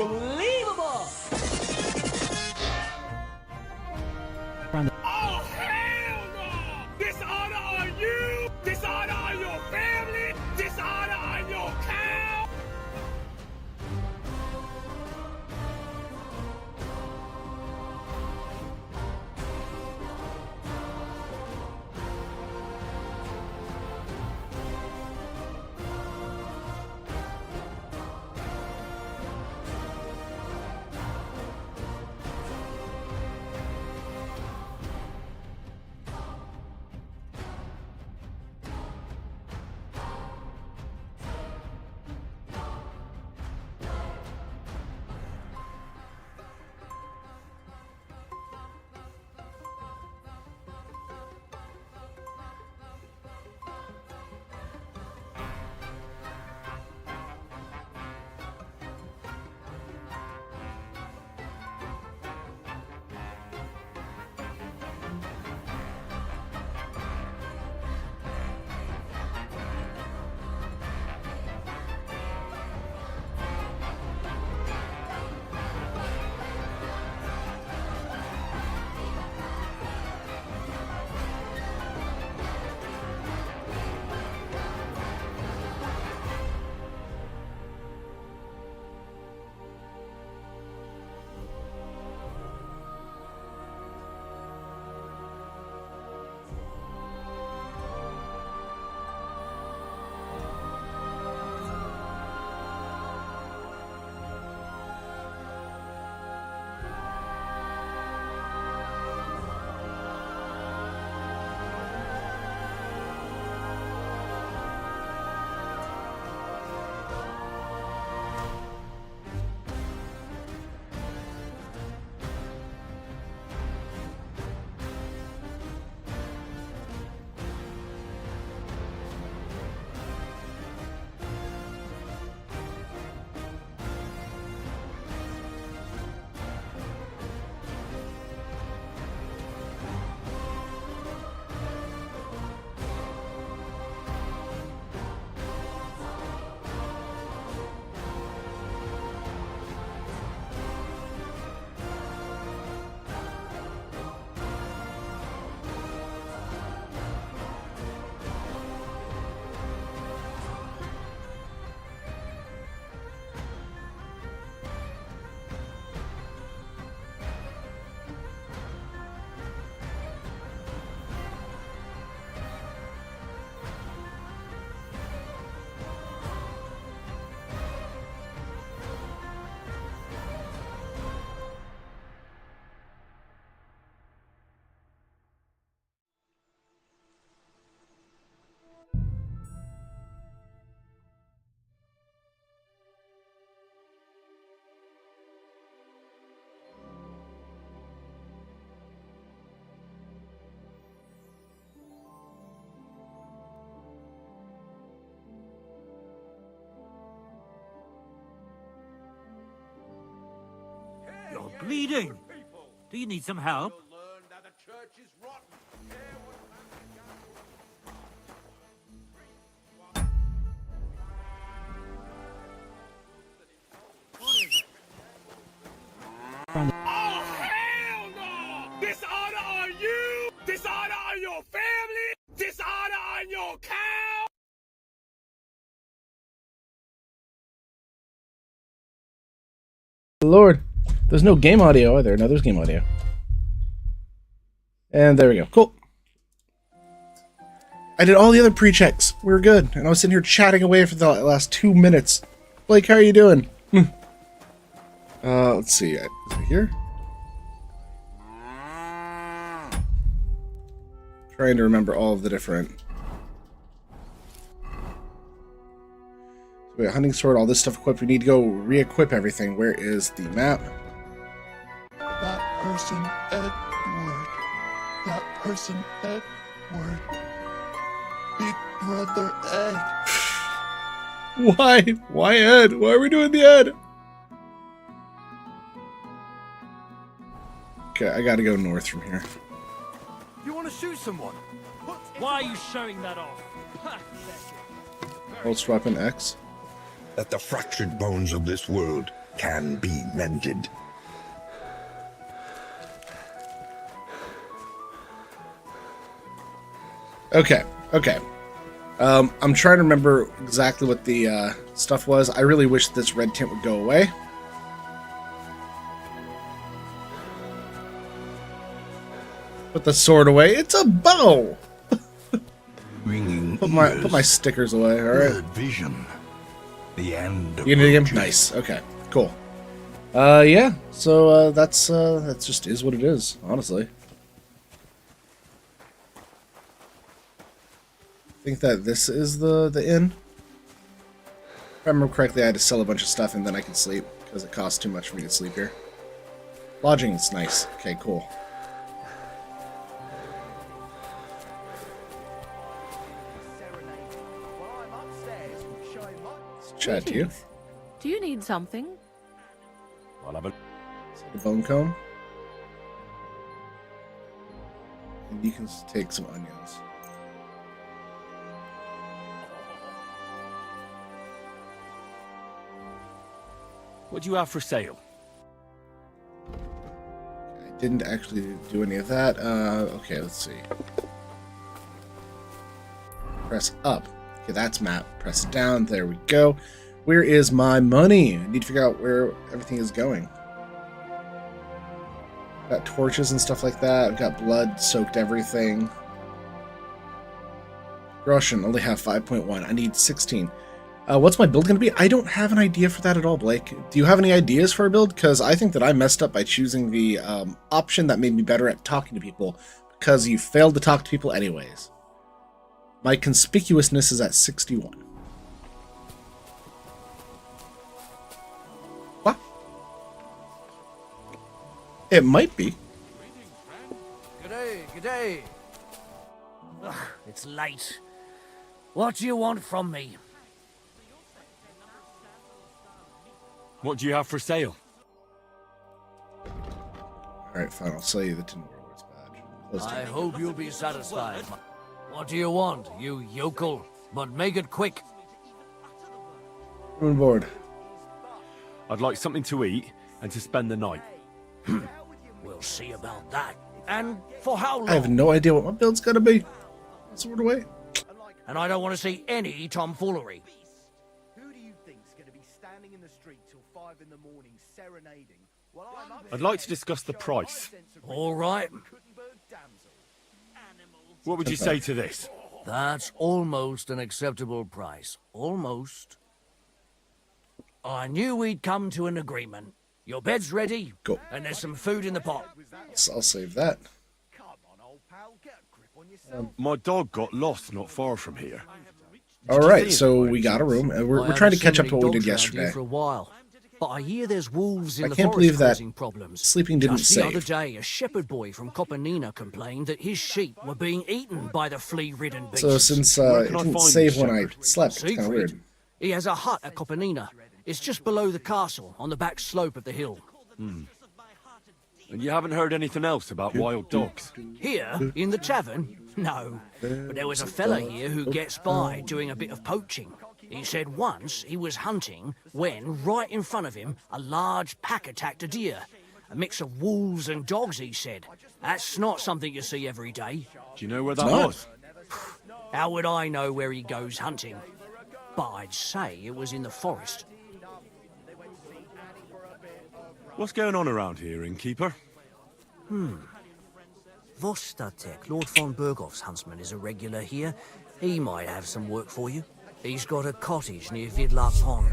Unbelievable! Oh, hell no! Dishonor on you! Dishonor on your family! Dishonor on your cow! You're bleeding. Do you need some help? Oh, hell no! Dishonor on you! Dishonor on your family! Dishonor on your cow! Lord, there's no game audio, are there? No, there's game audio. And there we go. Cool. I did all the other pre-checks. We were good. And I was sitting here chatting away for the last 2 minutes. Blake, how are you doing? Let's see. Is it here? Trying to remember all of the different... Wait, hunting sword, all this stuff equipped. We need to go re-equip everything. Where is the map? That person, Edward. That person, Edward. Big brother Ed. Why? Why Ed? Why are we doing the Ed? Okay, I gotta go north from here. You want to shoot someone? Why are you showing that off? Pulse weapon X. That the fractured bones of this world can be mended. Okay, okay. I'm trying to remember exactly what the stuff was. I really wish this red tint would go away. Put the sword away. It's a bow. Ringing Put my stickers away. All right. Third vision. The end. You need him? Nice. Okay. Cool. Yeah. So that's just is what it is. Honestly. I think that this is the inn. If I remember correctly, I had to sell a bunch of stuff and then I could sleep because it costs too much for me to sleep here. Lodging's nice. Okay. Cool. Chat to you. Do you need something? The bone comb. And you can take some onions. What do you have for sale? I didn't actually do any of that. Okay, let's see. Press up. Okay, that's map. Press down. There we go. Where is my money? I need to figure out where everything is going. Got torches and stuff like that. I've got blood-soaked everything. Russian, only have 5.1. I need 16. What's my build going to be? I don't have an idea for that at all, Blake. Do you have any ideas for a build? Because I think that I messed up by choosing the option that made me better at talking to people, because you failed to talk to people anyways. My conspicuousness is at 61. What? It might be. G'day, g'day. Ugh, it's late. What do you want from me? What do you have for sale? Alright, fine. I'll sell you the Tin Warlord's badge. Close to I hope you'll be satisfied. What do you want, you yokel? But make it quick. on board. I'd like something to eat and to spend the night. We'll see about that. And for how long? I have no idea what my build's gonna be. Sort of way. And I don't want to see any tomfoolery. Who do you think's going to be standing in the street till 5 in the morning serenading? Well, I'd like to discuss the price. All right. What would you say to this? That's almost an acceptable price. Almost. I knew we'd come to an agreement. Your bed's ready, Go. and there's some food in the pot. I'll save that. My dog got lost not far from here. All right, so we got a room, and we're trying to catch up to what we did yesterday. For a while, but I hear there's wolves in I the can't forest believe that causing problems. sleeping didn't Just the save. other day, a shepherd boy from Copenina complained that his sheep were being eaten by the flea-ridden beasts. So since Where it can I didn't find save this when I shepherd? slept, it's kind of Siegfried. weird. He has a hut at Copenina. It's just below the castle, on the back slope of the hill. And you haven't heard anything else about wild dogs? Here, in the tavern? No. But there was a fella here who gets by doing a bit of poaching. He said once he was hunting when, right in front of him, a large pack attacked a deer. A mix of wolves and dogs, he said. That's not something you see every day. Do you know where that not. was? How would I know where he goes hunting? But I'd say it was in the forest. What's going on around here, innkeeper? Vostatek, Lord von Berghoff's huntsman, is a regular here. He might have some work for you. He's got a cottage near Vidlar Pond.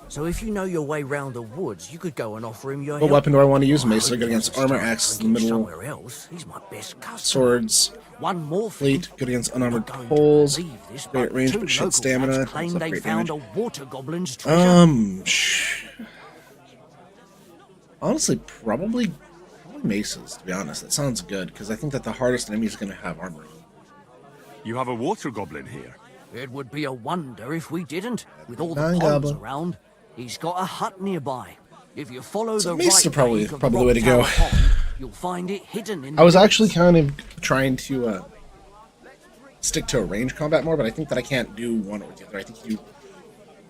So if you know your way round the woods, you could go and offer him your What help. weapon do I want to use? I Mace, hope good he against doesn't armor, start axe in the drinking middle, somewhere else. He's my best customer. swords, One more fleet, good against unarmored Not going to poles, believe this, great but range, two but shit local stamina. lads claim That's they great found damage. a water goblin's treasure. Honestly, probably maces, to be honest. That sounds good, because I think that the hardest enemy is going to have armor. You have a water goblin here. It would be a wonder if we didn't. With all the Nine ponds goblin. around, he's got a hut nearby. If you follow So the maces right are probably- bank of probably the way to Rock go. Tower Pond, you'll find it hidden in I was the actually woods. kind of trying to stick to a range combat more, but I think that I can't do one or the other. I think you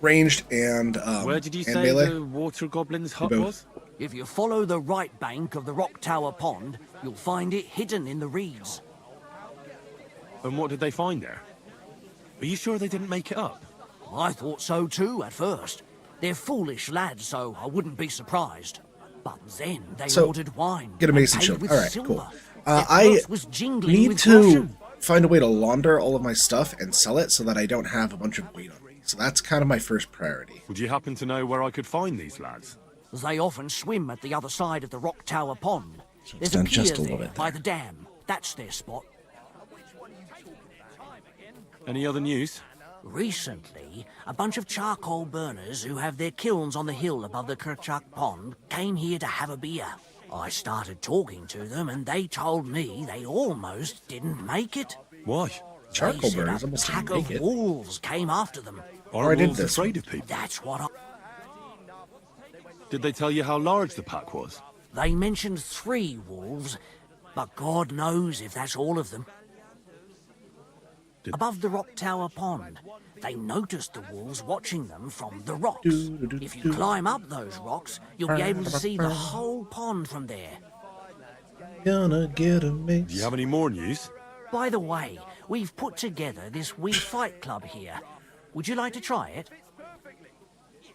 ranged and Where did you and say melee. the water goblin's hut both. was? If you follow the right bank of the Rock Tower Pond, you'll find it hidden in the reeds. And what did they find there? Are you sure they didn't make it up? I thought so too at first. They're foolish lads, so I wouldn't be surprised. But then they So, ordered wine. get a and mason paid shield. with All right, silver. cool. Their I purse was jingling need with to groschen. find a way to launder all of my stuff and sell it so that I don't have a bunch of weight on me. So that's kind of my first priority. Would you happen to know where I could find these lads? They often swim at the other side of the Rock Tower Pond. There's a done pier just a little there bit by there. the dam. That's their spot. Any other news? Recently, a bunch of charcoal burners who have their kilns on the hill above the Kerchak Pond came here to have a beer. I started talking to them and they told me they almost didn't make it. Why? Charcoal They said burners a almost pack didn't of make it. wolves came after them. Are I did wolves this afraid one. of people? That's what I... Did they tell you how large the pack was? They mentioned 3 wolves, but God knows if that's all of them. Above the Rock Tower Pond, they noticed the wolves watching them from the rocks. If you climb up those rocks, you'll be able to see the whole pond from there. Gonna get a Do mace. you have any more news? By the way, we've put together this wee fight club here. Would you like to try it?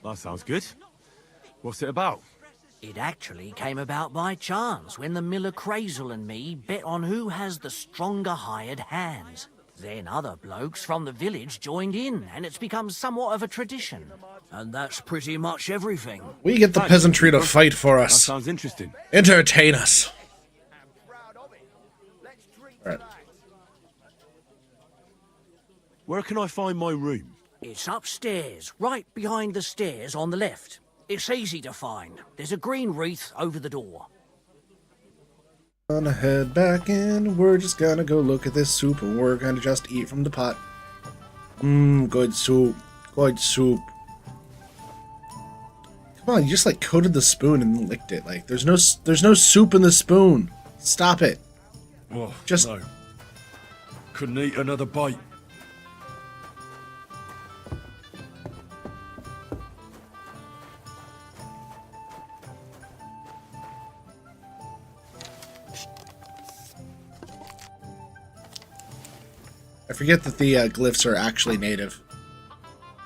That sounds good. What's it about? It actually came about by chance when the miller Crazel and me bet on who has the stronger hired hands. Then other blokes from the village joined in, and it's become somewhat of a tradition. And that's pretty much everything. We get the Thanks, peasantry to Cooper. fight for That us. sounds interesting. Entertain us. Alright. Where can I find my room? It's upstairs, right behind the stairs on the left. It's easy to find. There's a green wreath over the door. Gonna head back in. We're just gonna go look at this soup and we're gonna just eat from the pot. Good soup. Good soup. Come on, you just like coated the spoon and licked it. Like there's no soup in the spoon. Stop it. Oh, Just- no. Couldn't eat another bite. I forget that the glyphs are actually native.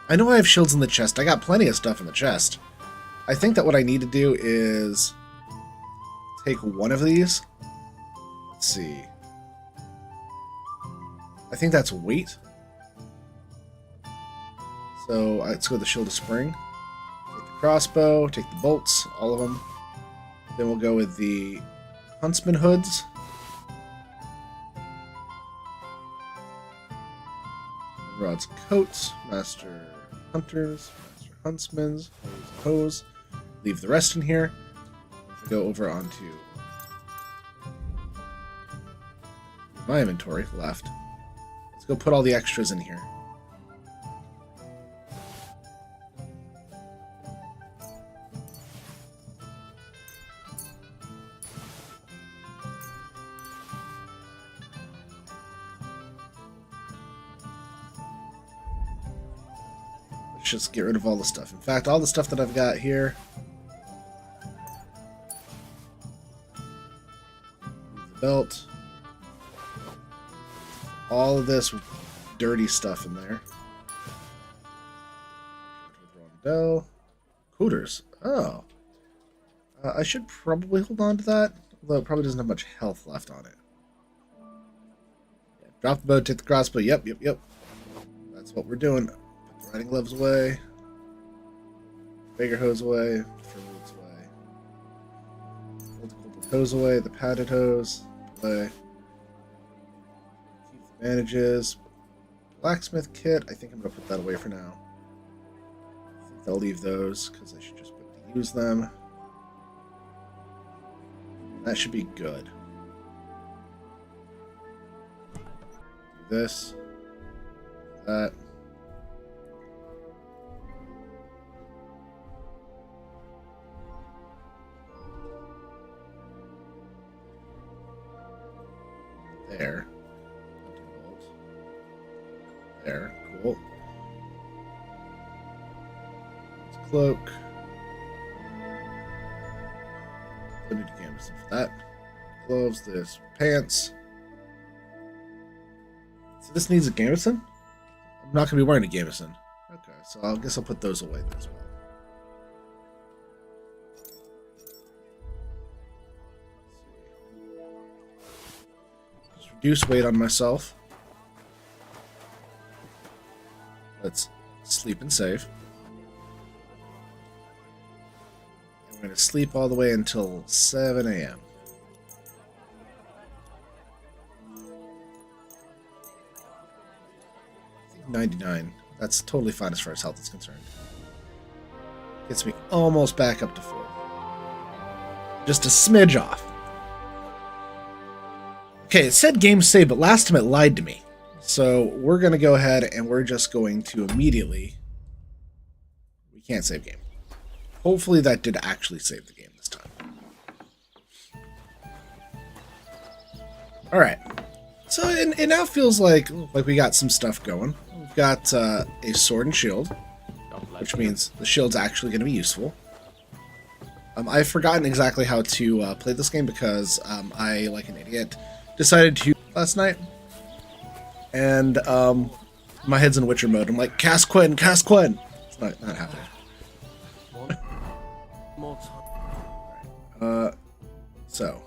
I know I have shields in the chest. I got plenty of stuff in the chest. I think that what I need to do is take one of these. Let's see. I think that's weight. So let's go with the Shield of Spring. Take the crossbow, take the bolts, all of them. Then we'll go with the Huntsman hoods. Rod's coats, Master Hunters, Master Huntsman's, hose. Leave the rest in here. Go over onto my inventory, left. Let's go put all the extras in here. Let's just get rid of all the stuff. In fact, all the stuff that I've got here. The belt. All of this dirty stuff in there. Rondo. Cooters. Oh. I should probably hold on to that, although it probably doesn't have much health left on it. Yeah, drop the bow, take the crossbow. Yep. That's what we're doing. Put the riding gloves away. Bigger hose away. Fruits away. Multiple hose away. The padded hose away. Keep the bandages. Blacksmith kit. I think I'm going to put that away for now. I think I'll leave those because I should just be able to use them. That should be good. Do this. That. There. There. Cool. cloak. I need a gambeson for that. Gloves, this, pants. So this needs a gambeson? I'm not going to be wearing a gambeson. Okay, so I guess I'll put those away as well. Just reduce weight on myself. Let's sleep and save. And we're going to sleep all the way until 7 a.m. 99. That's totally fine as far as health is concerned. Gets me almost back up to 4. Just a smidge off. Okay, it said game save, but last time it lied to me. So we're going to go ahead and we're just going to immediately... We can't save game. Hopefully that did actually save the game this time. Alright. So it now feels like we got some stuff going. We've got a sword and shield, which means the shield's actually going to be useful. I've forgotten exactly how to play this game because I, like an idiot, decided to last night. And my head's in Witcher mode. I'm like, cast Quinn, cast Quinn! It's not happening. More time. So.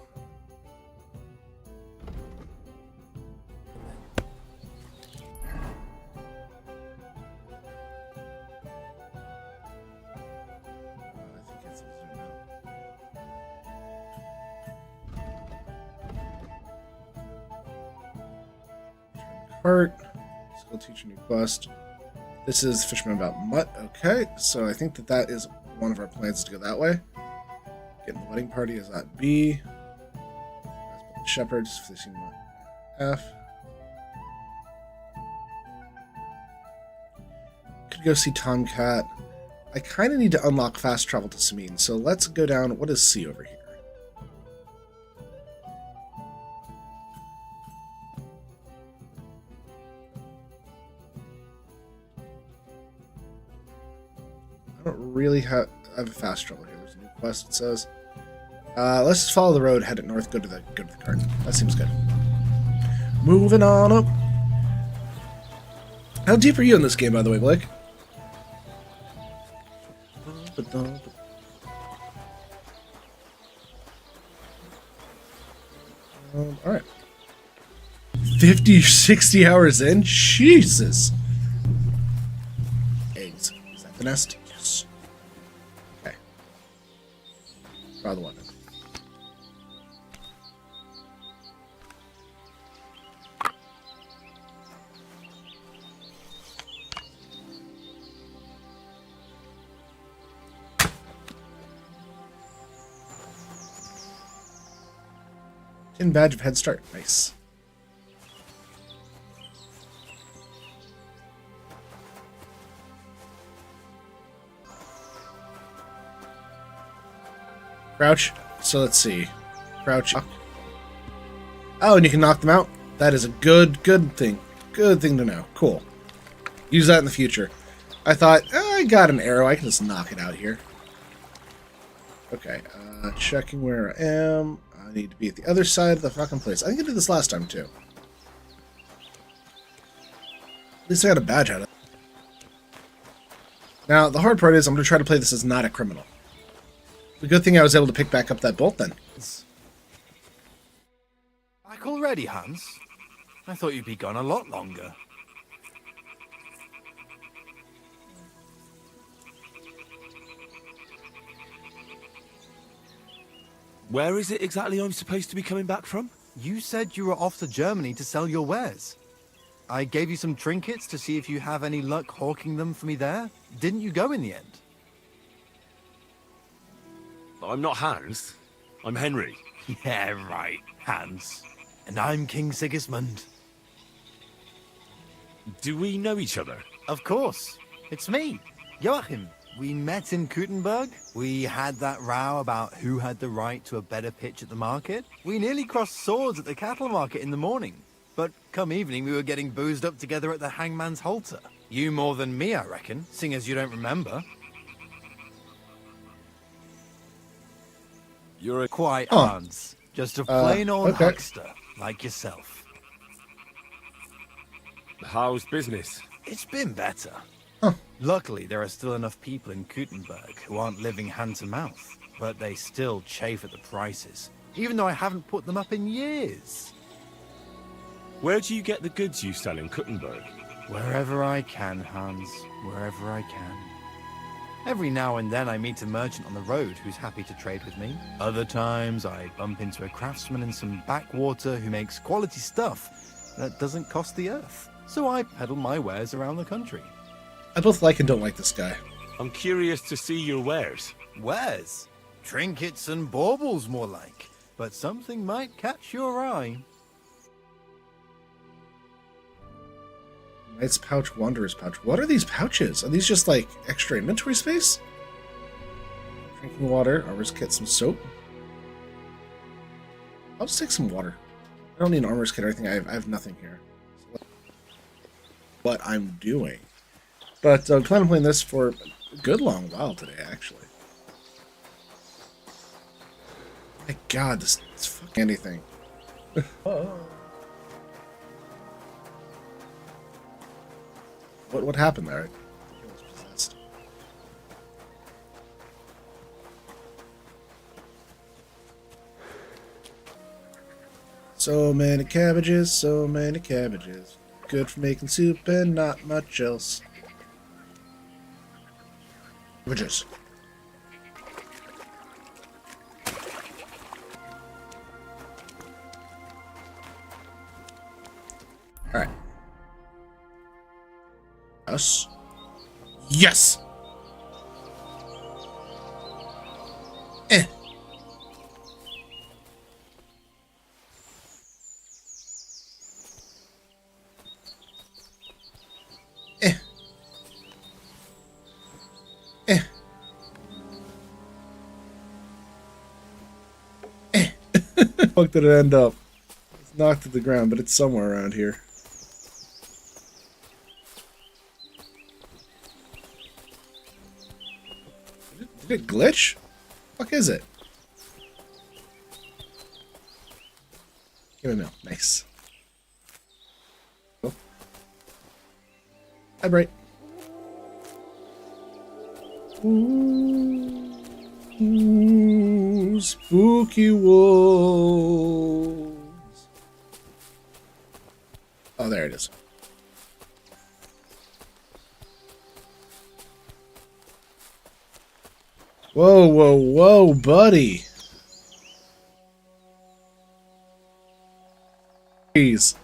Art, skill teacher new quest. This is Fisherman about Mutt. Okay, so I think that is one of our plans to go that way. Getting the wedding party is at B. Shepherds, fishing F. Could go see Tomcat. I kind of need to unlock fast travel to Samine, so let's go down. What is C over here? I don't really have a fast travel here. There's a new quest, it says. Let's just follow the road, head it north, go to the garden. That seems good. Moving on up. How deep are you in this game, by the way, Blake? Alright. 50, 60 hours in? Jesus! Eggs. Is that the nest? Yes. Okay. Draw the one. Tin badge of head start. Nice. Crouch. So let's see. Crouch. Oh, and you can knock them out? That is a good thing. Good thing to know. Cool. Use that in the future. I thought, I got an arrow. I can just knock it out here. Okay. Checking where I am. I need to be at the other side of the fucking place. I think I did this last time, too. At least I got a badge out of it. Now, the hard part is I'm going to try to play this as not a criminal. The good thing I was able to pick back up that bolt then. Back already, Hans? I thought you'd be gone a lot longer. Where is it exactly I'm supposed to be coming back from? You said you were off to Germany to sell your wares. I gave you some trinkets to see if you have any luck hawking them for me there. Didn't you go in the end? I'm not Hans. I'm Henry. Yeah, right, Hans. And I'm King Sigismund. Do we know each other? Of course. It's me, Joachim. We met in Kuttenberg. We had that row about who had the right to a better pitch at the market. We nearly crossed swords at the cattle market in the morning. But come evening, we were getting boozed up together at the hangman's halter. You more than me, I reckon, seeing as you don't remember. You're a Quite, Huh. Hans. Just a plain old okay. huckster, like yourself. How's business? It's been better. Huh. Luckily, there are still enough people in Gutenberg who aren't living hand to mouth, but they still chafe at the prices, even though I haven't put them up in years. Where do you get the goods you sell in Kuttenberg? Wherever I can, Hans. Wherever I can. Every now and then I meet a merchant on the road who's happy to trade with me. Other times I bump into a craftsman in some backwater who makes quality stuff that doesn't cost the earth. So I peddle my wares around the country. I both like and don't like this guy. I'm curious to see your wares. Wares? Trinkets and baubles, more like. But something might catch your eye. Knight's pouch, Wanderer's pouch. What are these pouches? Are these just like extra inventory space? Drinking water. Armor's kit, some soap. I'll just take some water. I don't need an armor's kit or anything. I have nothing here. So what I'm doing. But I'm planning on playing this for a good long while today, actually. My god, this fucking anything. What happened there? I was possessed. So many cabbages, so many cabbages. Good for making soup and not much else. Cabbages. Alright. Yes. Yes! Eh. Eh. Eh. Eh. Fuck did it end up? It's knocked to the ground, but it's somewhere around here. Did it glitch? Fuck is it? Give me a mill. Nice. Oh. Hi, Bright. Ooh, spooky wolves. Oh, there it is. Whoa, whoa, whoa, buddy. Jeez.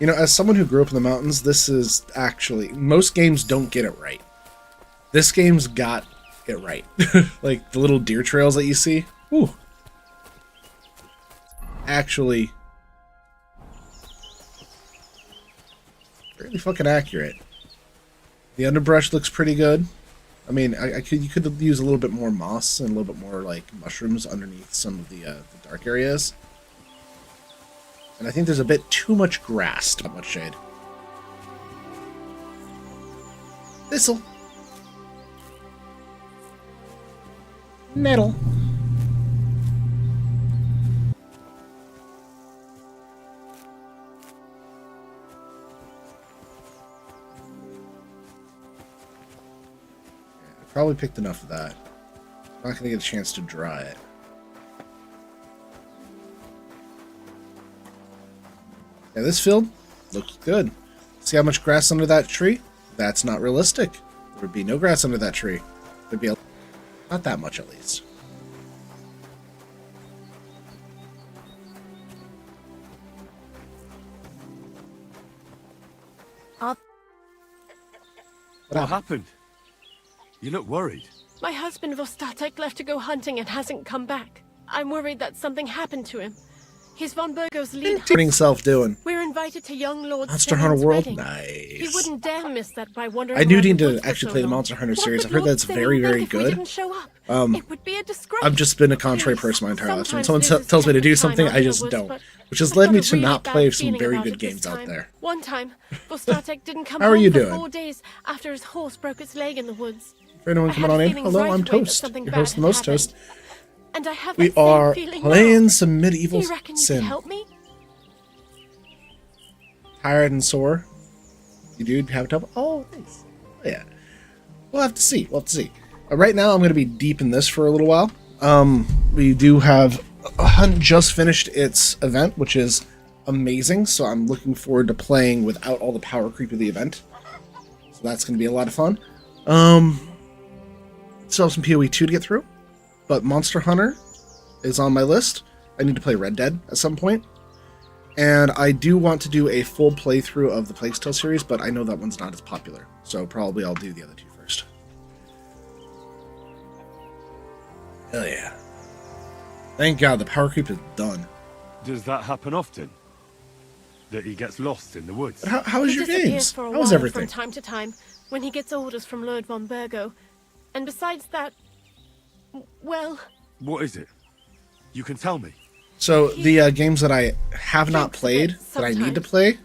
You know, as someone who grew up in the mountains, this is actually... Most games don't get it right. This game's got it right. Like, the little deer trails that you see. Whew. Actually... really fucking accurate. The underbrush looks pretty good. I mean, you could use a little bit more moss and a little bit more, like, mushrooms underneath some of the dark areas. And I think there's a bit too much grass, not much shade. Thistle. Nettle. I probably picked enough of that. I'm not going to get a chance to dry it. Yeah, this field looks good. See how much grass under that tree? That's not realistic. There would be no grass under that tree. There'd be not that much, at least. What happened? You look worried. My husband Vostatek left to go hunting and hasn't come back. I'm worried that something happened to him. He's Von Burgo's lead. What's himself doing? We're invited to young Lord Monster Hunter Seven's World? wedding. Nice. He wouldn't dare miss that by wandering I do around need the to woods for actually so play the long. Monster Hunter What series. would I've heard Lord that's Seven very, very think if we good. didn't show up? It would be a disgrace. I've just been a contrary Please, person my entire life. When sometimes someone loses tells me to do track of something, time I just afterwards, don't. but Which has I've led got me a to really not bad play some feeling very about good it this games out time. there. One time, Vostatek didn't come How are home you for doing? 4 days after his horse broke its leg in the woods. For anyone I coming had on a in, feeling hello, right I'm away that Toast. something Your bad host, the had most happened. Toast. And I have We that same are feeling playing now. some Do medieval you reckon you sin. could help me? Tired and sore. You do have to. Oh, nice. Oh, yeah. We'll have to see. We'll have to see. Right now, I'm going to be deep in this for a little while. We do have Hunt just finished its event, which is amazing. So I'm looking forward to playing without all the power creep of the event. So that's going to be a lot of fun. Still have some PoE 2 to get through, but Monster Hunter is on my list. I need to play Red Dead at some point. And I do want to do a full playthrough of the Plague Tale series, but I know that one's not as popular. So probably I'll do the other two first. Hell yeah. Thank God the power creep is done. Does that happen often? That he gets lost in the woods? But how is He your disappears games? for a How is while everything? from time to time when he gets orders from Lord von Burgo. And besides that, well... What is it? You can tell me. So the games that I have not played that I need to play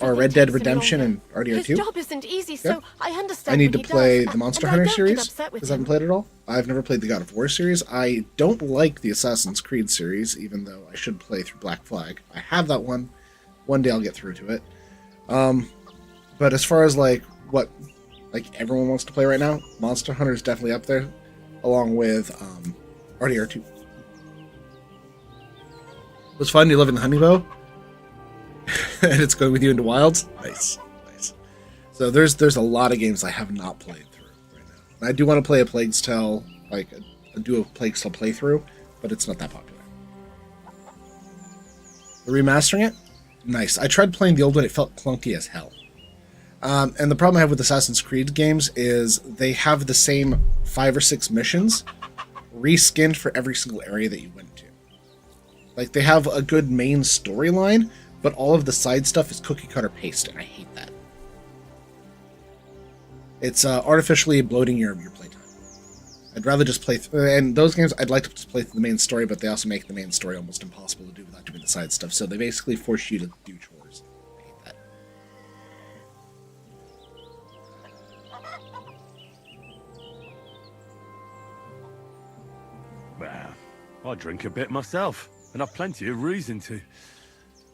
are Red Dead Redemption and RDR2. His job isn't easy, so Yep. I understand. I need to when he play does, the Monster and I Hunter don't get series upset with because I haven't him. played it all. I've never played the God of War series. I don't like the Assassin's Creed series, even though I should play through Black Flag. I have that one. One day I'll get through to it. But as far as like what everyone wants to play right now, Monster Hunter is definitely up there, along with RDR2. It was fun. You live in Honeybow, and it's going with you into Wilds. Nice, nice. So there's a lot of games I have not played through right now. And I do want to play a Plague's Tale, do a Plague's Tale playthrough, but it's not that popular. The remastering it, nice. I tried playing the old one; it felt clunky as hell. And the problem I have with Assassin's Creed games is they have the same 5 or 6 missions reskinned for every single area that you went to. Like, they have a good main storyline, but all of the side stuff is cookie cutter paste, and I hate that. It's artificially bloating your playtime. I'd rather just play... and those games, I'd like to just play through the main story, but they also make the main story almost impossible to do without doing the side stuff, so they basically force you to do chores. I hate that. Well, I drink a bit myself, and I've plenty of reason to.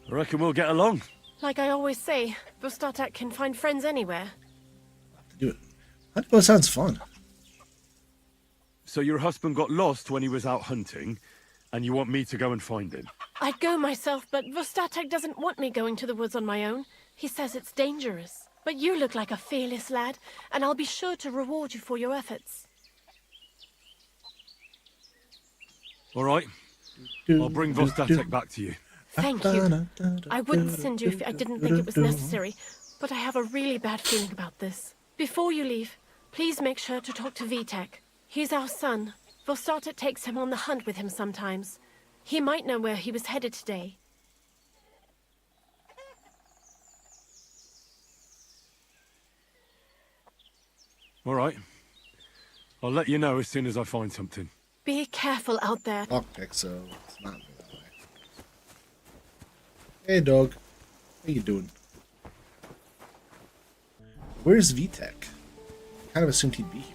I reckon we'll get along. Like I always say, Vostatek can find friends anywhere. Do it. That sounds fun. So your husband got lost when he was out hunting, and you want me to go and find him? I'd go myself, but Vostatek doesn't want me going to the woods on my own. He says it's dangerous. But you look like a fearless lad, and I'll be sure to reward you for your efforts. All right. I'll bring Vostatek back to you. Thank you. I wouldn't send you if I didn't think it was necessary, but I have a really bad feeling about this. Before you leave, please make sure to talk to Vitek. He's our son. Vostatek takes him on the hunt with him sometimes. He might know where he was headed today. All right. I'll let you know as soon as I find something. Be careful out there. Lockpick, so it's not that way. Hey, dog. What are you doing? Where's Vitek? Kind of assumed he'd be here.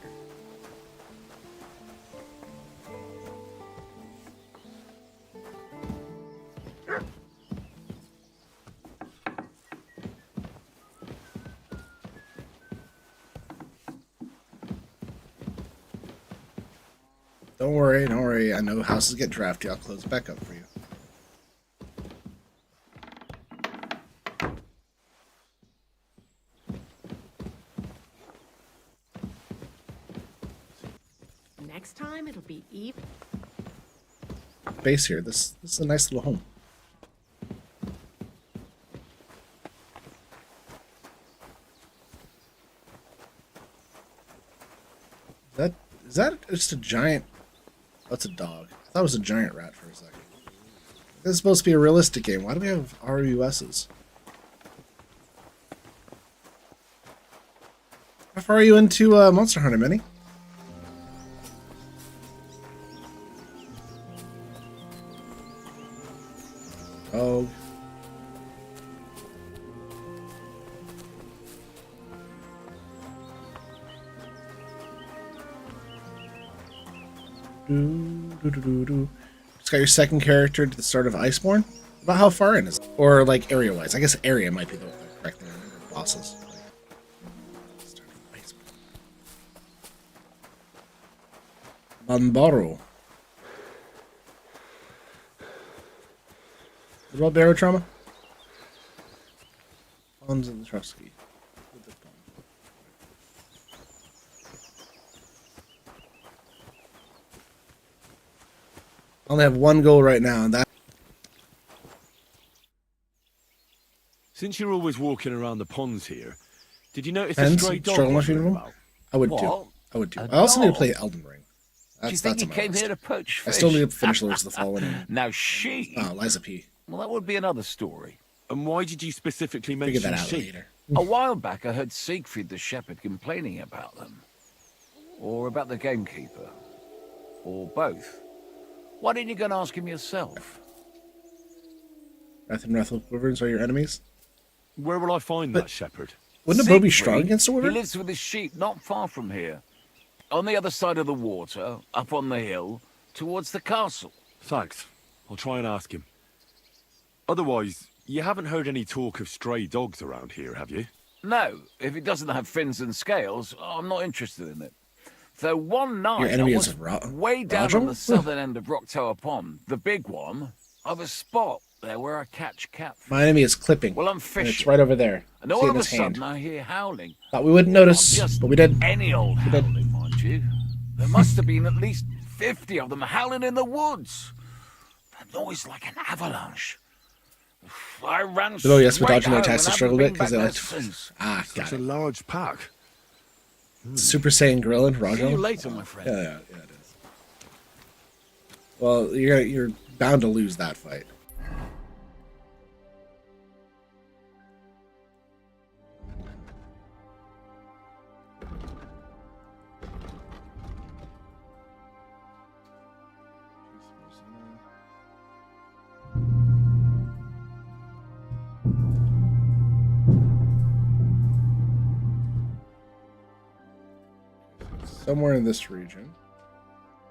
Don't worry, don't worry. I know houses get drafty. I'll close it back up for you. Next time it'll be Eve. Base here. This is a nice little home. Is that just a giant? That's a dog. I thought it was a giant rat for a second. This is supposed to be a realistic game. Why do we have RUSs? How far are you into Monster Hunter, Minnie? Oh. Just got your second character to the start of Iceborne. About how far in is it? Or like area-wise? I guess area might be the correct thing. I remember bosses. Bambaro. What about Barrow Trauma? Bombs in the Trusky. I only have one goal right now, and that. Since you're always walking around the ponds here, did you notice Hence, a stray dog struggling wandering with them? about? I would do. I would do. I also need to play Elden Ring. Do you think he came here to poach fish? I still need to finish Lords of the Fallen. Now she... Oh, Liza P. Well, that would be another story. And why did you specifically Figure mention that out sheep? later. A while back, I heard Siegfried the shepherd complaining about them. Or about the gamekeeper. Or both. Why didn't you go and ask him yourself? Wrath and Wrathful Wyverns are your enemies? Where will I find that shepherd? Wouldn't a bow be strong against a He wyvern? lives with his sheep not far from here. On the other side of the water, up on the hill, towards the castle. Thanks. I'll try and ask him. Otherwise, you haven't heard any talk of stray dogs around here, have you? No, if it doesn't have fins and scales, I'm not interested in it. Though one night, Your enemy I is was way down Roger? on the southern end of Rock Tower Pond, the big one, of a spot there where I catch catfish. My enemy is clipping. Well, I'm and fishing. it's right over there. And See all in of a his hand. sudden, I hear howling. Thought we wouldn't notice, Not just but we did. any old howling, mind you. There must have been at least 50 of them howling in the woods. A noise like an avalanche. I ran Oh yes, we're straight dodging their home attacks to and struggle a haven't bit because they been like back to. there since. Ah, got Such it. a large pack. Super Saiyan Gorilla, Roger. See you later, my friend. Yeah, it is. Well, you're bound to lose that fight. Somewhere in this region.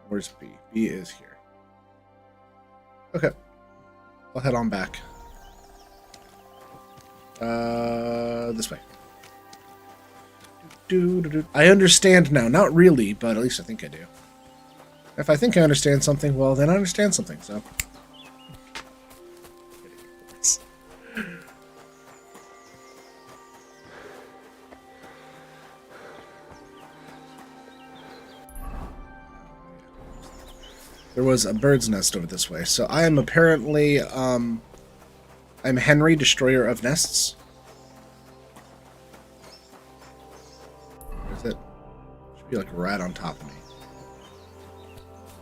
Where's B? B is here. Okay. I'll head on back. This way. I understand now. Not really, but at least I think I do. If I think I understand something, well, then I understand something, so. There was a bird's nest over this way. So I am apparently, I'm Henry, Destroyer of Nests. Where's it? Should be like right on top of me.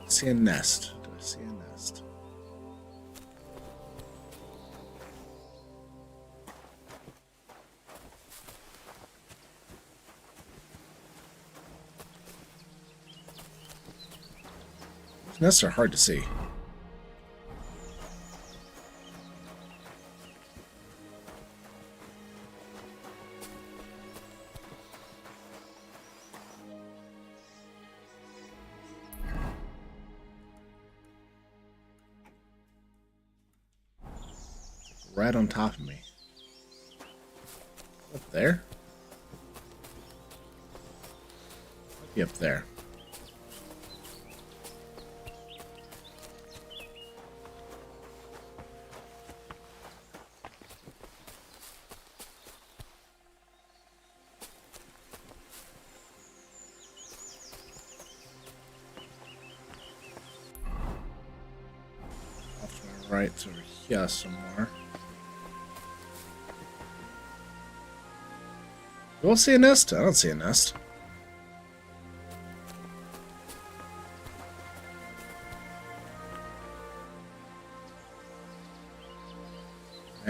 I see a nest. Do I see a nest? Nests are hard to see. Right on top of me. Up there? Might be up there. Right, so over here somewhere. You all see a nest? I don't see a nest.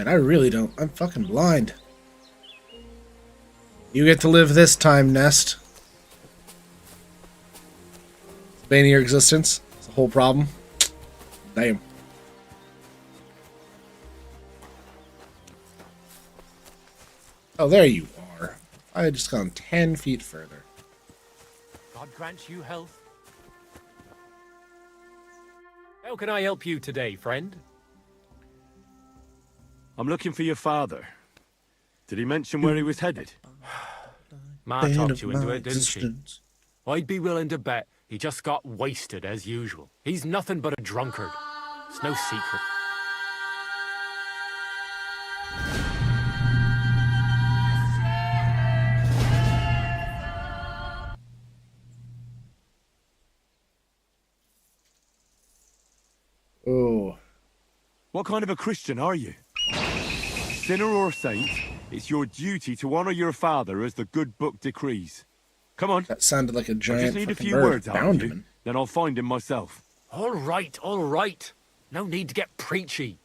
I really don't. I'm fucking blind. You get to live this time, Nest. Bane of your existence. It's the whole problem. Damn. Oh, there you are. I had just gone 10 feet further. God grant you health. How can I help you today, friend? I'm looking for your father. Did he mention where he was headed? Ma talked you into it, didn't she? I'd be willing to bet he just got wasted as usual. He's nothing but a drunkard. It's no secret. Oh. What kind of a Christian are you? Sinner or saint, it's your duty to honor your father as the good book decrees. Come on. That sounded like a giant I just need a fucking few bird. words out of you, Boundman. then I'll find him myself. All right. No need to get preachy.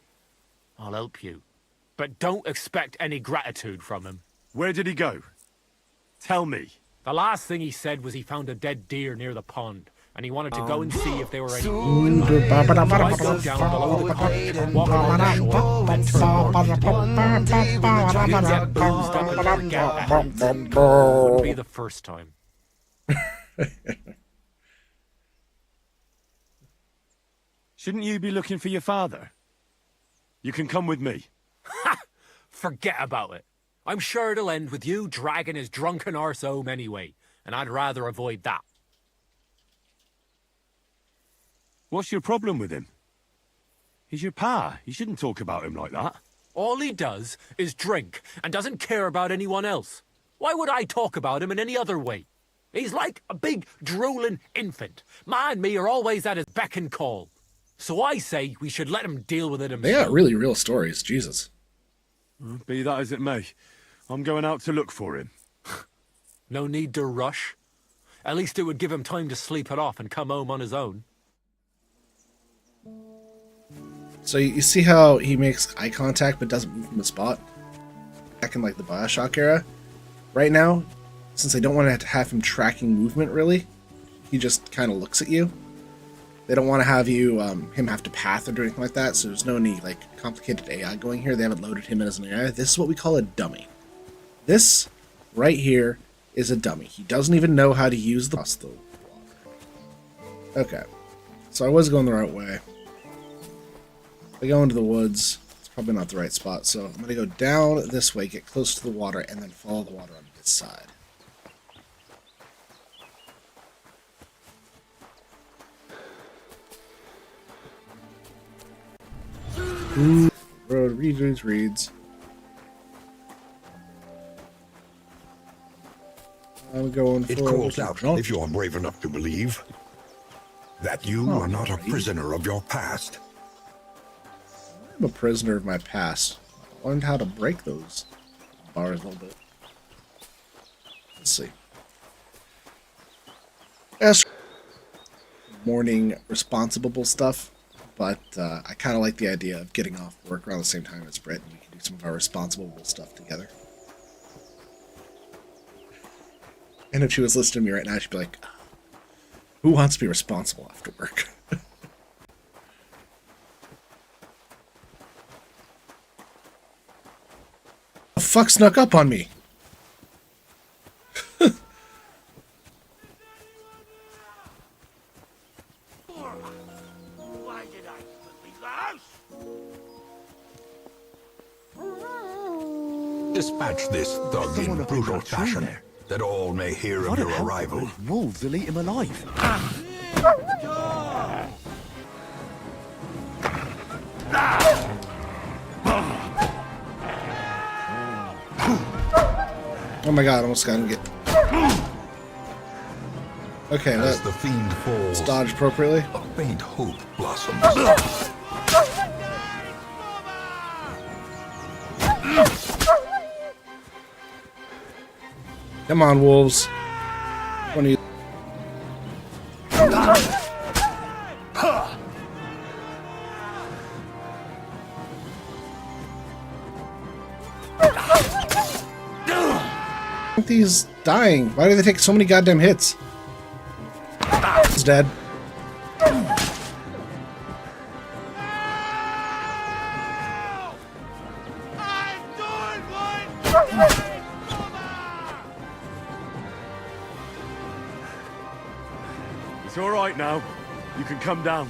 I'll help you. But don't expect any gratitude from him. Where did he go? Tell me. The last thing he said was he found a dead deer near the pond, and he wanted to go and see if there were any. So I go down below the cottage, walk along the shore, then turn north. If you get boozed up and forget that, wouldn't be the first time. Shouldn't you be looking for your father? You can come with me. Ha! Forget about it. I'm sure it'll end with you dragging his drunken arse home anyway, and I'd rather avoid that. What's your problem with him? He's your pa. You shouldn't talk about him like that. All he does is drink and doesn't care about anyone else. Why would I talk about him in any other way? He's like a big, drooling infant. Ma and me are always at his beck and call. So I say we should let him deal with it himself. They got really real stories. Jesus. Be that as it may, I'm going out to look for him. No need to rush. At least it would give him time to sleep it off and come home on his own. So you see how he makes eye contact but doesn't move from the spot? Back in like the Bioshock era. Right now, since they don't want to have him tracking movement really, he just kind of looks at you. They don't want to have you him have to path or do anything like that, so there's no any like complicated AI going here. They haven't loaded him in as an AI. This is what we call a dummy. This right here is a dummy. He doesn't even know how to use the water. Okay, so I was going the right way. If I go into the woods, it's probably not the right spot, so I'm going to go down this way, get close to the water, and then follow the water on this side. Ooh, road reads. I'm going for it calls out, if you are brave enough to believe, that you are not a prisoner of your past. I'm a prisoner of my past. I learned how to break those bars a little bit. Let's see. Yes. Morning responsible stuff, but I kind of like the idea of getting off work around the same time as Britt, and we can do some of our responsible stuff together. And if she was listening to me right now, she'd be like, who wants to be responsible after work? The fuck snuck up on me? Why did I leave the house? Dispatch this thug in brutal fashion, that all may hear of your arrival. Wolves will eat him alive. Oh my god, almost got him get. Okay, As the fiend falls, dodge appropriately. A faint hope blossoms. Come on, wolves. One of you. aren't these dying? Why do they take so many goddamn hits? He's dead. It's all right now. You can come down.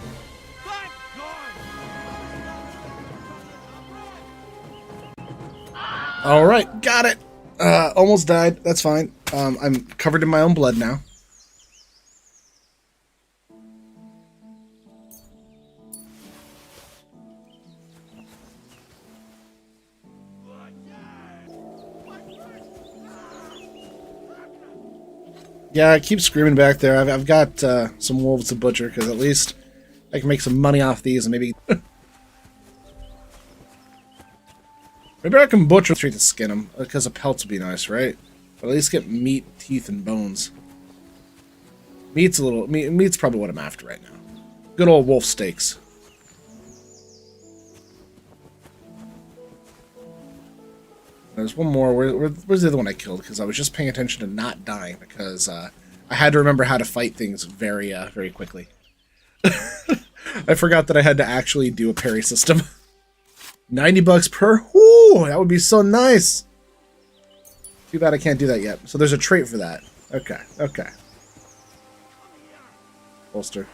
All right, got it. Almost died. That's fine. I'm covered in my own blood now. Yeah, I keep screaming back there. I've got some wolves to butcher, because at least I can make some money off these and maybe... maybe I can butcher straight to skin them, because a pelts would be nice, right? But at least get meat, teeth, and bones. Meat's probably what I'm after right now. Good old wolf steaks. There's one more. Where's the other one I killed? Because I was just paying attention to not dying, because I had to remember how to fight things very quickly. I forgot that I had to actually do a parry system. $90 per? Whoo! That would be so nice! Too bad I can't do that yet. So there's a trait for that. Okay, okay. Bolster.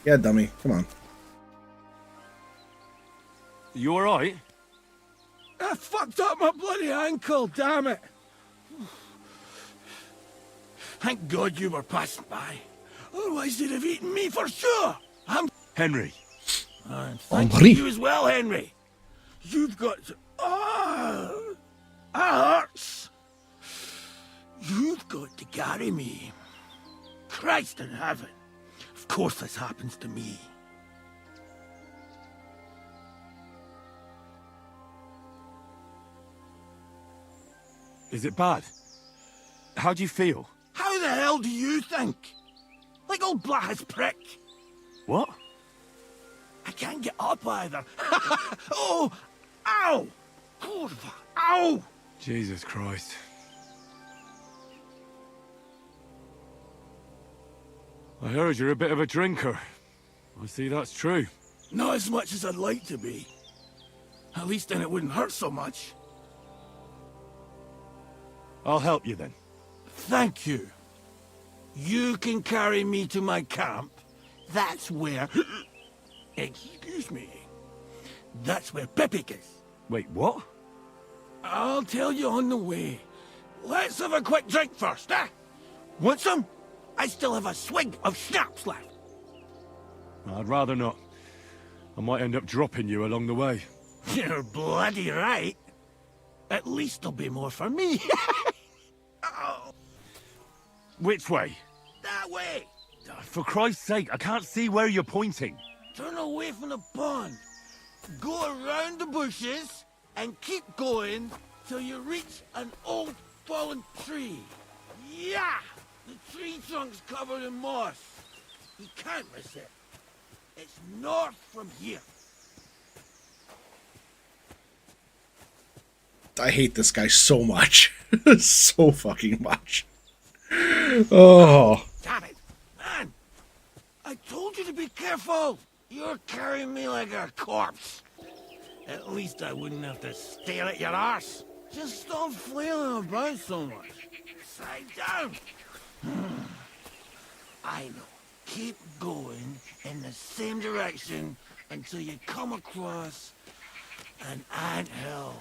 Yeah, dummy. Come on. You alright? I fucked up my bloody ankle, damn it! Thank God you were passing by. Otherwise they'd have eaten me for sure! I'm... Henry. Thank you as well, Henry. You've got to... Oh! That hurts! You've got to carry me. Christ in heaven. Of course this happens to me. Is it bad? How do you feel? How the hell do you think? Like old Black's prick. What? I can't get up either. Oh! Ow! Kurwa! Ow! Jesus Christ. I heard you're a bit of a drinker. I see that's true. Not as much as I'd like to be. At least then it wouldn't hurt so much. I'll help you then. Thank you. You can carry me to my camp. That's where... Excuse me. That's where Pepik is. Wait, what? I'll tell you on the way. Let's have a quick drink first, eh? Want some? I still have a swig of schnapps left. I'd rather not. I might end up dropping you along the way. You're bloody right. At least there'll be more for me. Oh. Which way? That way. For Christ's sake, I can't see where you're pointing. Turn away from the pond. Go around the bushes and keep going till you reach an old fallen tree. Yeah! The tree trunk's covered in moss. You can't miss it. It's north from here. I hate this guy so much. So fucking much. Oh. Damn it, man! I told you to be careful! You're carrying me like a corpse. At least I wouldn't have to stare at your arse. Just stop flailing about so much. Side down. I know. Keep going in the same direction until you come across an anthill.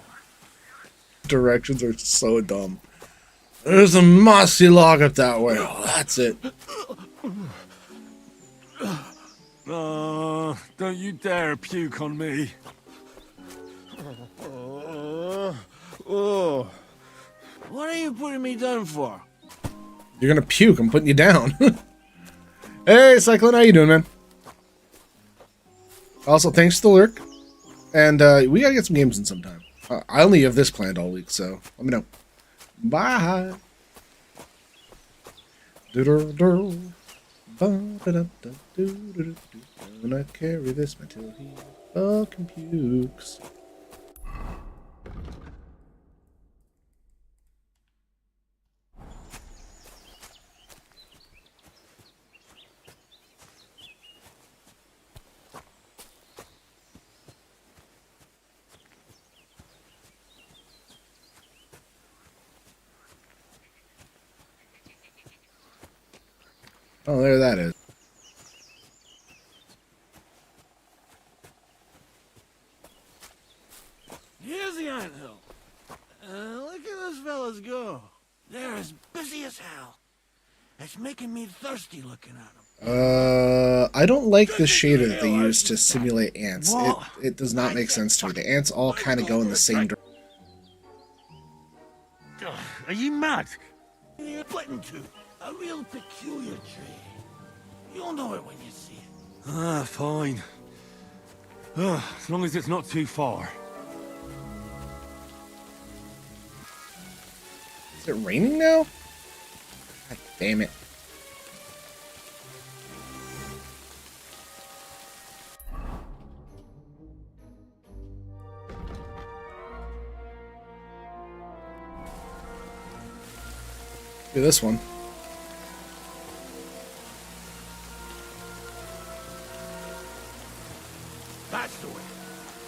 Directions are so dumb. There's a mossy log up that way. Oh, that's it. Don't you dare puke on me. Oh. What are you putting me down for? You're gonna puke. I'm putting you down. Hey, Cyclone, how you doing, man? Also, thanks to the lurk. And we gotta get some games in sometime. I only have this planned all week, so let me know. Bye. Gonna carry this until he fucking pukes. Oh, there that is. Here's the anthill. Look at those fellas go. They're as busy as hell. It's making me thirsty looking at them. I don't like the shader that they use to simulate ants. It does not make sense to me. The ants all kind of go in the same direction. Are you mad? You're flitting to a real peculiar tree. You'll know it when you see it. Ah, fine. As long as it's not too far. Is it raining now? God damn it. Do this one. That's the way.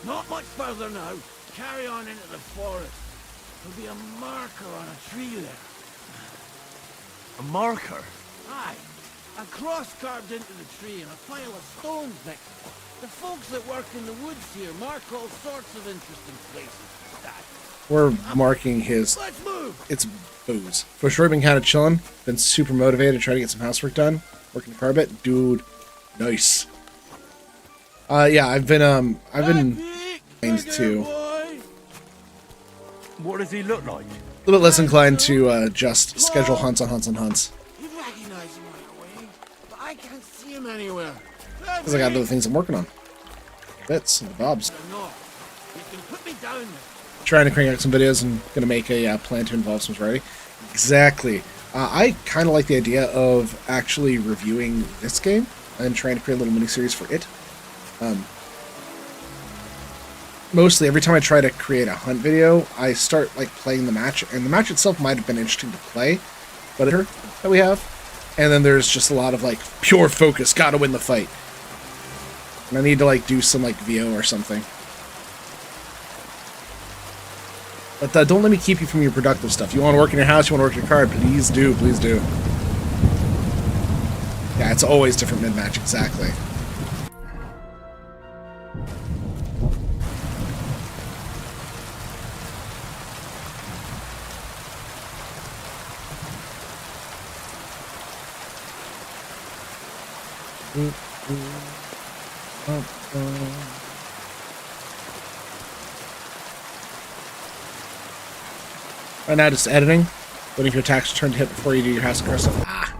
Not much further now. Carry on into the forest. There'll be a marker on a tree there. A marker? Aye. A cross carved into the tree and a pile of stones next to it. The folks that work in the woods here mark all sorts of interesting places. We're marking his... Let's move! It's booze. For sure, been kind of chilling. Been super motivated to try to get some housework done. Working the car a bit. Dude, nice. Yeah, I've been to... What does he look like? A little bit less inclined to just schedule hunts on hunts on hunts. You recognize him right away, but I can't see him anywhere. Because I got other things I'm working on. Bits and bobs. No, you can put me down there. Trying to crank out some videos and gonna make a plan to involve some variety. Exactly. I kind of like the idea of actually reviewing this game and trying to create a little mini-series for it. Mostly, every time I try to create a hunt video, I start like playing the match, and the match itself might have been interesting to play, but that we have, and then there's just a lot of like pure focus, gotta win the fight, and I need to like do some like VO or something. But don't let me keep you from your productive stuff. You want to work in your house, you want to work in your car, please do, please do. Yeah, it's always different mid-match, exactly. Right now, just editing. Waiting for your tax return to hit before you do your house aggressive. Ah,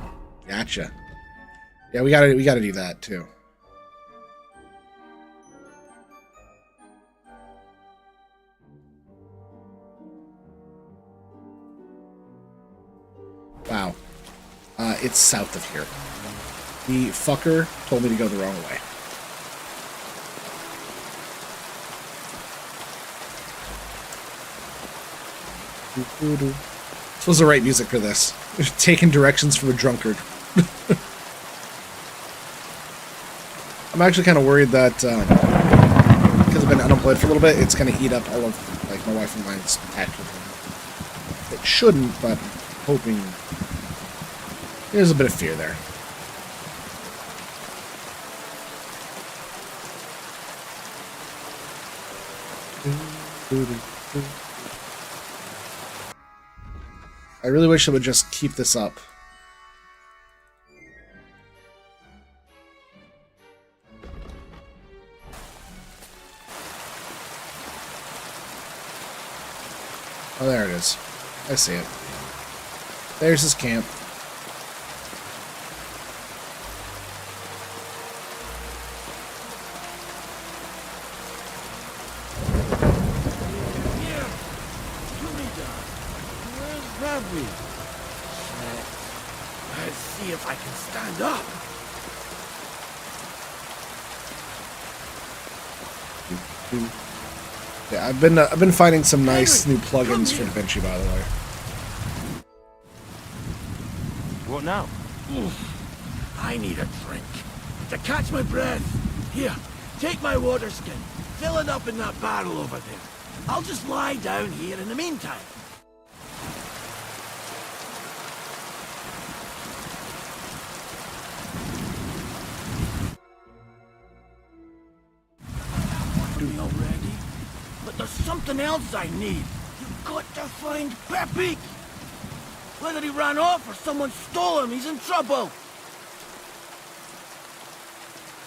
gotcha. Yeah, we gotta do that too. Wow. It's south of here. The fucker told me to go the wrong way. This was the right music for this. Taking directions from a drunkard. I'm actually kind of worried that because I've been unemployed for a little bit, it's going to eat up all of like my wife and mine's tax return. It shouldn't, but I'm hoping there's a bit of fear there. I really wish I would just keep this up. Oh, there it is. I see it. There's his camp. Let's see if I can stand up. Yeah, I've been finding some nice new plugins for DaVinci, by the way. What now? I need a drink to catch my breath. Here, take my water skin. Fill it up in that barrel over there. I'll just lie down here in the meantime. something else I need. You've got to find Pepe. Whether he ran off or someone stole him, he's in trouble.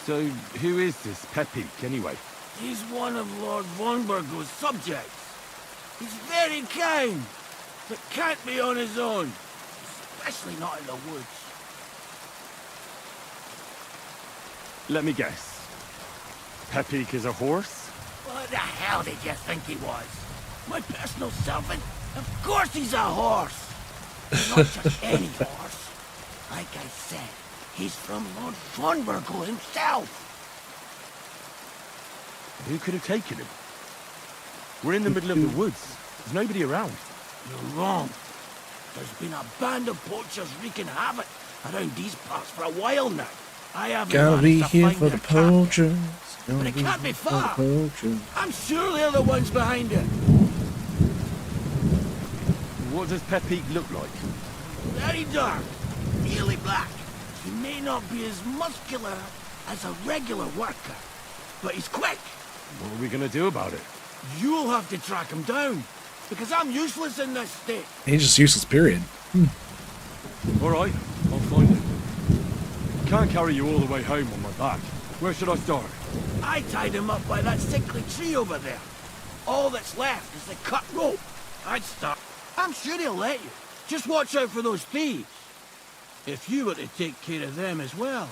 So, who is this Pepe, anyway? He's one of Lord von Burgo's subjects. He's very kind, but can't be on his own. Especially not in the woods. Let me guess. Pepe is a horse? What the hell did you think he was? My personal servant? Of course he's a horse! Not just any horse. Like I said, he's from Lord von Burgo himself. Who could have taken him? We're in the middle of the woods. There's nobody around. You're wrong. There's been a band of poachers wreaking havoc around these parts for a while now. I haven't Gotta be managed to here find for their the captain. poachers. But it can't be far. Poachers. I'm sure they're the ones behind it. What does Pepe look like? Very dark, nearly black. He may not be as muscular as a regular worker, but he's quick. What are we gonna do about it? You'll have to track him down, because I'm useless in this state. He's just useless, period. Alright, I'll find him. I can't carry you all the way home on my back. Where should I start? I tied him up by that sickly tree over there. All that's left is the cut rope. I'd start. I'm sure he'll let you. Just watch out for those thieves. If you were to take care of them as well,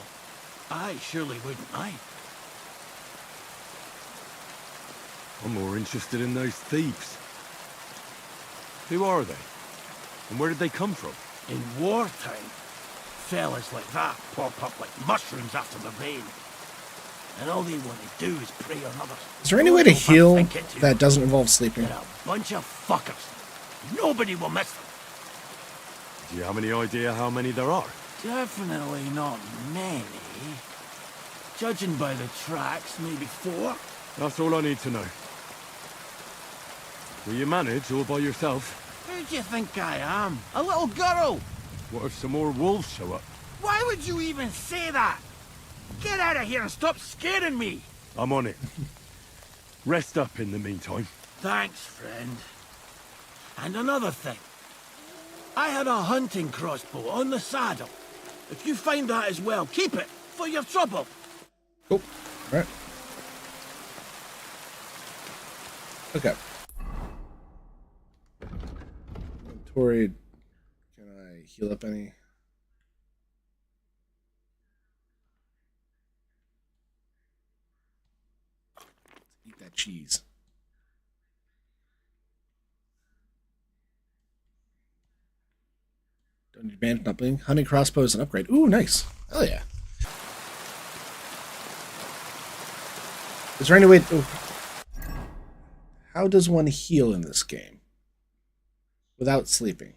I surely wouldn't mind. I'm more interested in those thieves. Who are they? And where did they come from? In wartime, fellas like that pop up like mushrooms after the rain. And all they want to do is prey on others. Is there any way to heal that doesn't involve sleeping? They're a bunch of fuckers. Nobody will miss them. Do you have any idea how many there are? Definitely not many. Judging by the tracks, maybe 4. That's all I need to know. Will you manage all by yourself? Who do you think I am? A little girl? What if some more wolves show up? Why would you even say that? Get out of here and stop scaring me! I'm on it. Rest up in the meantime. Thanks, friend. And another thing. I had a hunting crossbow on the saddle. If you find that as well, keep it for your trouble. Oh, alright. Okay. Inventory. Can I heal up any? Eat that cheese. Don't need bandit not bling. Hunting crossbow is an upgrade. Ooh, nice. Hell yeah. Is there any way... Oh. How does one heal in this game? Without sleeping?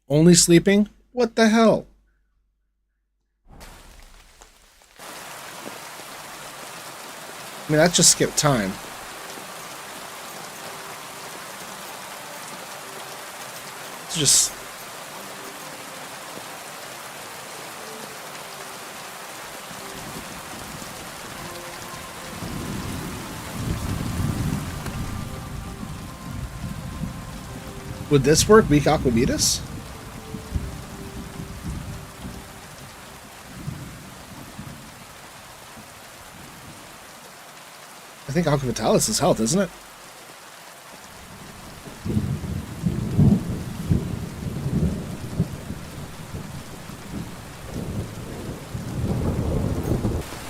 Only sleeping? What the hell? I mean, that just skipped time. It's just... Would this work, weak Aquavitas? I think Aquavitalis is health, isn't it?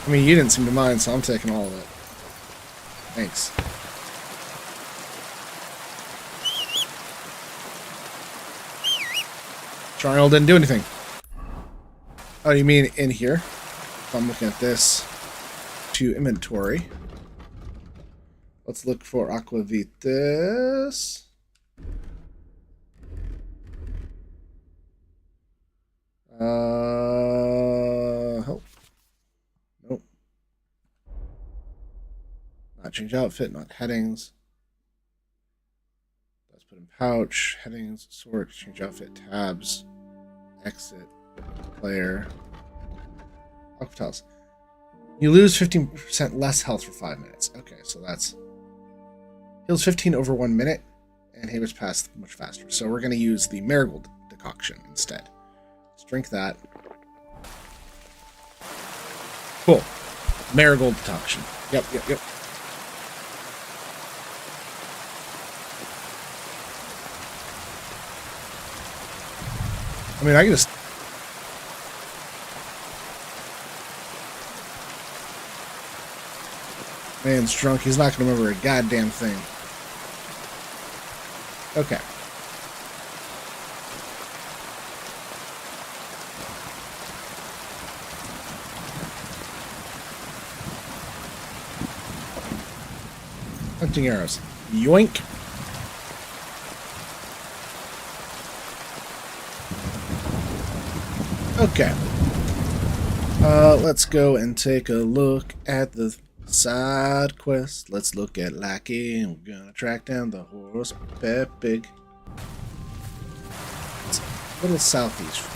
I mean, you didn't seem to mind, so I'm taking all of it. Thanks. Trial didn't do anything. Oh, you mean in here? If I'm looking at this. To inventory. Let's look for Aquavitas. Help. Nope. Not change outfit, not headings. Let's put in pouch, headings, sort, change outfit, tabs, exit, player, Aquavitalis. You lose 15% less health for 5 minutes. Okay, so that's... Heals 15 over 1 minute, and Haver's Pass much faster. So we're going to use the Marigold decoction instead. Let's drink that. Cool. Marigold decoction. Yep. I mean, I can just... Man's drunk. He's not going to remember a goddamn thing. Okay. Hunting arrows. Yoink. Okay. Let's go and take a look at the side quest. Let's look at Lackey, and we're gonna track down the horse Pepig. It's a little southeast.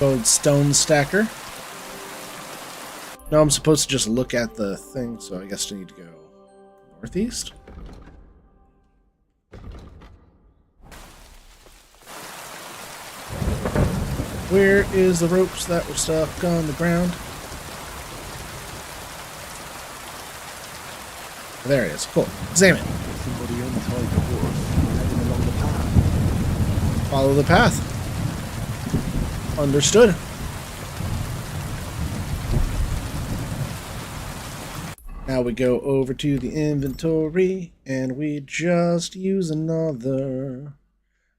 Gold stone stacker. No, I'm supposed to just look at the thing, so I guess I need to go northeast. Where is the ropes that were stuck on the ground? There it is. Cool. Examine. Somebody untied the horse heading along the path. Follow the path. Understood. Now we go over to the inventory and we just use another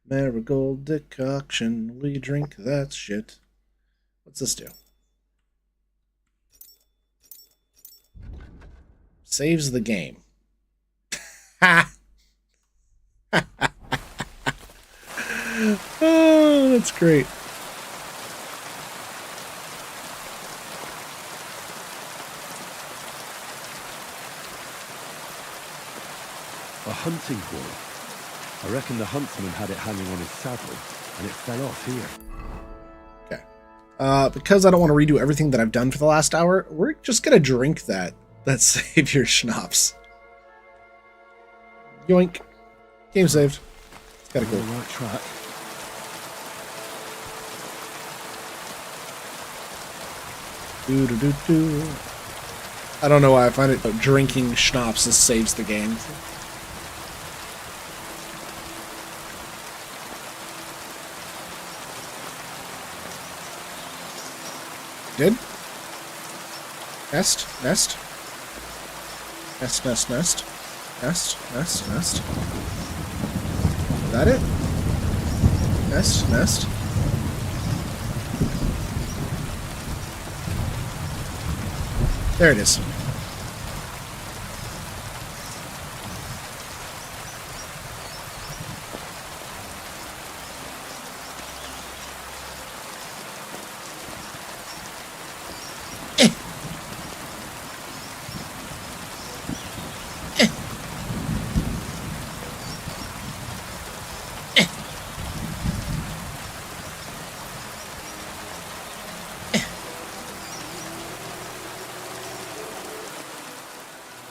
Marigold decoction. We drink that shit. What's this do? Saves the game. Ha! Oh, that's great. A hunting horn. I reckon the huntsman had it hanging on his saddle, and it fell off here. Okay. Because I don't want to redo everything that I've done for the last hour, we're just gonna drink that savior schnapps. Yoink. Game saved. It's gotta go. On the right track. Do. I don't know why I find it drinking schnapps just saves the game. Did? Nest. Is that it? Nest. There it is.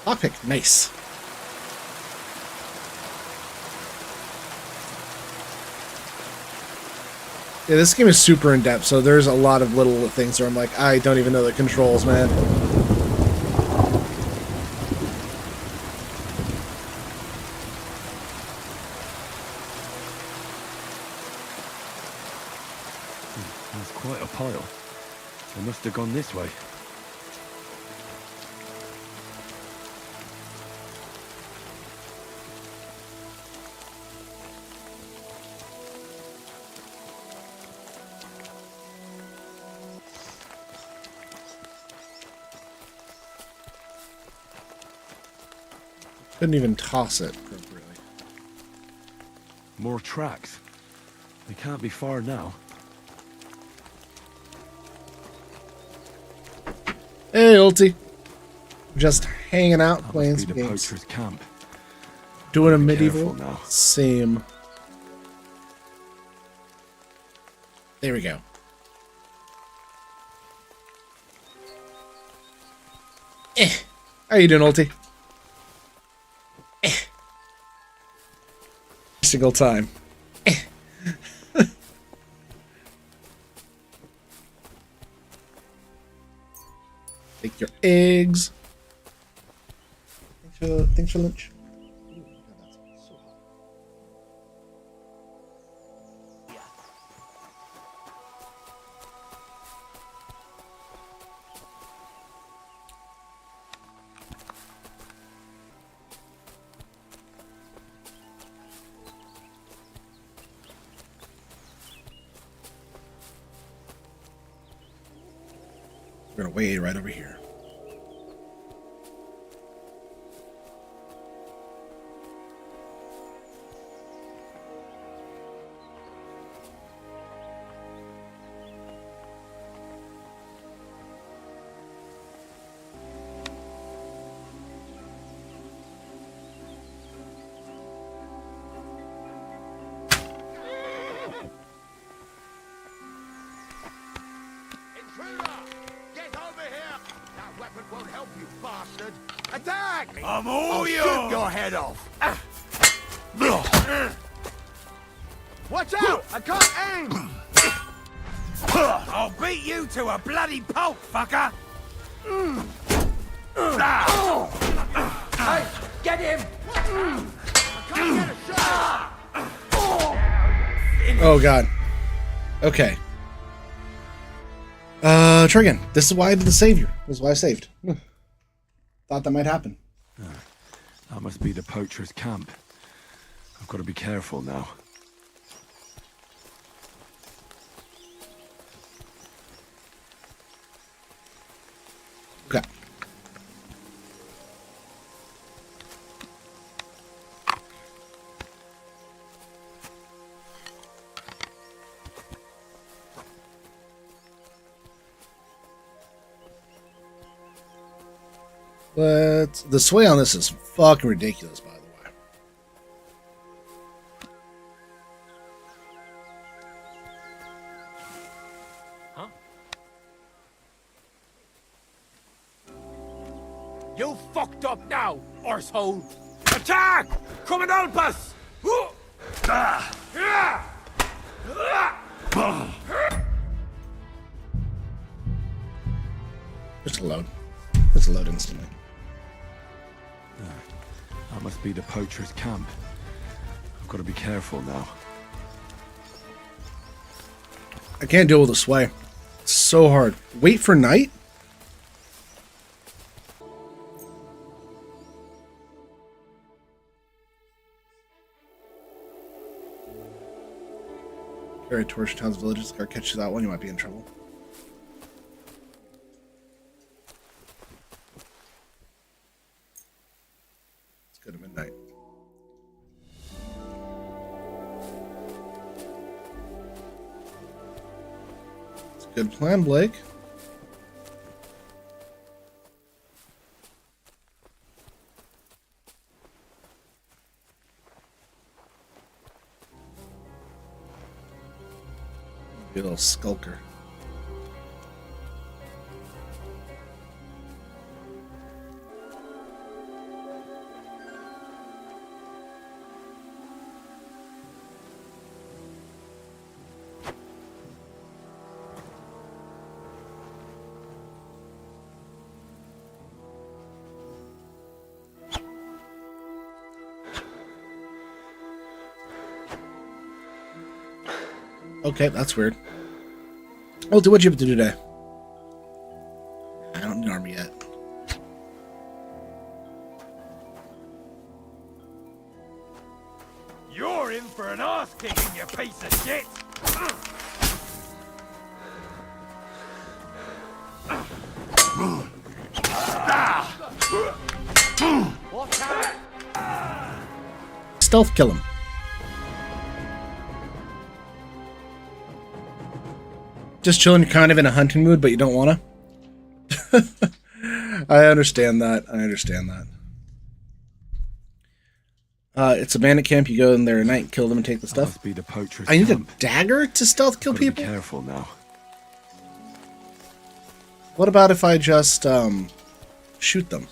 Lockpick, nice. Yeah, this game is super in-depth, so there's a lot of little things where I'm like, I don't even know the controls, man. That's quite a pile. They must have gone this way. Couldn't even toss it appropriately. More tracks. They can't be far now. Hey, Ulti. Just hanging out, That playing must some be the games. poacher's camp. Doing a medieval now. same. There we go. How you doing, Ulti? Single time. Take your eggs. Thanks for lunch. We're gonna wait right over here. I'm all yours! Shoot your head off! Watch out! I can't aim! I'll beat you to a bloody pulp, fucker! Hey, get him! I can't get a shot! Oh god. Okay. Try again. This is why I did the savior. This is why I saved. Thought that might happen. That must be the poacher's camp. I've got to be careful now. Okay. But the sway on this is fucking ridiculous, by the way. Huh? You fucked up now, arsehole! Attack! Come and help us! Just a load. Just a load instantly. That must be the poacher's camp. I've got to be careful now. I can't deal with the sway. It's so hard. Wait for night? Carry torch towns, villages. Gotta catch you that one. You might be in trouble. Let's go to midnight. It's a good plan, Blake. Be a little skulker. Okay, that's weird. What'd you have to do today? I don't need an army yet. You're in for an ass kicking, you piece of shit! Stealth kill him. Just chilling, kind of in a hunting mood, but you don't want to. I understand that. I understand that. It's a bandit camp. You go in there at night, kill them, and take the stuff. Must be the poacher's I need a camp. dagger to stealth kill Gotta be people? careful now. What about if I just shoot them?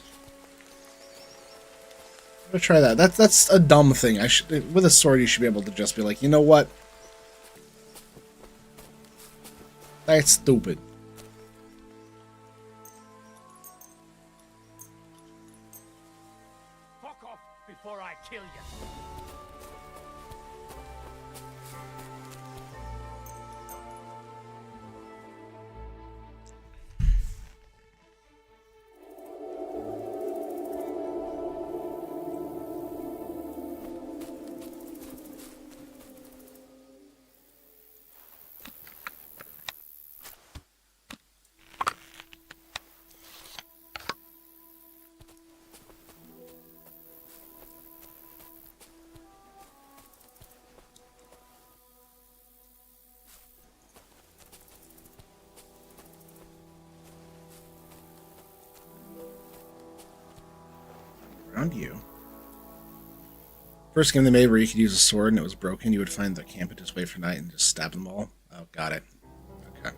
I'm gonna try that. That's a dumb thing. With a sword, you should be able to just be like, you know what? That's stupid. Fuck off before I kill you. Around you. First game they made where you could use a sword and it was broken, you would find the camp and just wait for night and just stab them all. Oh, got it. Okay.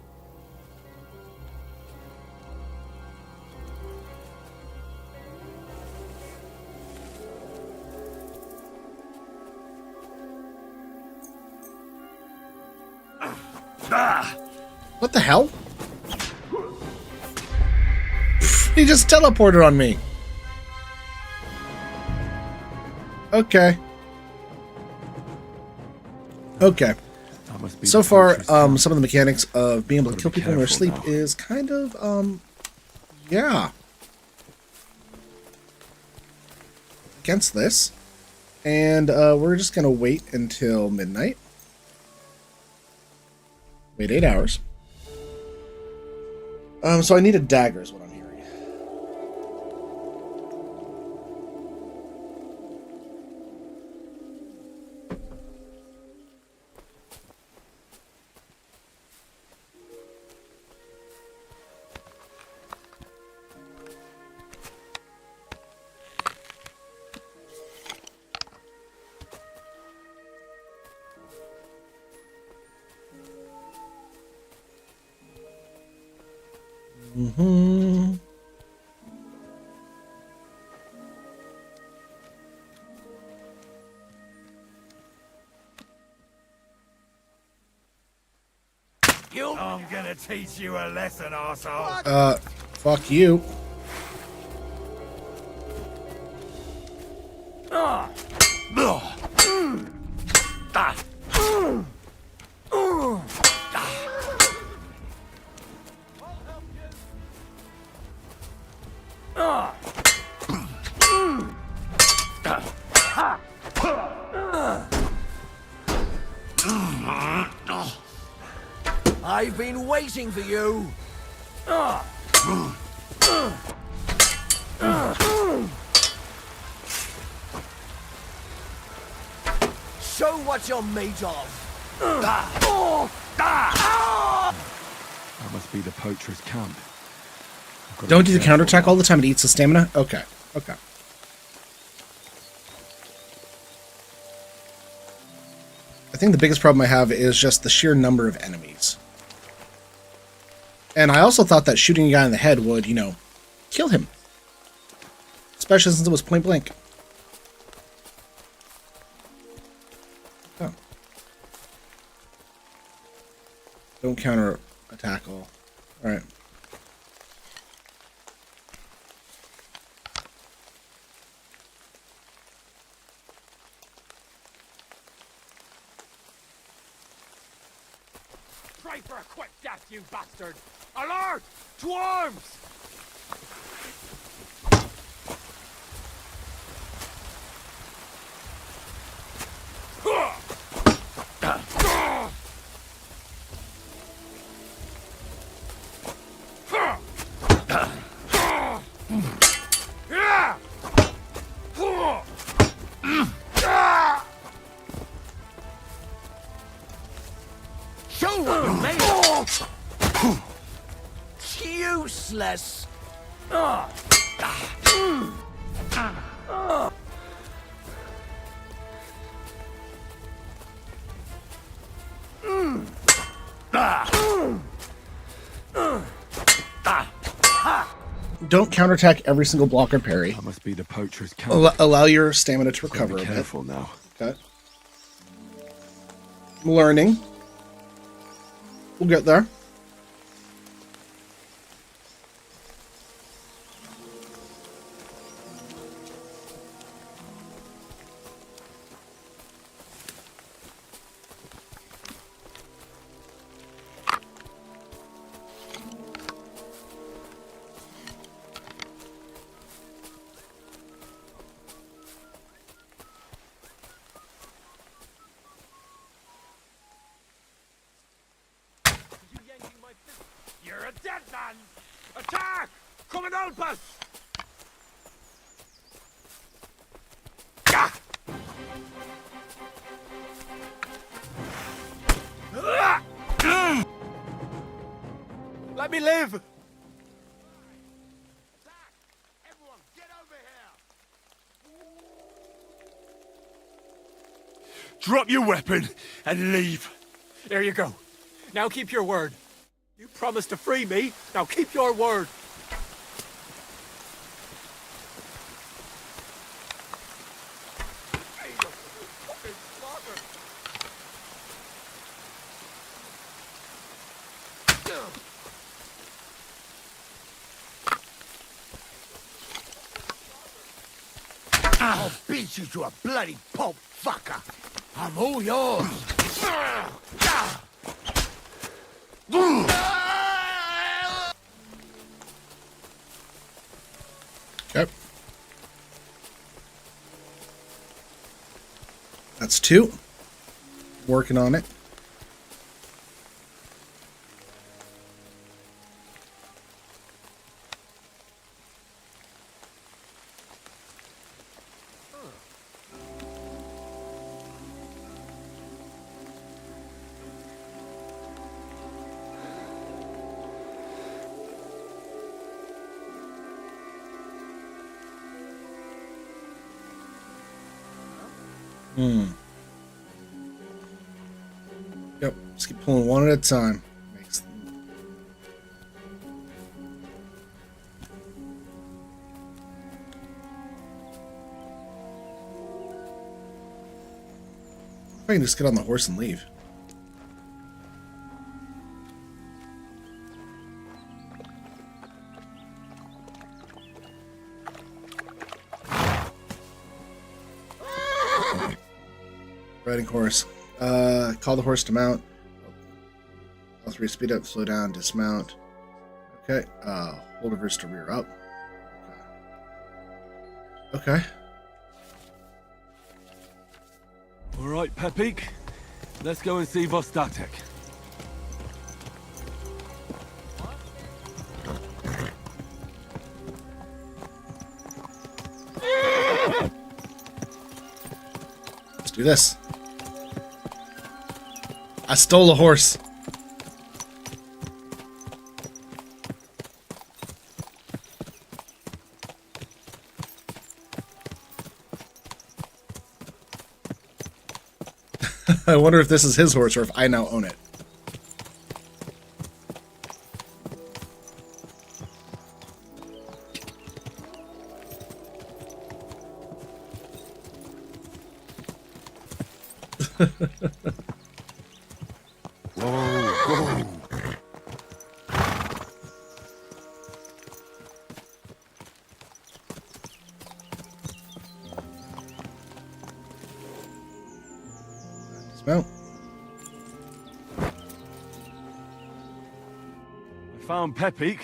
What the hell? He just teleported on me. Okay. Okay. So far, some of the mechanics of being able to kill people in their sleep is kind of, yeah. Against this. And we're just going to wait until midnight. Wait 8 hours. So I need a dagger is what I'm hearing. Mm-hmm. I'm gonna teach you a lesson, arsehole. Fuck you. I've been waiting for you. Show what you're made of. That must be the poacher's camp. Don't do the counterattack all the time. It eats the stamina? Okay. Okay. I think the biggest problem I have is just the sheer number of enemies. And I also thought that shooting a guy in the head would, you know, kill him. Especially since it was point blank. Oh. Don't counter attack all. Alright. Try for a quick death, you bastard! Alert! To arms! Show what you're made of. Useless. Don't counterattack every single block or parry. That must be the poacher's camp. Allow your stamina to recover a bit. Careful now. Okay. I'm learning. We'll get there. You're a dead man! Attack! Come and help us! Let me live! Everyone, get over here! Drop your weapon and leave. There you go. Now keep your word. You promised to free me. Now keep your word. I'll beat you to a bloody pulp, fucker! I'm all yours! Okay. That's 2. Working on it. Yep, just keep pulling one at a time. Makes I can just get on the horse and leave. Riding horse. Call the horse to mount. All 3 speed up, slow down, dismount. Okay. Hold reverse to rear up. Okay. All right, Pepik. Let's go and see Vostatek. Let's do this. I stole a horse. I wonder if this is his horse or if I now own it. Whoa. Dismount. I found Pepik.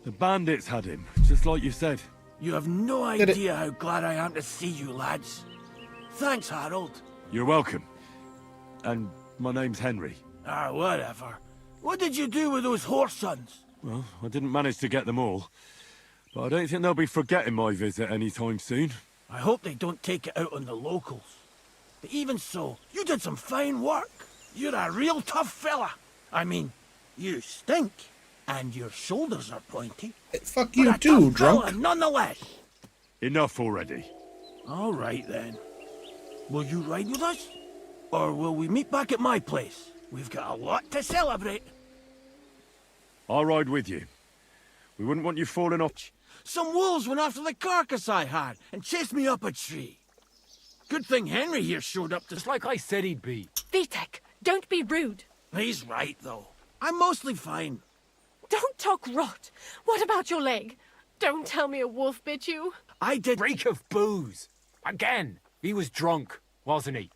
The bandits had him, just like you said. You have no idea how glad I am to see you, lads. Thanks, Harold. You're welcome. And my name's Henry. Ah, whatever. What did you do with those horse sons? Well, I didn't manage to get them all. But I don't think they'll be forgetting my visit anytime soon. I hope they don't take it out on the locals. But even so, you did some fine work. You're a real tough fella. I mean, you stink. And your shoulders are pointy. Fuck you too, drunk. Fella, nonetheless. Enough already. All right, then. Will you ride with us? Or will we meet back at my place? We've got a lot to celebrate. I'll ride with you. We wouldn't want you falling off. Some wolves went after the carcass I had and chased me up a tree. Good thing Henry here showed up Just like I said he'd be. Vitek, don't be rude. He's right, though. I'm mostly fine. Don't talk rot. What about your leg? Don't tell me a wolf bit you. I did. Reek of booze. Again. He was drunk, wasn't he?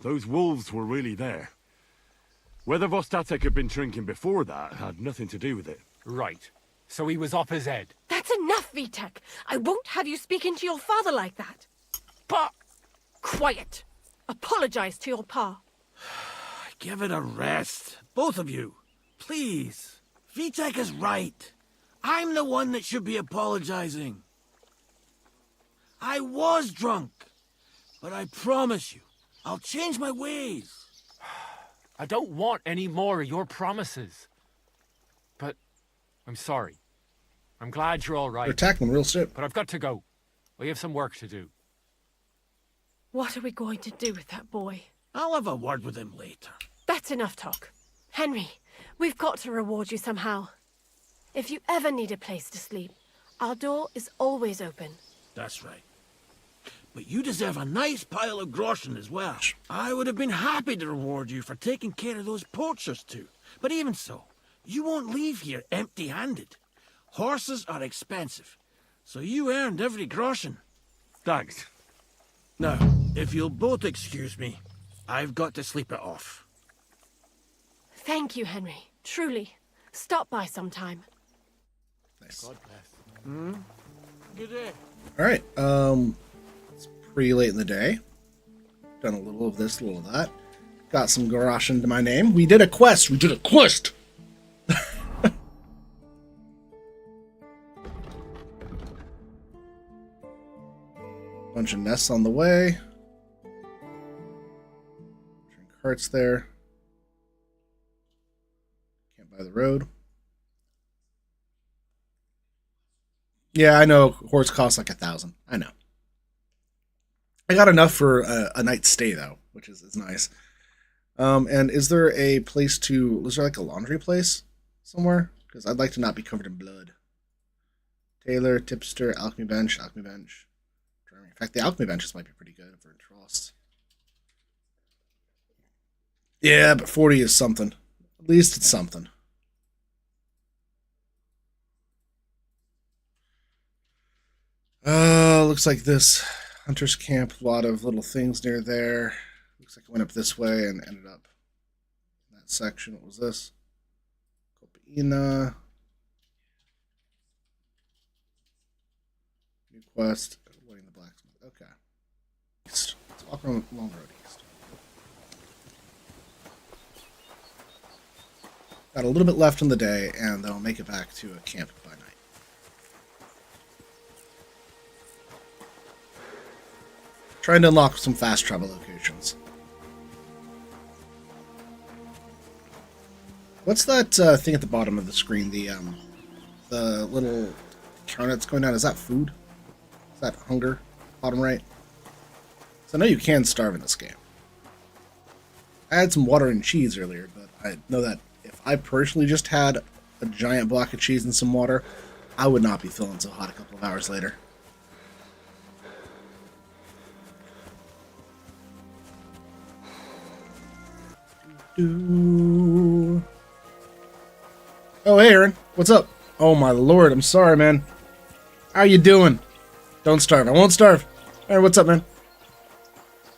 Those wolves were really there. Whether Vostatek had been drinking before that had nothing to do with it. Right. So he was off his head. That's enough, Vitek. I won't have you speaking to your father like that. Pa! Quiet. Apologize to your pa. Give it a rest. Both of you. Please. Vitek is right. I'm the one that should be apologizing. I was drunk. But I promise you, I'll change my ways. I don't want any more of your promises. But I'm sorry. I'm glad you're all right. They're attacking real soon. But I've got to go. We have some work to do. What are we going to do with that boy? I'll have a word with him later. That's enough talk. Henry, we've got to reward you somehow. If you ever need a place to sleep, our door is always open. That's right. But you deserve a nice pile of groschen as well. I would have been happy to reward you for taking care of those poachers too. But even so, you won't leave here empty-handed. Horses are expensive, so you earned every groschen. Thanks. Now, if you'll both excuse me, I've got to sleep it off. Thank you, Henry. Truly. Stop by sometime. Nice. God bless. Good day. All right. It's pretty late in the day. Done a little of this, a little of that. Got some groschen to my name. We did a quest. Bunch of nests on the way. Drink hearts there. Can't buy the road. Yeah, I know horse costs like 1,000. I know. I got enough for a night's stay though, which is nice. And is there a place to? Is there like a laundry place somewhere? Because I'd like to not be covered in blood. Tailor, tipster, alchemy bench. In fact, the alchemy benches might be pretty good for Trost. Yeah, but 40 is something. At least it's something. Looks like this hunter's camp. A lot of little things near there. Looks like it went up this way and ended up in that section. What was this? Copaina. New quest. Avoiding the blacksmith. Okay. East. Let's walk around the long road east. Got a little bit left in the day, and then I'll make it back to a camp by night. Trying to unlock some fast travel locations. What's that thing at the bottom of the screen? The little counter that's going down. Is that food? Is that hunger? Bottom right. So I know you can starve in this game. I had some water and cheese earlier, but I know that if I personally just had a giant block of cheese and some water, I would not be feeling so hot a couple of hours later. Oh, hey, Aaron. What's up? Oh, my lord. I'm sorry, man. How you doing? Don't starve. I won't starve. Aaron, what's up, man?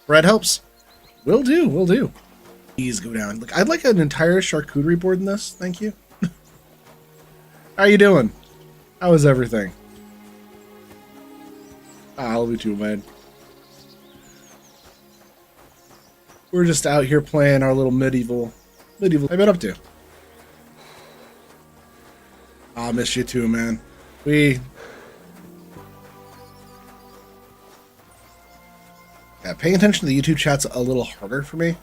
Bread helps? Will do. Will do. Please go down. Look, I'd like an entire charcuterie board in this. Thank you. How you doing? How is everything? I love you too, man. We're just out here playing our little medieval. What have you been up to? I miss you too, man. Yeah, paying attention to the YouTube chat's a little harder for me,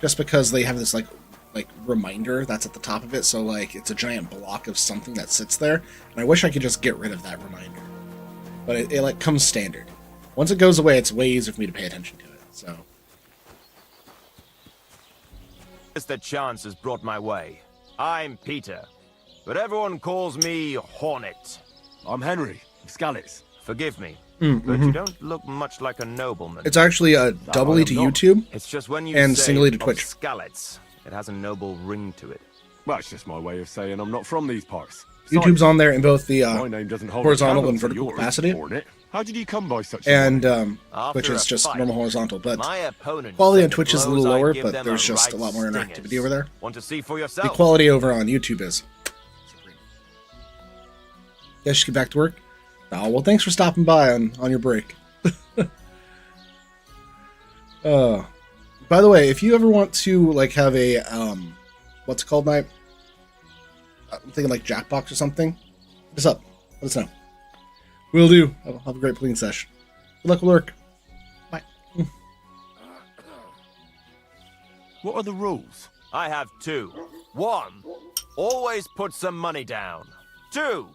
just because they have this like reminder that's at the top of it. So like it's a giant block of something that sits there, and I wish I could just get rid of that reminder. But it like comes standard. Once it goes away, it's way easier for me to pay attention to it. So. It's the chance has brought my way. I'm Peter, but everyone calls me Hornet. I'm Henry, Scalets. Forgive me, Mm-hmm. but you don't look much like a nobleman. It's actually doubly to YouTube It's just when you and say singly to of Twitch. Scalets, it has a noble ring to it. Well, it's just my way of saying I'm not from these parts. YouTube's on there in both the My name doesn't hold horizontal a and candle to vertical yours, capacity, Hornet. How did you come by such a and After Twitch is a just fight, normal horizontal. But my opponent quality said on the Twitch is a blows little I lower, give but them there's are just a right lot more stingers. interactivity over there. Want to see for The yourself? quality over on YouTube is supreme. Guess you get back to work. Oh, well, thanks for stopping by on your break. By the way, if you ever want to like have a what's it called night? I'm thinking like Jackbox or something. Hit us up. Let us know. Will do. I'll have a great playing session. Good luck with work. Bye. What are the rules? I have 2. 1, always put some money down. 2,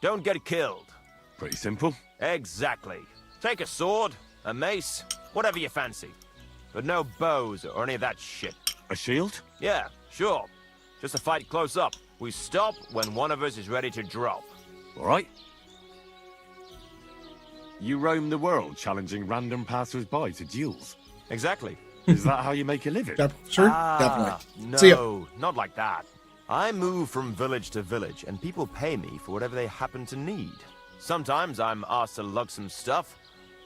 don't get killed. Pretty simple. Exactly. Take a sword, a mace, whatever you fancy. But no bows or any of that shit. A shield? Yeah, sure. Just a fight close up. We stop when one of us is ready to drop. All right. You roam the world challenging random passers-by to duels. Exactly. Is that how you make a living? Sure, definitely. See ya. No, not like that. I move from village to village, and people pay me for whatever they happen to need. Sometimes I'm asked to lug some stuff.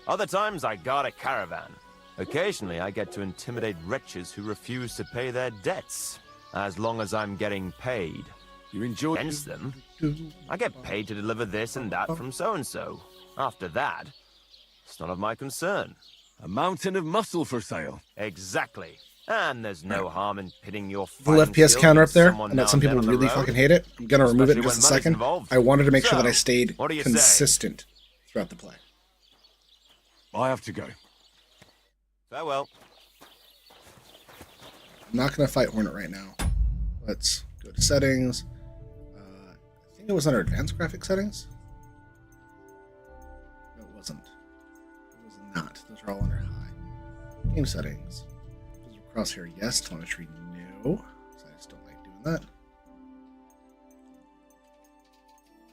Other times I guard a caravan. Occasionally I get to intimidate wretches who refuse to pay their debts. As long as I'm getting paid. You enjoy against them, I get paid to deliver this and that from so-and-so. After that, it's none of my concern. A mountain of muscle for sale. Exactly. And there's no harm in pitting your Full fighting FPS skills counter up with there, someone and that down some people there on the really road. fucking hate it. I'm gonna remove it in Especially just a when money's second. involved. I wanted to make sure So, that I stayed what do you say? consistent throughout the play. I have to go. Farewell. I'm not gonna fight Hornet right now. Let's go to settings. I think it was under advanced graphic settings. No, it wasn't. It was not. Those are all under high. Game settings. Crosshair, yes. Telemetry, no. So I just don't like doing that.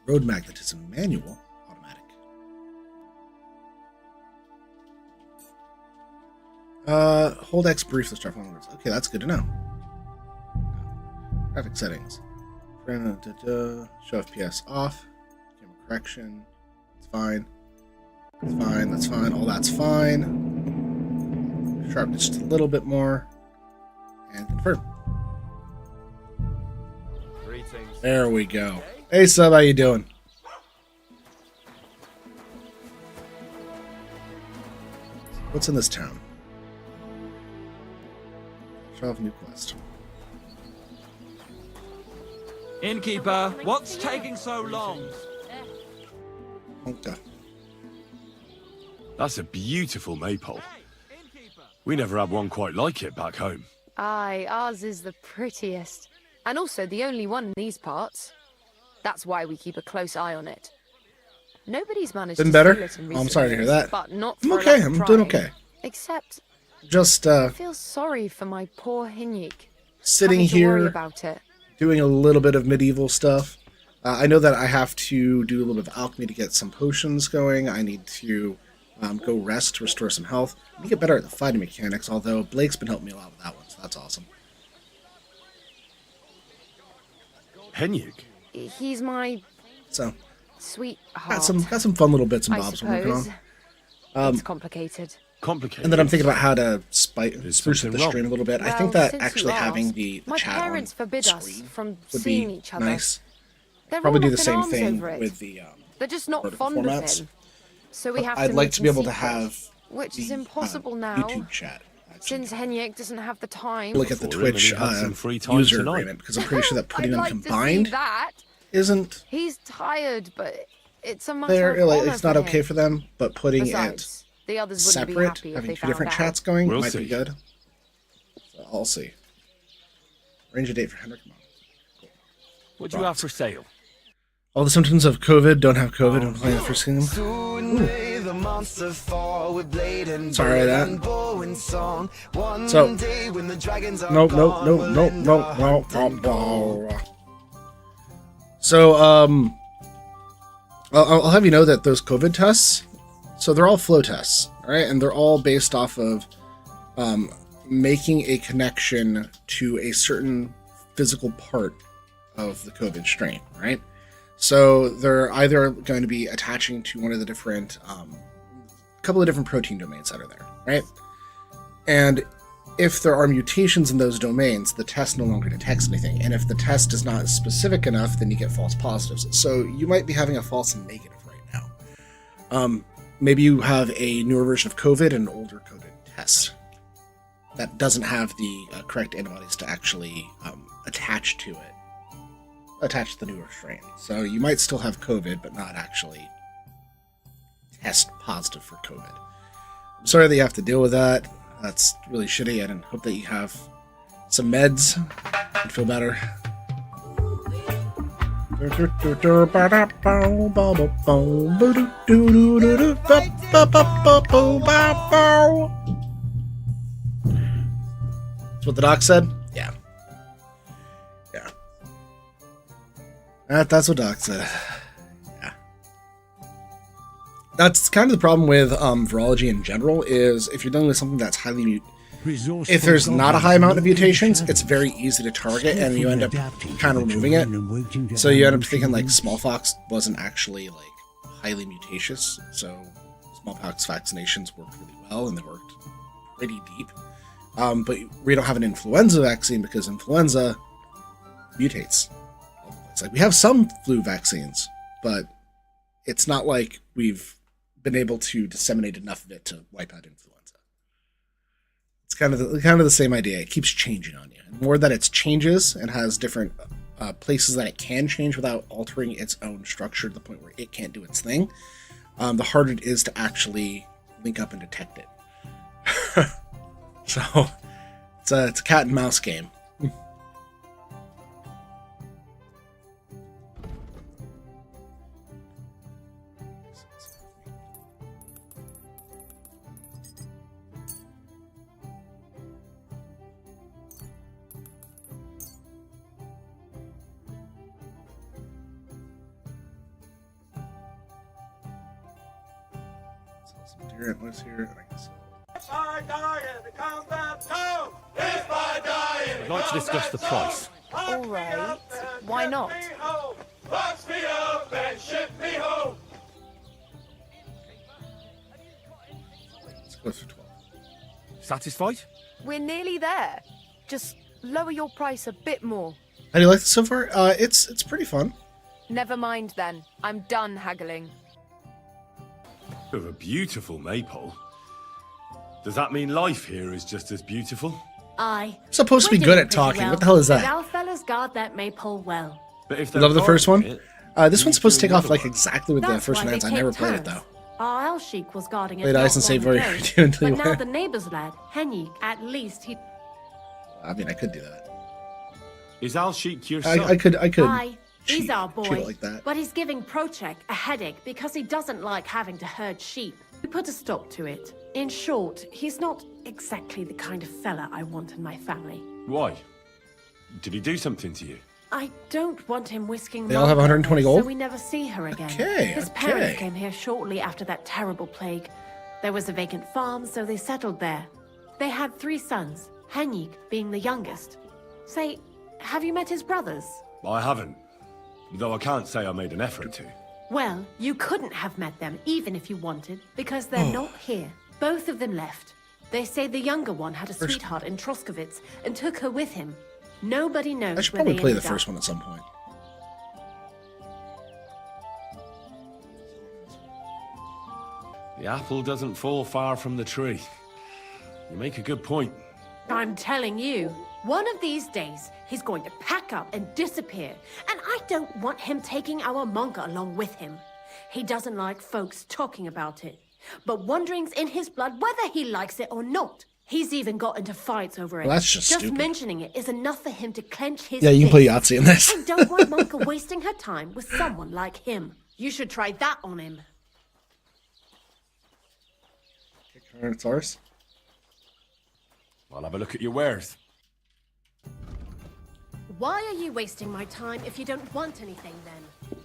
Road magnetism, manual, automatic. Hold X briefly to start following words. Okay, that's good to know. Graphic settings. Show FPS off. Camera correction. It's fine. It's fine. That's fine. All that's fine. Sharpness just a little bit more. And confirm. Greetings. There we go. Hey sub, how you doing? What's in this town? Show off new quest. Innkeeper, what's taking so long? Okay. That's a beautiful maypole. We never had one quite like it back home. Aye, ours is the prettiest. And also the only one in these parts. That's why we keep a close eye on it. Nobody's managed Been to better? steal it in Oh, I'm recent sorry to hear years, that. But not I'm for a okay, lack of I'm doing trying. okay. Except, Just I feel sorry for my poor Hinyik. sitting having to worry here about it. doing a little bit of medieval stuff. I know that I have to do a little bit of alchemy to get some potions going. I need to go rest to restore some health. I need to get better at the fighting mechanics, although Blake's been helping me a lot with that one, so that's awesome. Henyuk? He's my So sweetheart. got some fun little bits and I bobs I'm working suppose. on. It's complicated. Complicated. And then I'm thinking about how to spruce up the wrong? stream a little bit. I Well, think that since you actually having asked, the my chat parents on forbid us screen from would seeing be each other. nice. They're Probably all do up the in same arms thing over it. with the They're just not vertical fond formats. of him. So we have I'd to like meet to be in able to secret, have which is the, impossible now. YouTube chat. Since Henyek doesn't have the time. Look at the Before him, Twitch and he had some free time user tonight. agreement because I'm pretty sure that putting I'd them like combined to see that. isn't He's tired, but it's a matter fair. of Like, honor it's not for okay him. for them, but putting Besides, it the others wouldn't be separate, happy if having they two found different out. chats going, We'll might see. be good. So I'll see. Arrange a date for Henrik. What do you have for sale? All the symptoms of COVID don't have COVID. I'm playing the first game. Ooh. the monster fall with blade and sorry that. bow and song. One So, day when the dragons are nope. So, I'll have you know that those COVID tests, so they're all flow tests, right? And they're all based off of making a connection to a certain physical part of the COVID strain, right? So they're either going to be attaching to one of the different, couple of different protein domains that are there, right? And if there are mutations in those domains, the test no longer detects anything. And if the test is not specific enough, then you get false positives. So you might be having a false negative right now. Maybe you have a newer version of COVID and an older COVID test that doesn't have the correct antibodies to actually attach to the newer strain. So you might still have COVID, but not actually test positive for COVID. I'm sorry that you have to deal with that. That's really shitty. I didn't hope that you have some meds and feel better. That's what the doc said? Yeah. Yeah. That's what doc said. Yeah. That's kind of the problem with virology in general, is if you're dealing with something that's highly if there's not a high amount of mutations, it's very easy to target, and you end up kind of removing it. So you end up thinking like smallpox wasn't actually like highly mutacious. So smallpox vaccinations worked really well, and they worked pretty deep. But we don't have an influenza vaccine because influenza mutates. It's like we have some flu vaccines, but it's not like we've been able to disseminate enough of it to wipe out influenza. It's kind of the same idea. It keeps changing on you. And more that it changes and has different places that it can change without altering its own structure to the point where it can't do its thing, the harder it is to actually link up and detect it. So it's a cat and mouse game. Was here. I'd like to discuss the price. All right. Why not? Let's go for 12. Satisfied? We're nearly there. Just lower your price a bit more. How do you like this so far? It's pretty fun. Never mind then. I'm done haggling. Of a beautiful maypole. Does that mean life here is just as beautiful? Aye. Supposed to be good at talking. What the hell is that? And our fellas guard that maypole well. But if you love the first one? This one's supposed to take off like exactly with the first one ends. I never played it though. Our El Sheik was guarding it. Played Ice and Save where you do until you But now win. the neighbor's lad, Henrik, at least he... I mean, I could do that. Is Al Sheik your son? I could. Aye, he's cheat- our cheat boy. it like that. But he's giving Prochek a headache because he doesn't like having to herd sheep. We put a stop to it. In short, he's not exactly the kind of fella I want in my family. Why? Did he do something to you? I don't want him whisking They all have Mom 120 so gold? we never see her again. Okay, His parents okay. came here shortly after that terrible plague. There was a vacant farm, so they settled there. They had 3 sons, Henrik being the youngest. Say, have you met his brothers? I haven't. Though I can't say I made an effort to. Well, you couldn't have met them even if you wanted, because they're not here. Both of them left. They say the younger one had a sweetheart in Troskovitz and took her with him. Nobody knows I should where probably they play the ended first up. one at some point. The apple doesn't fall far from the tree. You make a good point. I'm telling you, one of these days, he's going to pack up and disappear. And I don't want him taking our Monka along with him. He doesn't like folks talking about it. But wandering's in his blood whether he likes it or not. He's even got into fights over it. Well, that's just stupid. mentioning it is enough for him to clench his Yeah, you can play fists. Yahtzee in this. I don't want Monka wasting her time with someone like him. You should try that on him. It's ours. I'll have a look at your wares. Why are you wasting my time if you don't want anything then?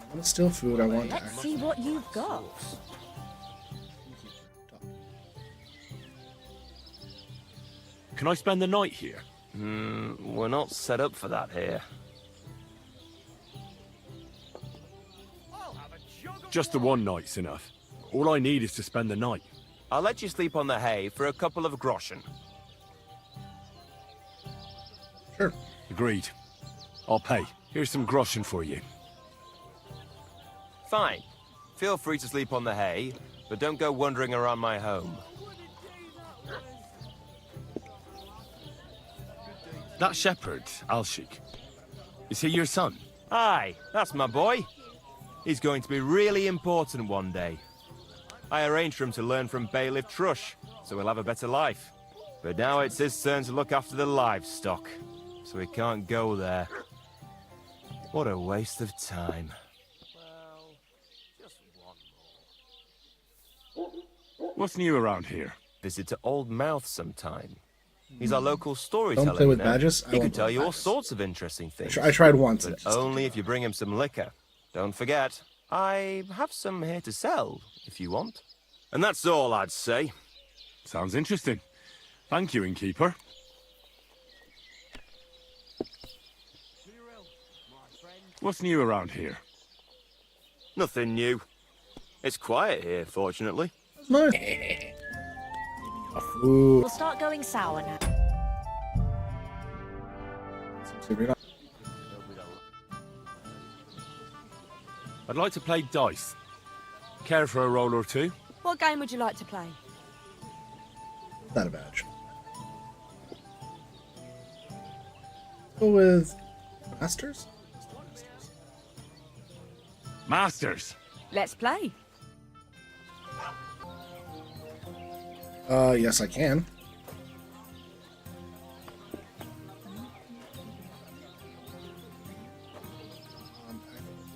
I want to steal food. I want to Let's see what you've got. Can I spend the night here? We're not set up for that here. Just the one night's enough. All I need is to spend the night. I'll let you sleep on the hay for a couple of groschen. Sure. Agreed. I'll pay. Here's some groschen for you. Fine. Feel free to sleep on the hay, but don't go wandering around my home. That shepherd, Alshik, is he your son? Aye, that's my boy. He's going to be really important one day. I arranged for him to learn from Bailiff Trush, so he'll have a better life. But now it's his turn to look after the livestock, so he can't go there. What a waste of time. What's new around here? Visit to Old Mouth sometime. He's our local storyteller. Don't play with you know? badges. He can tell you all sorts of interesting things. I tried once. But only if you bring him some liquor. Don't forget, I have some here to sell, if you want. And that's all I'd say. Sounds interesting. Thank you, innkeeper. What's new around here? Nothing new. It's quiet here, fortunately. Nice. Ooh. We'll start going sour now. I'd like to play dice. Care for a roll or two? What game would you like to play? Not a badge. Go with Masters? Masters! Let's play. Yes, I can.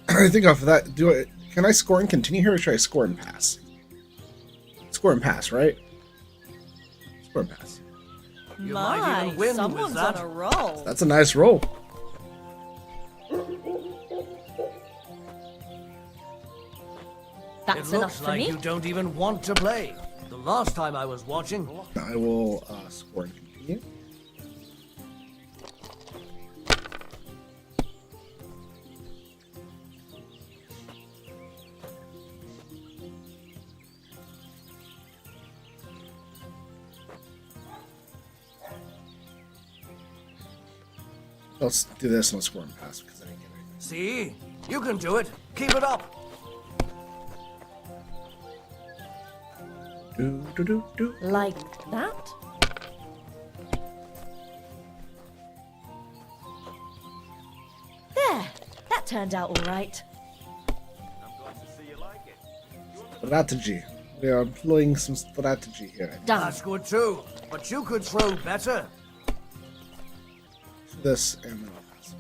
I think off of that, can I score and continue here, or should I score and pass? Score and pass, right? Score and pass. You might even win someone's with that. on a roll. That's a nice roll. That's it enough looks for like me. you don't even want to play. The last time I was watching. I will score and continue. Let's do this and let's score and pass because I didn't get anything. See? You can do it. Keep it up. Like that? There. That turned out all right. Strategy. We are employing some strategy here. That's good too. But you could throw better. This and then I'll pass.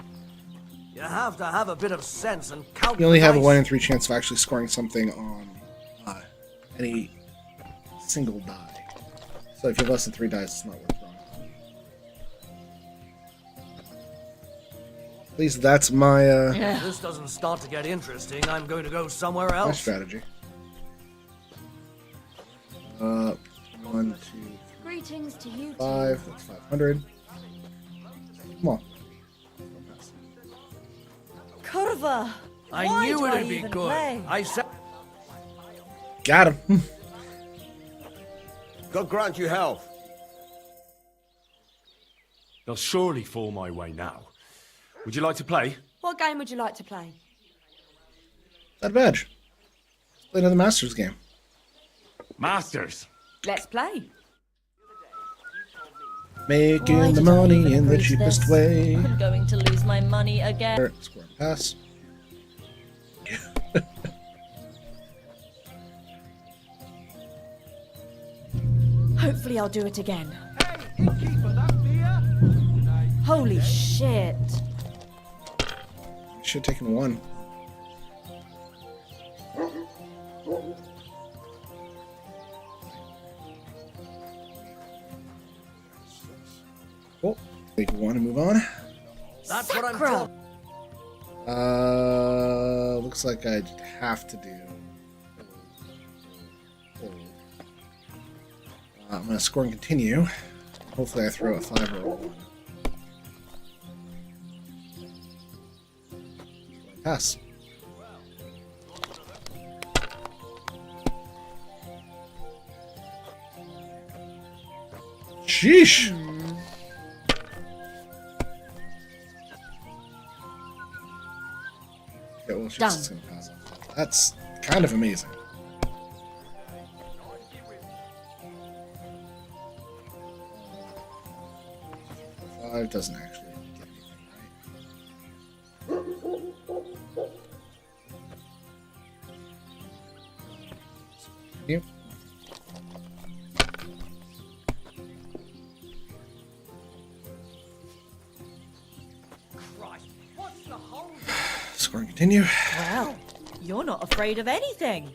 You have to have a bit of sense and count. You only have a dice. 1 in 3 chance of actually scoring something on any single die. So if you have less than 3 dice, it's not worth drawing. At least that's my If this doesn't start to get interesting, I'm going to go somewhere my else. strategy. 1, 2, Greetings to you 5. That's 500. Come on. Curva. I Why knew do it'd I be even good. play? I said. Got him. God grant you health. They'll surely fall my way now. Would you like to play? What game would you like to play? That badge. Let's play another Masters game. Masters! Let's play. Making Why the did I money even in the agree to cheapest this? way. I'm going to lose my money again. Score and pass. Hopefully I'll do it again. Holy shit. should have taken one. Cool. Take one and move on. That's what I'm talking. Looks like I'd have to do. I'm gonna score and continue. Hopefully, I throw a 5 or a 1. Pass. Sheesh. Yeah, well, she's gonna pass. That's kind of amazing. 5 doesn't actually get anything, right? Yep. Score and continue. Well, you're not afraid of anything.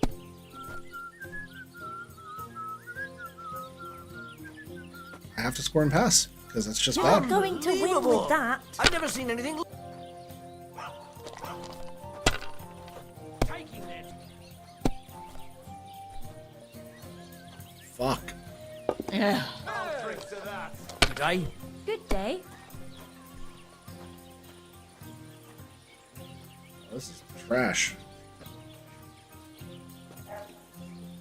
I have to score and pass because that's just You're bad. not going to win with that. I've never seen anything. Fuck. Yeah. Good day. Good day. This is trash.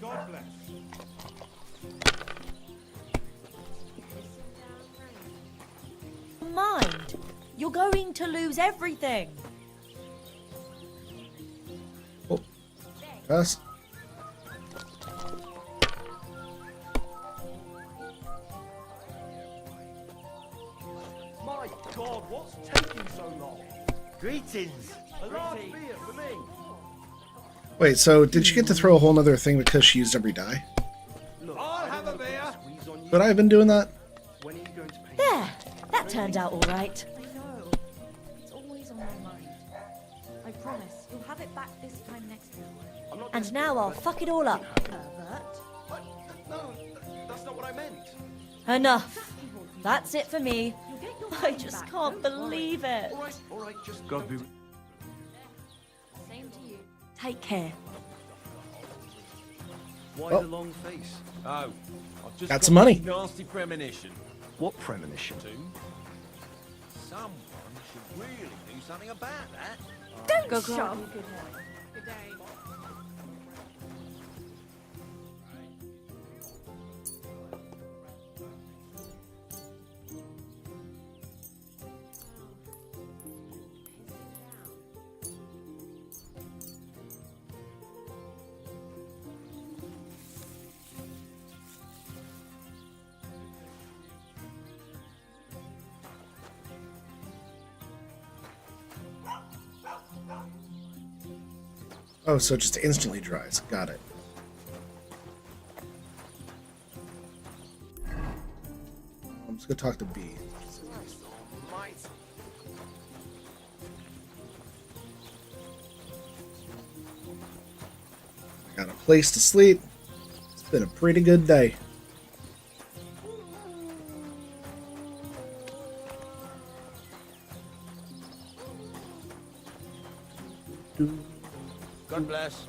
God bless. Mind, you're going to lose everything. Oh, pass. My God, what's taking so long? Greetings. A large beer for me. Wait, so did you get to throw a whole nother thing because she used every die? I'll have a beer. Could I have been doing that? There, that turned out all right. I know. It's always on my mind. I promise, you'll have it back this time next time. And now I'll fuck it all up, pervert. No, that's not what I meant. Enough. That's it for me. I just can't believe it. All right, just God be. Same to you. Take care. Why Oh. the long face? Oh, I've just Got some money. a nasty premonition. What premonition? Someone should really do something about that. Don't Go, shove. Good day. Oh, so it just instantly dries. Got it. I'm just gonna talk to B. I got a place to sleep. It's been a pretty good day. God bless.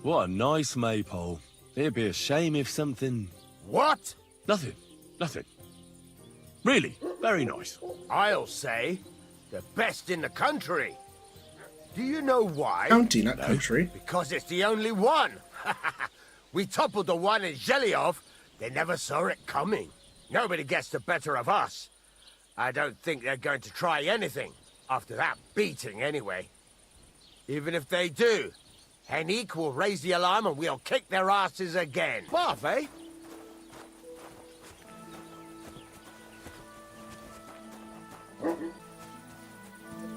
What a nice maypole. It'd be a shame if something... What? Nothing. Nothing. Really, very nice. I'll say, the best in the country. Do you know why? County, not country. Because it's the only one. We toppled the one in Zhelyov. They never saw it coming. Nobody gets the better of us. I don't think they're going to try anything. After that beating, anyway. Even if they do, Henrik will raise the alarm and we'll kick their asses again. Bath, eh?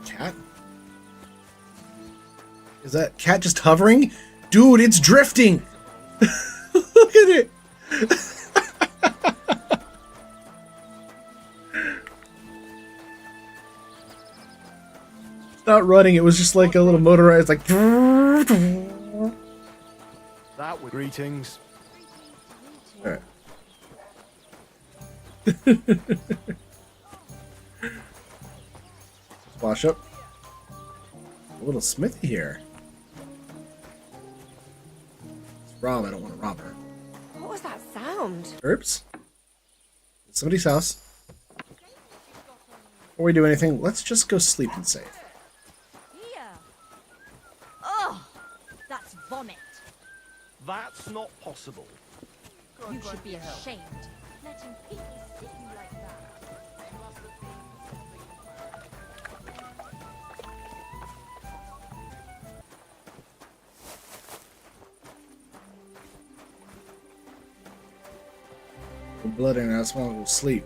Cat? Is that cat just hovering? Dude, it's drifting! Look at it! Not running, it was just like a little motorized, like. That was greetings. Alright. Wash up. A little smithy here. It's Rob, I don't want to rob her. What was that sound? Herbs? It's somebody's house. Before we do anything, let's just go sleep and save. Here. Oh, that's vomit. That's not possible. You should be ashamed. Letting people see you like that. Put blood in it, I just want to go sleep.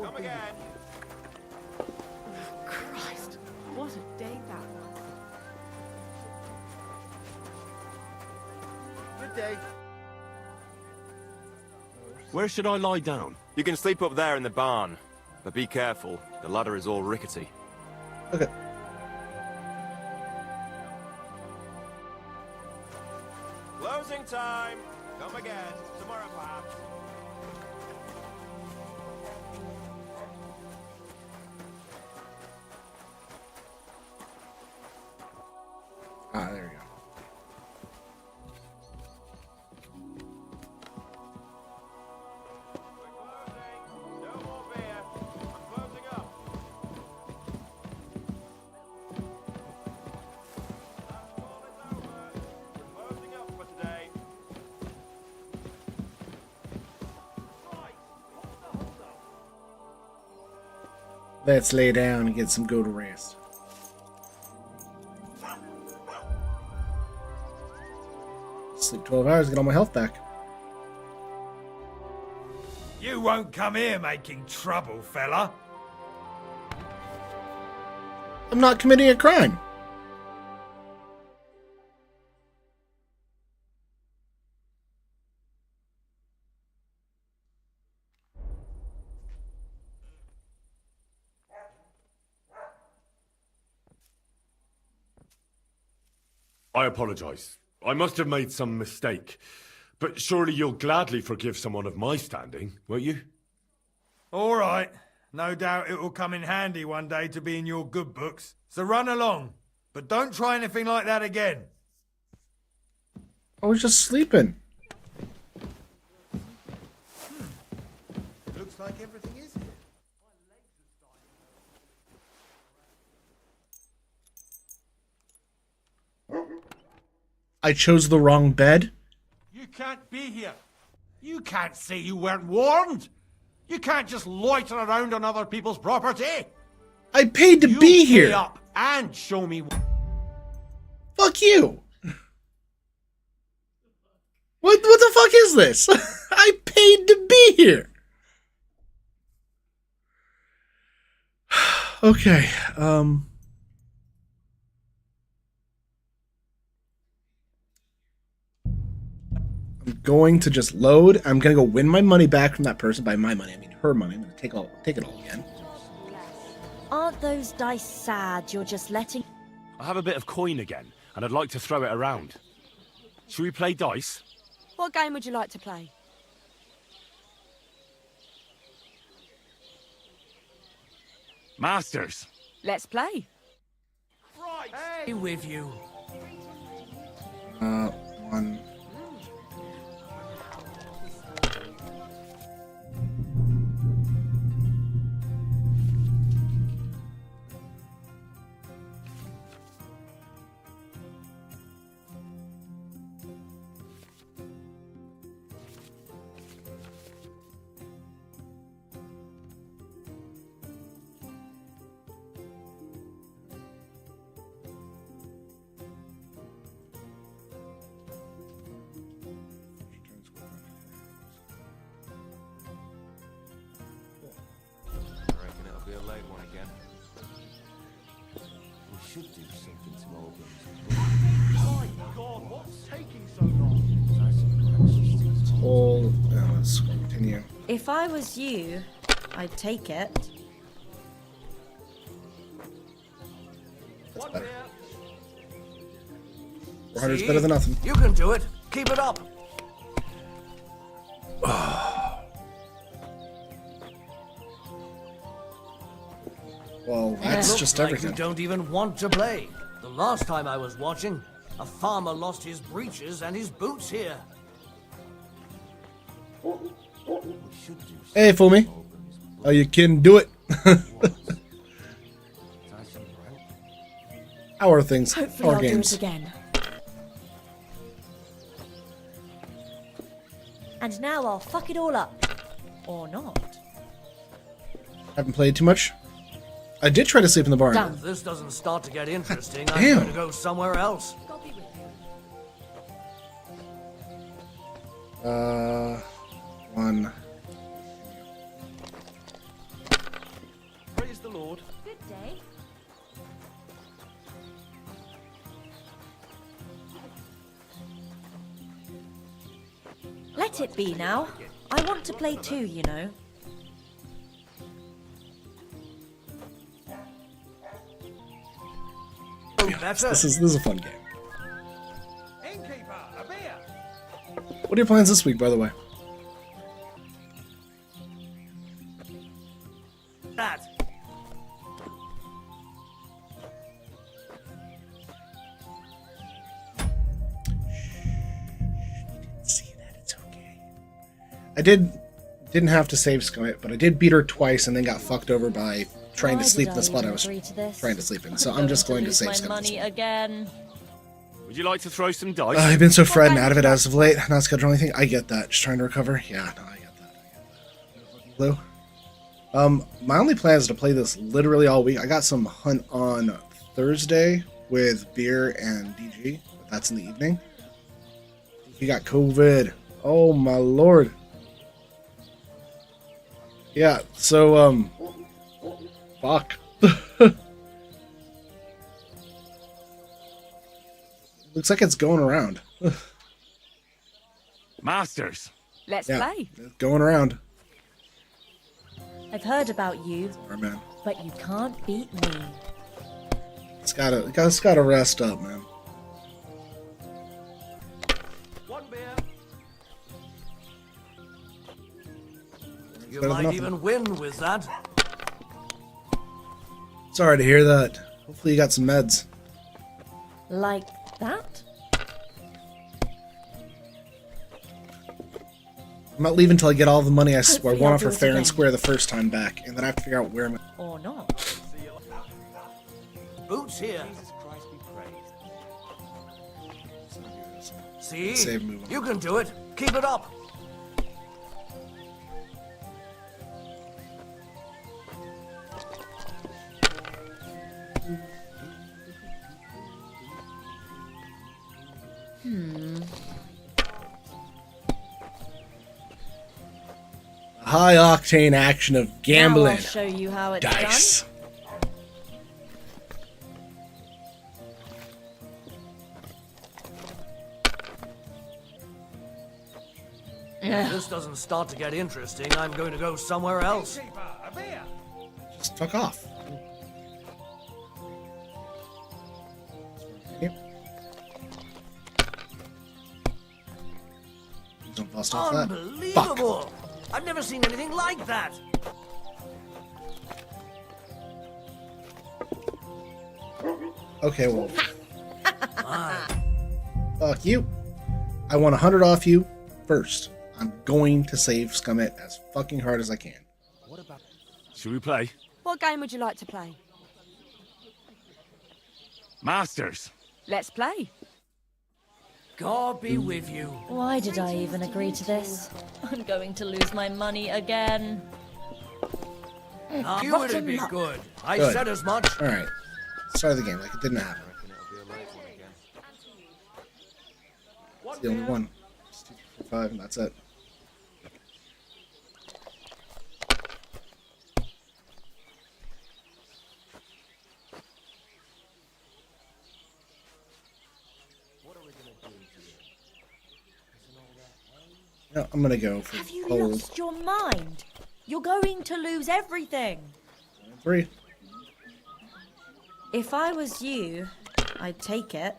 Come again. Christ, what a day that was. Good day. Where should I lie down? You can sleep up there in the barn, but be careful. The ladder is all rickety. Okay. Closing time. Come again. Tomorrow, perhaps. Ah, there we go. Let's lay down and get some good rest. Sleep 12 hours, get all my health back. You won't come here making trouble, fella. I'm not committing a crime. I apologize. I must have made some mistake. But surely you'll gladly forgive someone of my standing, won't you? All right. No doubt it will come in handy one day to be in your good books. So run along. But don't try anything like that again. I was just sleeping. Looks like everything is here. I chose the wrong bed. You can't be here. You can't say you weren't warned. You can't just loiter around on other people's property. I paid to be here. Pay up and show me. Fuck you. What the fuck is this? I paid to be here. Okay, I'm going to just load. I'm gonna go win my money back from that person. By my money, I mean her money. I'm gonna take it all again. Aren't those dice sad? You're just letting... I have a bit of coin again, and I'd like to throw it around. Should we play dice? What game would you like to play? Masters. Let's play. Be with you. One. again. We should do something to open. My God, what's taking so long? Hold. Let's continue. If I was you, I'd take it. That's better. 400 is better than nothing. You can do it. Keep it up. Well, that's Looks just like everything. You don't even want to play. The last time I was watching, a farmer lost his breeches and his boots here. Hey, fool me. Oh, you can do it. How are things? Hopefully How are I'll games? do it again. And now I'll fuck it all up. Or not. Haven't played too much. I did try to sleep in the barn. If this doesn't start to get interesting, I'm Damn. going to go somewhere else. One. Praise the Lord. Good day. Let it be now. I want to play too, you know. This is a fun game. Innkeeper, a beer. What are your plans this week, by the way? That. Didn't have to save Skype, but I did beat her twice and then got fucked over by trying to sleep in the spot I was trying to sleep in. So I'm just going to save Skype. money again. Would you like to throw some dice? I've been so frightened out of it as of late, not scheduled anything. I get that. Just trying to recover. Yeah, no, I get that. Blue. My only plan is to play this literally all week. I got some hunt on Thursday with beer and DG. But that's in the evening. He got COVID. Oh my lord. Yeah, so fuck. Looks like it's going around. Masters. Let's Yeah, play. it's going around. I've heard about you, Our man. but you can't beat me. It's gotta rest up, man. One beer. You Better than might nothing. even win with that. Sorry to hear that. Hopefully you got some meds. Like that? I'm not leaving until I get all the money I Hopefully won I'll off do her it fair and again. square the first time back, and then I have to figure out where I'm. Or not. Boots here. See? Save move on. You can do it. Keep it up. High octane action of Now gambling. I'll show you how it's Dice. If this doesn't start to get interesting, I'm going to go somewhere else. Innkeeper, a beer. Just fuck off. Yep. Don't bust off that. Fuck. Unbelievable! I've never seen anything like that. Okay, well. Fuck you. I want 100 off you first. I'm going to save Scummit as fucking hard as I can. Should we play? What game would you like to play? Masters. Let's play. God be with you. Why did I even agree to this? I'm going to lose my money again. You would be good. I Good. said as much. Alright. Start of the game like it didn't happen. It's the only one. Just 2, 4, 5, and that's it. No, I'm gonna go for Have you gold. lost your mind? You're going to lose everything. 3. If I was you, I'd take it.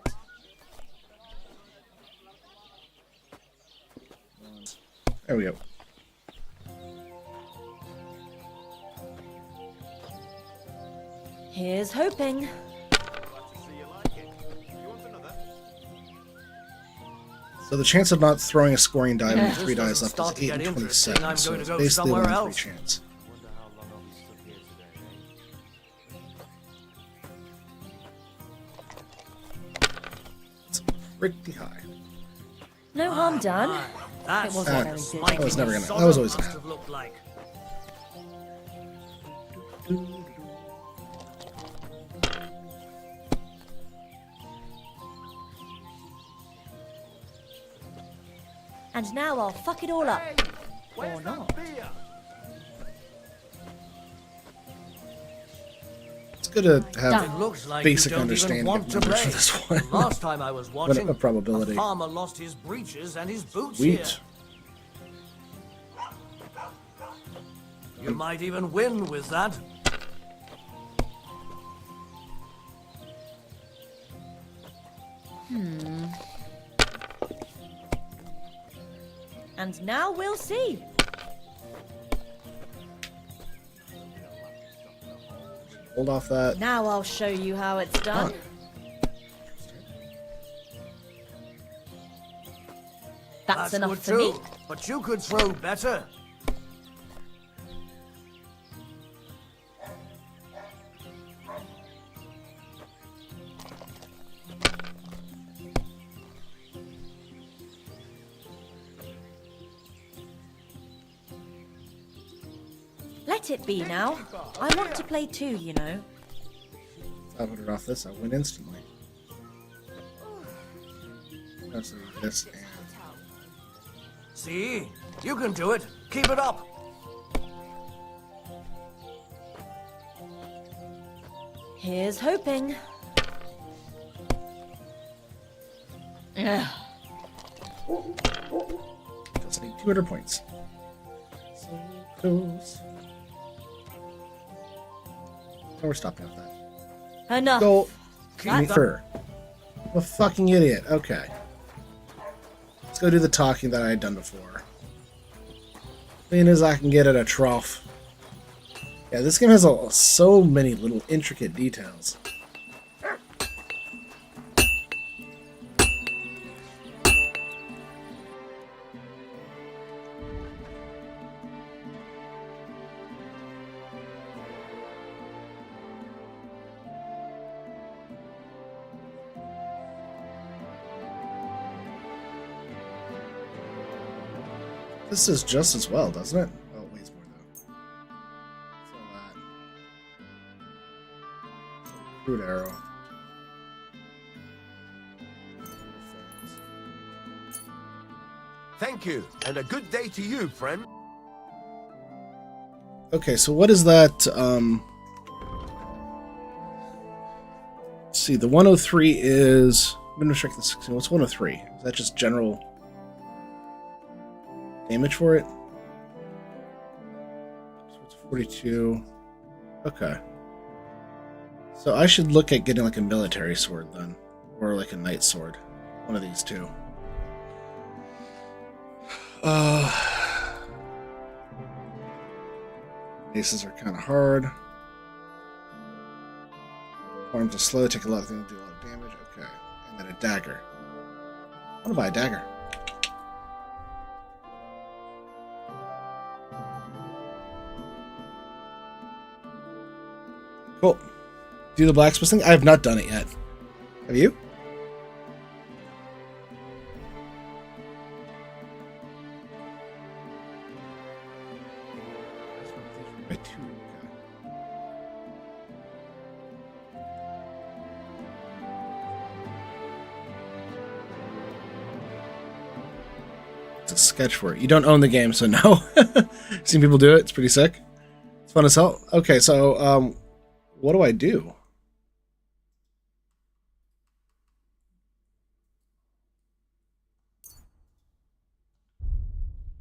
There we go. Here's hoping. So the chance of not throwing a scoring die with 3 This dice doesn't left start is to 8 get and interesting. 27. I'm So going it's to go basically a somewhere 1 in 3 else. chance. It's pretty high. No harm done. That's It wasn't very good. I was never gonna. I was always gonna have. looked like. And now I'll fuck it all up. Or not. It's good to It have looks like basic you don't understanding even want of to numbers play. for this one. Last time I was What watching, a probability. a farmer lost his breeches and his boots Sweet. here. You might even win with that. And now we'll see. Hold off that. Now I'll show you how it's done. That's enough good for me. too, but you could throw better. Let it be now. I want to play too, you know. 500 off this, I win instantly. So this and See? You can do it. Keep it up. Here's hoping. Ugh. just need 200 points. So close. Oh, we're stopping at that. Enough. Go. That's- Fur. I'm a fucking idiot. Okay. Let's go do the talking that I had done before. Clean as I can get at a trough. Yeah, this game has so many little intricate details. This is just as well, doesn't it? Oh, it weighs more though. So crude arrow. Thank you, and a good day to you, friend. Okay, so what is that? Let's see, the 103 is. I'm gonna check the 16. What's 103? Is that just general damage for it? So it's 42. Okay. So I should look at getting like a military sword then, or like a knight sword. One of these two. Aces are kind of hard. Arms are slow, take a lot of things, do a lot of damage. Okay. And then a dagger. I want to buy a dagger. Cool. Do the blacksmith thing? I have not done it yet. Have you? By 2. Okay. It's a sketch for it. You don't own the game, so no. Seen people do it. It's pretty sick. It's fun as hell. Okay, so what do I do?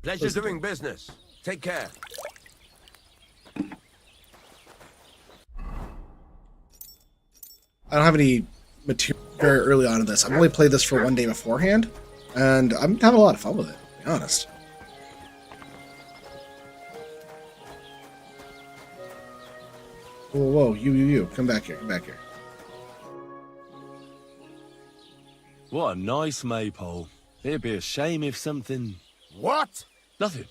Pleasure doing business. Take care. I don't have any material very early on in this. I've only played this for one day beforehand, and I'm having a lot of fun with it, to be honest. Whoa, whoa, you. Come back here, come back here. What a nice maypole. It'd be a shame if something... What? Nothing.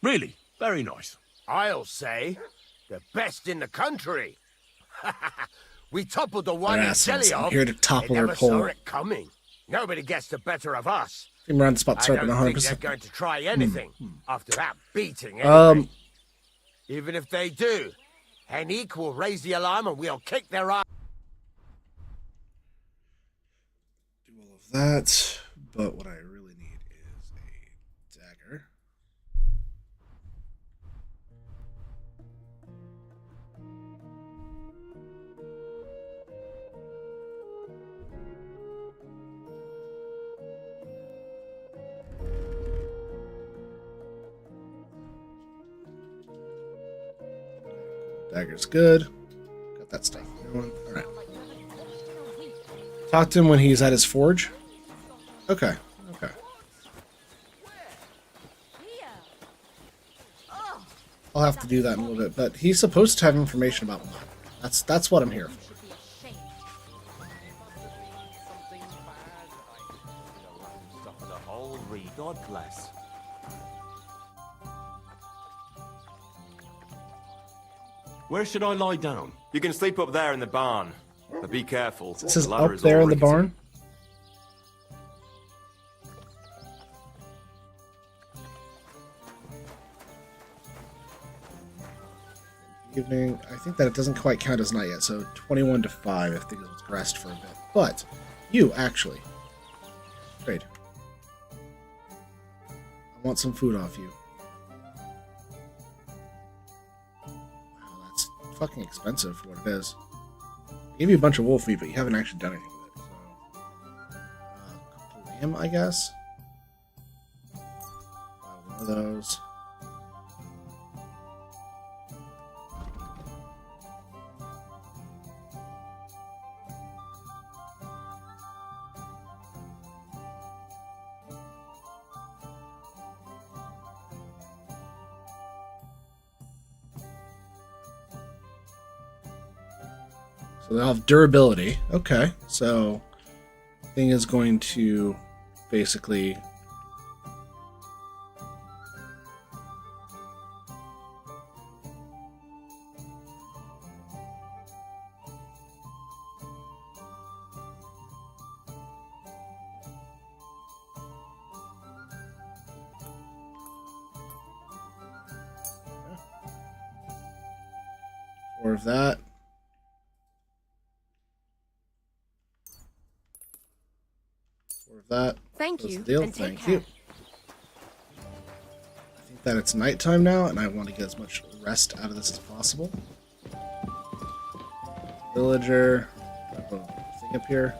Really, very nice. I'll say, the best in the country. We toppled the one in jelly I'm off. here to topple They her never saw pole. it coming. Nobody gets the better of us. Came around the spot, I starting don't think 100%. they're going to try anything after that beating. Anyway. Even if they do, Hennique will raise the alarm and we'll kick their ass. Do all of that, but what I really need is a dagger. Dagger's good. Got that stuff going. Alright. Talk to him when he's at his forge. Okay. I'll have to do that in a little bit, but he's supposed to have information about mutt. That's what I'm here for. God bless. Where should I lie down? You can sleep up there in the barn, but be careful. This is The ladder up there all in the rickety. barn. Evening. I think that it doesn't quite count as night yet, so 21 to 5. I think it was rest for a bit. But you actually trade. I want some food off you. Wow, that's fucking expensive for what it is. I gave you a bunch of wolf meat, but you haven't actually done anything with it. So, a couple lamb, I guess. One of those. So they'll have durability. Okay, so thing is going to basically more of that. That. Thank That's you, the deal. and take Thank care. you. I think that it's nighttime now, and I want to get as much rest out of this as possible. Villager. Put a thing up here.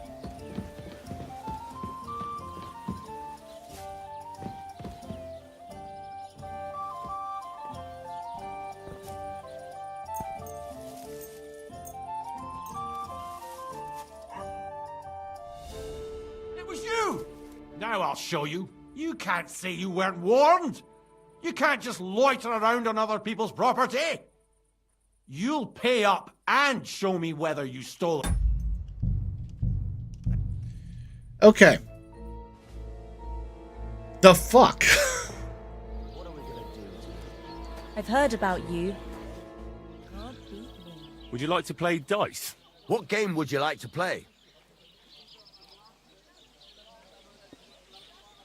Now I'll show you. You can't say you weren't warned. You can't just loiter around on other people's property. You'll pay up and show me whether you stole it. Okay. The fuck? I've heard about you. Would you like to play dice? What game would you like to play?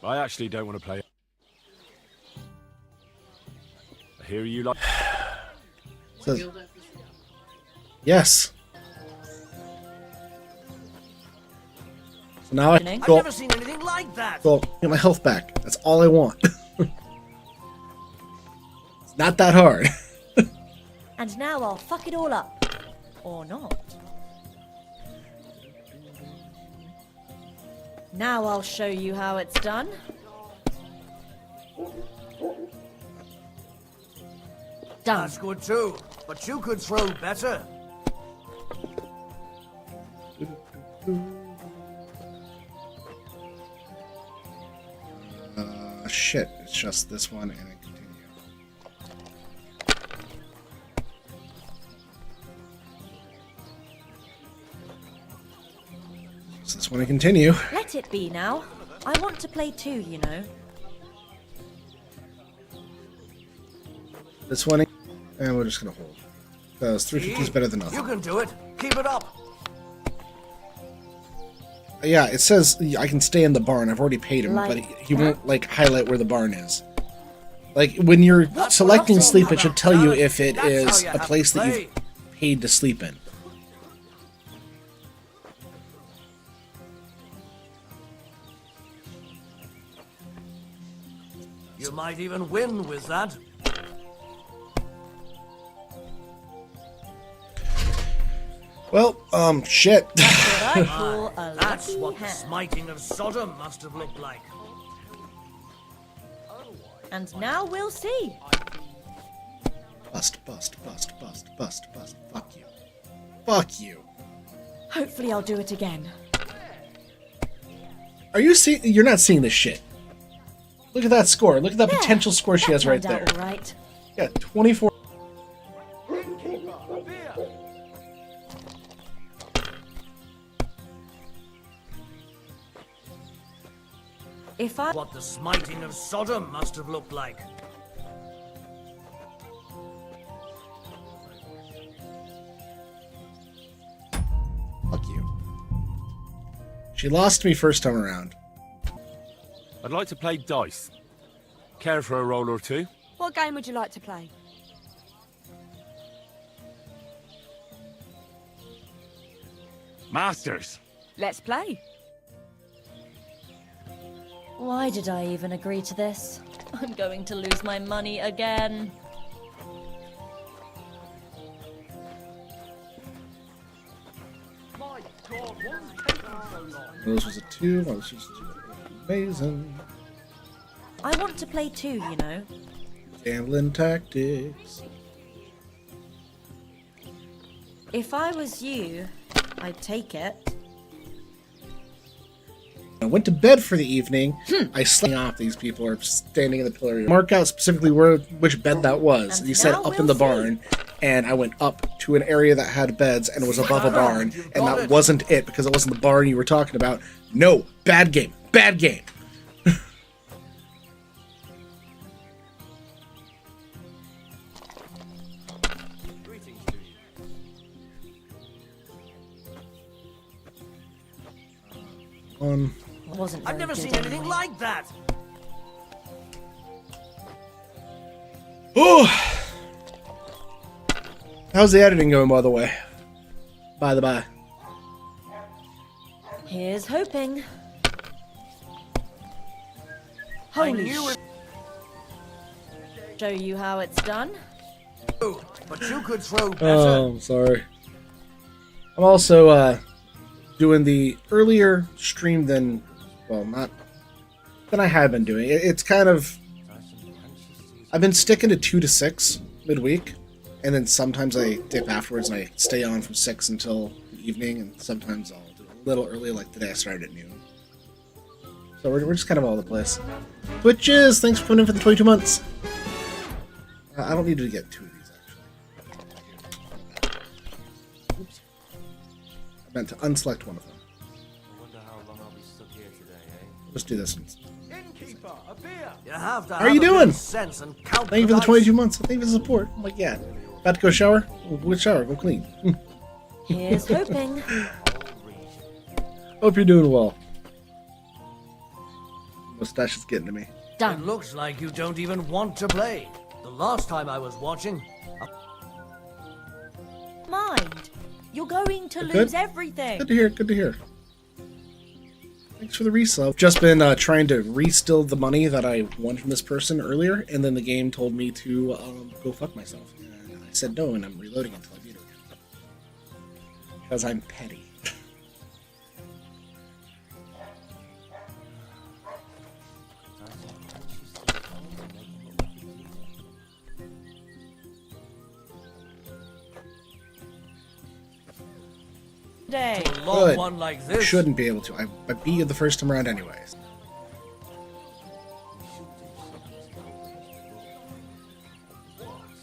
I actually don't want to play. I hear you like. Says, yes. So now I've never seen anything like that. Well, get my health back. That's all I want. It's not that hard. And now I'll fuck it all up. Or not. Now I'll show you how it's done. Done. That's good too, but you could throw better. Shit, it's just this one and then continue. So this one and continue. Let it be now. I want to play too, you know. This one, and we're just gonna hold. Because 350 is better than nothing. You can do it. Keep it up. Yeah, it says I can stay in the barn. I've already paid him, but he won't like highlight where the barn is. Like when you're selecting sleep, it should tell you if it is a place that you've paid to sleep in. You might even win with that. Well, shit. That's what the smiting of Sodom must have looked like. And now we'll see. Bust, bust, bust, bust, bust, bust. Fuck you. Fuck you. Hopefully I'll do it again. Are you seeing? You're not seeing this shit. Look at that score. Look at that potential score she has right there. All right. Yeah, 24. What the smiting of Sodom must have looked like. Fuck you. She lost me first time around. I'd like to play dice. Care for a roll or two? What game would you like to play? Masters. Let's play. Why did I even agree to this? I'm going to lose my money again. This was a 2. This was amazing. I want to play too, you know. Gambling tactics. If I was you, I'd take it. I went to bed for the evening. I slept off. These people are standing in the pillar. Mark out specifically which bed that was. And he said up in the barn, and I went up to an area that had beds and it was above a barn, and that wasn't it because it wasn't the barn you were talking about. No, bad game, bad game. I've never seen anything like that. Oh, how's the editing going, by the way? By the by. Here's hoping. Holy show you how it's done. But you could throw better. Oh, I'm sorry. I'm also doing the earlier stream than, well, not than I had been doing. It's kind of, I've been sticking to 2 to 6 midweek, and then sometimes I dip afterwards and I stay on from 6 until the evening, and sometimes I'll do a little early, like today I started at noon. So we're just kind of all over the place. Twitches, thanks for coming in for the 22 months. I don't need to get 2 of these, actually. Oops. I meant to unselect one of them. Let's do this one. How are you doing? Thank you for the 22 months. Thank you for the support. I'm like, yeah. About to go shower? We'll shower. Go clean. Here's hoping. Hope you're doing well. Mustache is getting to me. Done. It looks like you don't even want to play. The last time I was watching... Mind. You're going to lose everything. Good to hear. Good to hear. Thanks for the resub. Just been trying to re-steal the money that I won from this person earlier, and then the game told me to go fuck myself. And I said no, and I'm reloading until I beat it. Because I'm petty. Day. A long Good. one like this. Shouldn't be able to. I beat you the first time around anyways.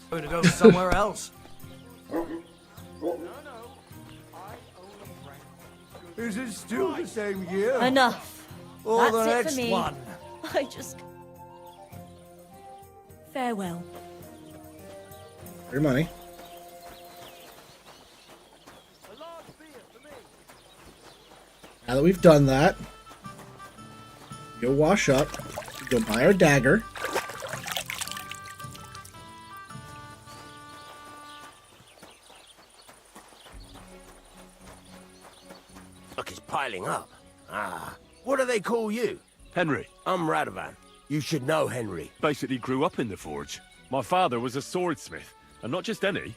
Going to go somewhere else. Is it still the same year? Enough. Or the That's it next for me. one. I just... Farewell. For your money. Now that we've done that, go wash up, go buy our dagger. Look, it's piling up. Ah, what do they call you? Henry. I'm Radovan. You should know Henry. Basically grew up in the forge. My father was a swordsmith, and not just any.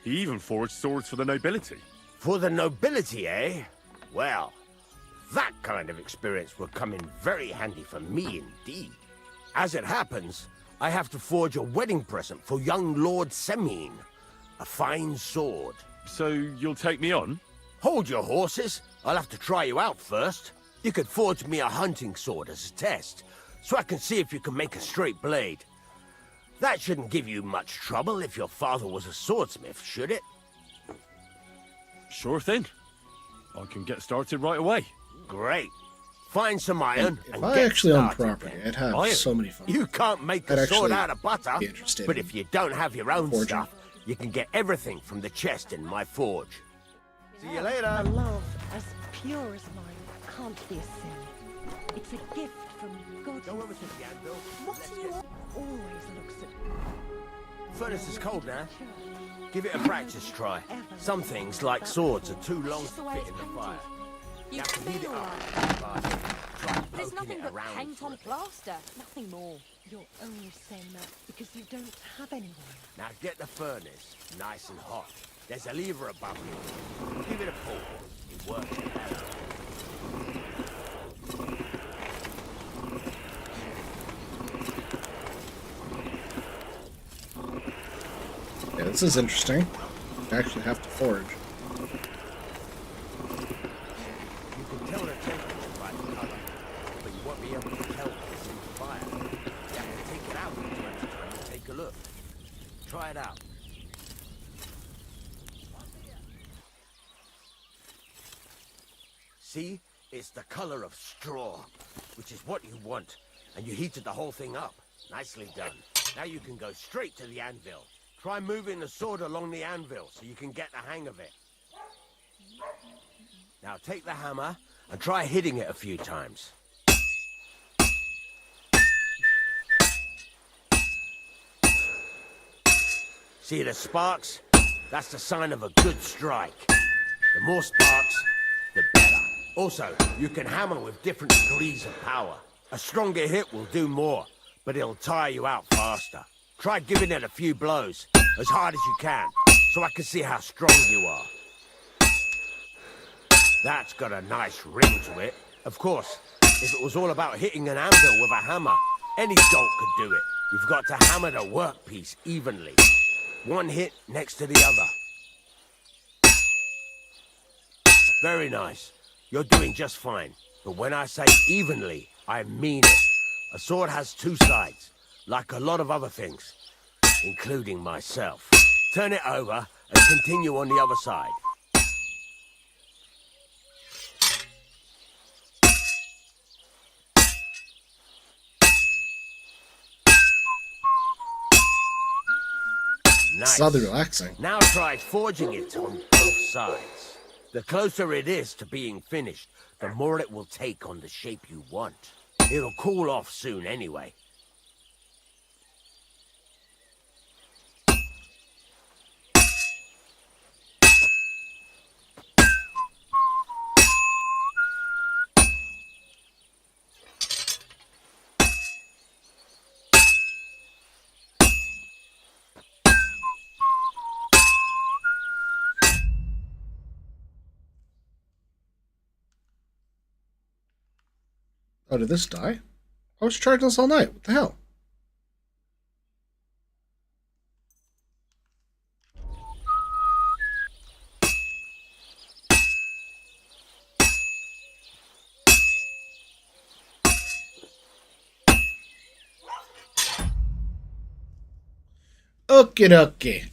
He even forged swords for the nobility. For the nobility, eh? Well, that kind of experience would come in very handy for me indeed. As it happens, I have to forge a wedding present for young Lord Semine. A fine sword. So you'll take me on? Hold your horses. I'll have to try you out first. You could forge me a hunting sword as a test, so I can see if you can make a straight blade. That shouldn't give you much trouble if your father was a swordsmith, should it? Sure thing. I can get started right away. Great. Find some iron If and I get actually owned started property, then. I'd have Iron? so many fun. You can't make I'd a sword actually out of butter, be interested but in if you don't have your own forging. stuff, you can get everything from the chest in my forge. See you later. A love as pure as mine can't be a sin. It's a gift from God. Go over to the anvil. What do you always looks at? Furnace is cold now. Give it a practice try. Some things, like swords, are too long to fit in the fire. You have to heat it up. Try There's poking nothing it but around paint for a on bit. plaster, nothing more. You're only saying that because you don't have anyone. Now get the furnace nice and hot. There's a lever above you. Give it a pull. It works. Yeah, this is interesting. You actually have to forge. You can tell the temperature by the color, but you won't be able to tell if it's in the fire. You have to take it out from time to time and take a look. Try it out. See? It's the color of straw, which is what you want. And you heated the whole thing up. Nicely done. Now you can go straight to the anvil. Try moving the sword along the anvil so you can get the hang of it. Now take the hammer and try hitting it a few times. See the sparks? That's the sign of a good strike. The more sparks, the better. Also, you can hammer with different degrees of power. A stronger hit will do more, but it'll tire you out faster. Try giving it a few blows, as hard as you can, so I can see how strong you are. That's got a nice ring to it. Of course, if it was all about hitting an anvil with a hammer, any dolt could do it. You've got to hammer the workpiece evenly. One hit next to the other. Very nice. You're doing just fine. But when I say evenly, I mean it. A sword has two sides, like a lot of other things, including myself. Turn it over and continue on the other side. Nice. It's oddly relaxing. Now try forging it on both sides. The closer it is to being finished, the more it will take on the shape you want. It'll cool off soon anyway. Oh, did this die? I was charging this all night. What the hell? Okay, dokie.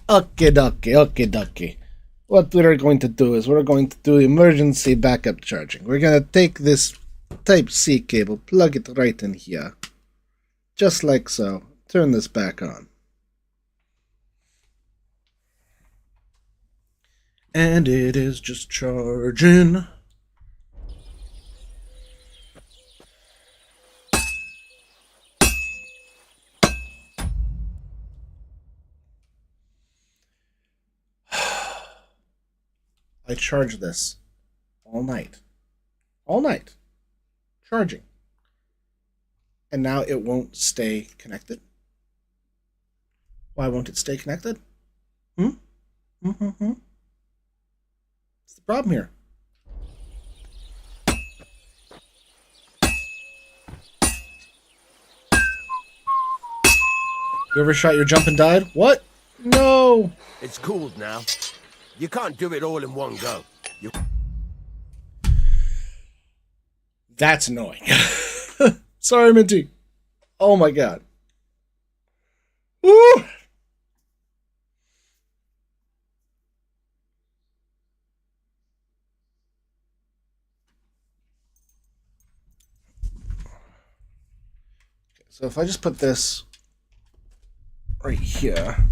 What we're going to do is we're going to do emergency backup charging. We're going to take this Type-C cable, plug it right in here. Just like so. Turn this back on. And it is just charging. I charge this all night. All night. Charging. And now it won't stay connected? Why won't it stay connected? What's the problem here? You ever shot your jump and died? What? No! It's cooled now. You can't do it all in one go. That's annoying. Sorry, Minty. Oh my god. Woo! So if I just put this right here,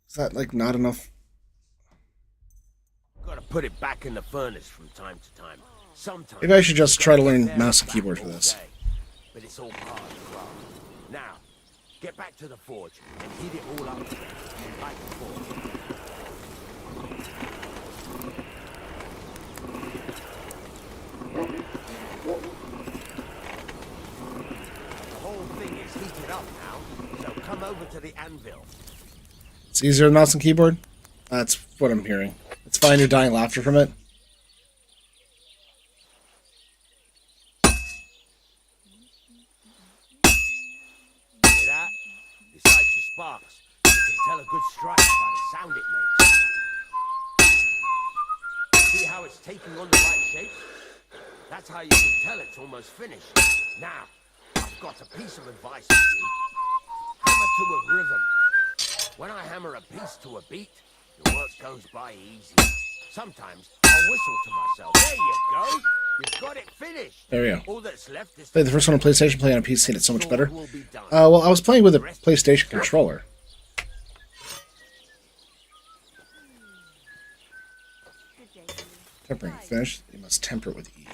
is that like not enough? Gotta put it back in the furnace from time to time. Sometimes Maybe I should just try to learn mouse and keyboard for this. But it's all part of the craft. Now, get back to the forge and heat it all up again. Like before. The whole thing is heated up now, so come over to the anvil. It's easier than mouse and keyboard? That's what I'm hearing. It's fine, you're dying laughter from it. Hear that? Besides the sparks, you can tell a good strike by the sound it makes. See how it's taking on the right shape? That's how you can tell it's almost finished. Now, I've got a piece of advice for you. Hammer to a rhythm. When I hammer a piece to a beat, the work goes by easy. Sometimes I'll whistle to myself. There you go. You've got it finished. There we go. All that's left is Played the first one on PlayStation, play on a PC, and it's so much better. Well, I was playing with a PlayStation controller. Tempering finished. You must temper with E.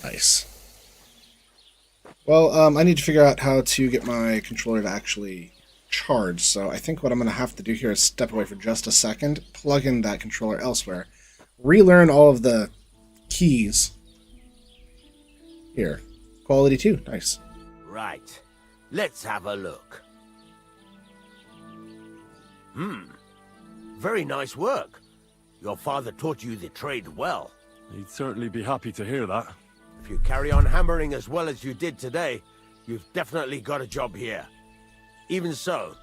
Nice. Well, I need to figure out how to get my controller to actually charge, so I think what I'm going to have to do here is step away for just a second, plug in that controller elsewhere, relearn all of the keys. Here. Quality 2. Nice. Right. Let's have a look. Very nice work. Your father taught you the trade well. He'd certainly be happy to hear that. If you carry on hammering as well as you did today, you've definitely got a job here. Even so,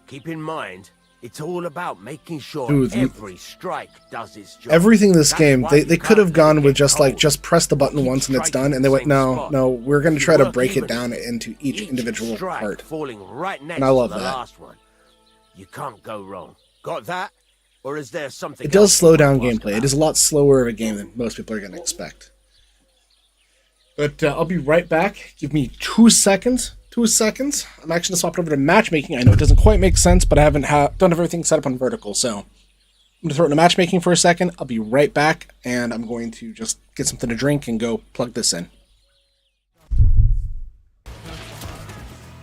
keep in mind, it's all about making sure every strike does its job. Everything in this game, they could have gone with just like, just press the button once and it's done, and they went, no, we're going to try to break it down into each individual part. Falling right next and I love to the that. last one. You can't go wrong. Got that? Or is there something It does else slow you down want to ask gameplay. about? It is a lot slower of a game than most people are going to expect. But I'll be right back. Give me 2 seconds. 2 seconds. I'm actually going to swap it over to matchmaking. I know it doesn't quite make sense, but I don't have everything set up on vertical, so I'm going to throw it into matchmaking for a second. I'll be right back, and I'm going to just get something to drink and go plug this in.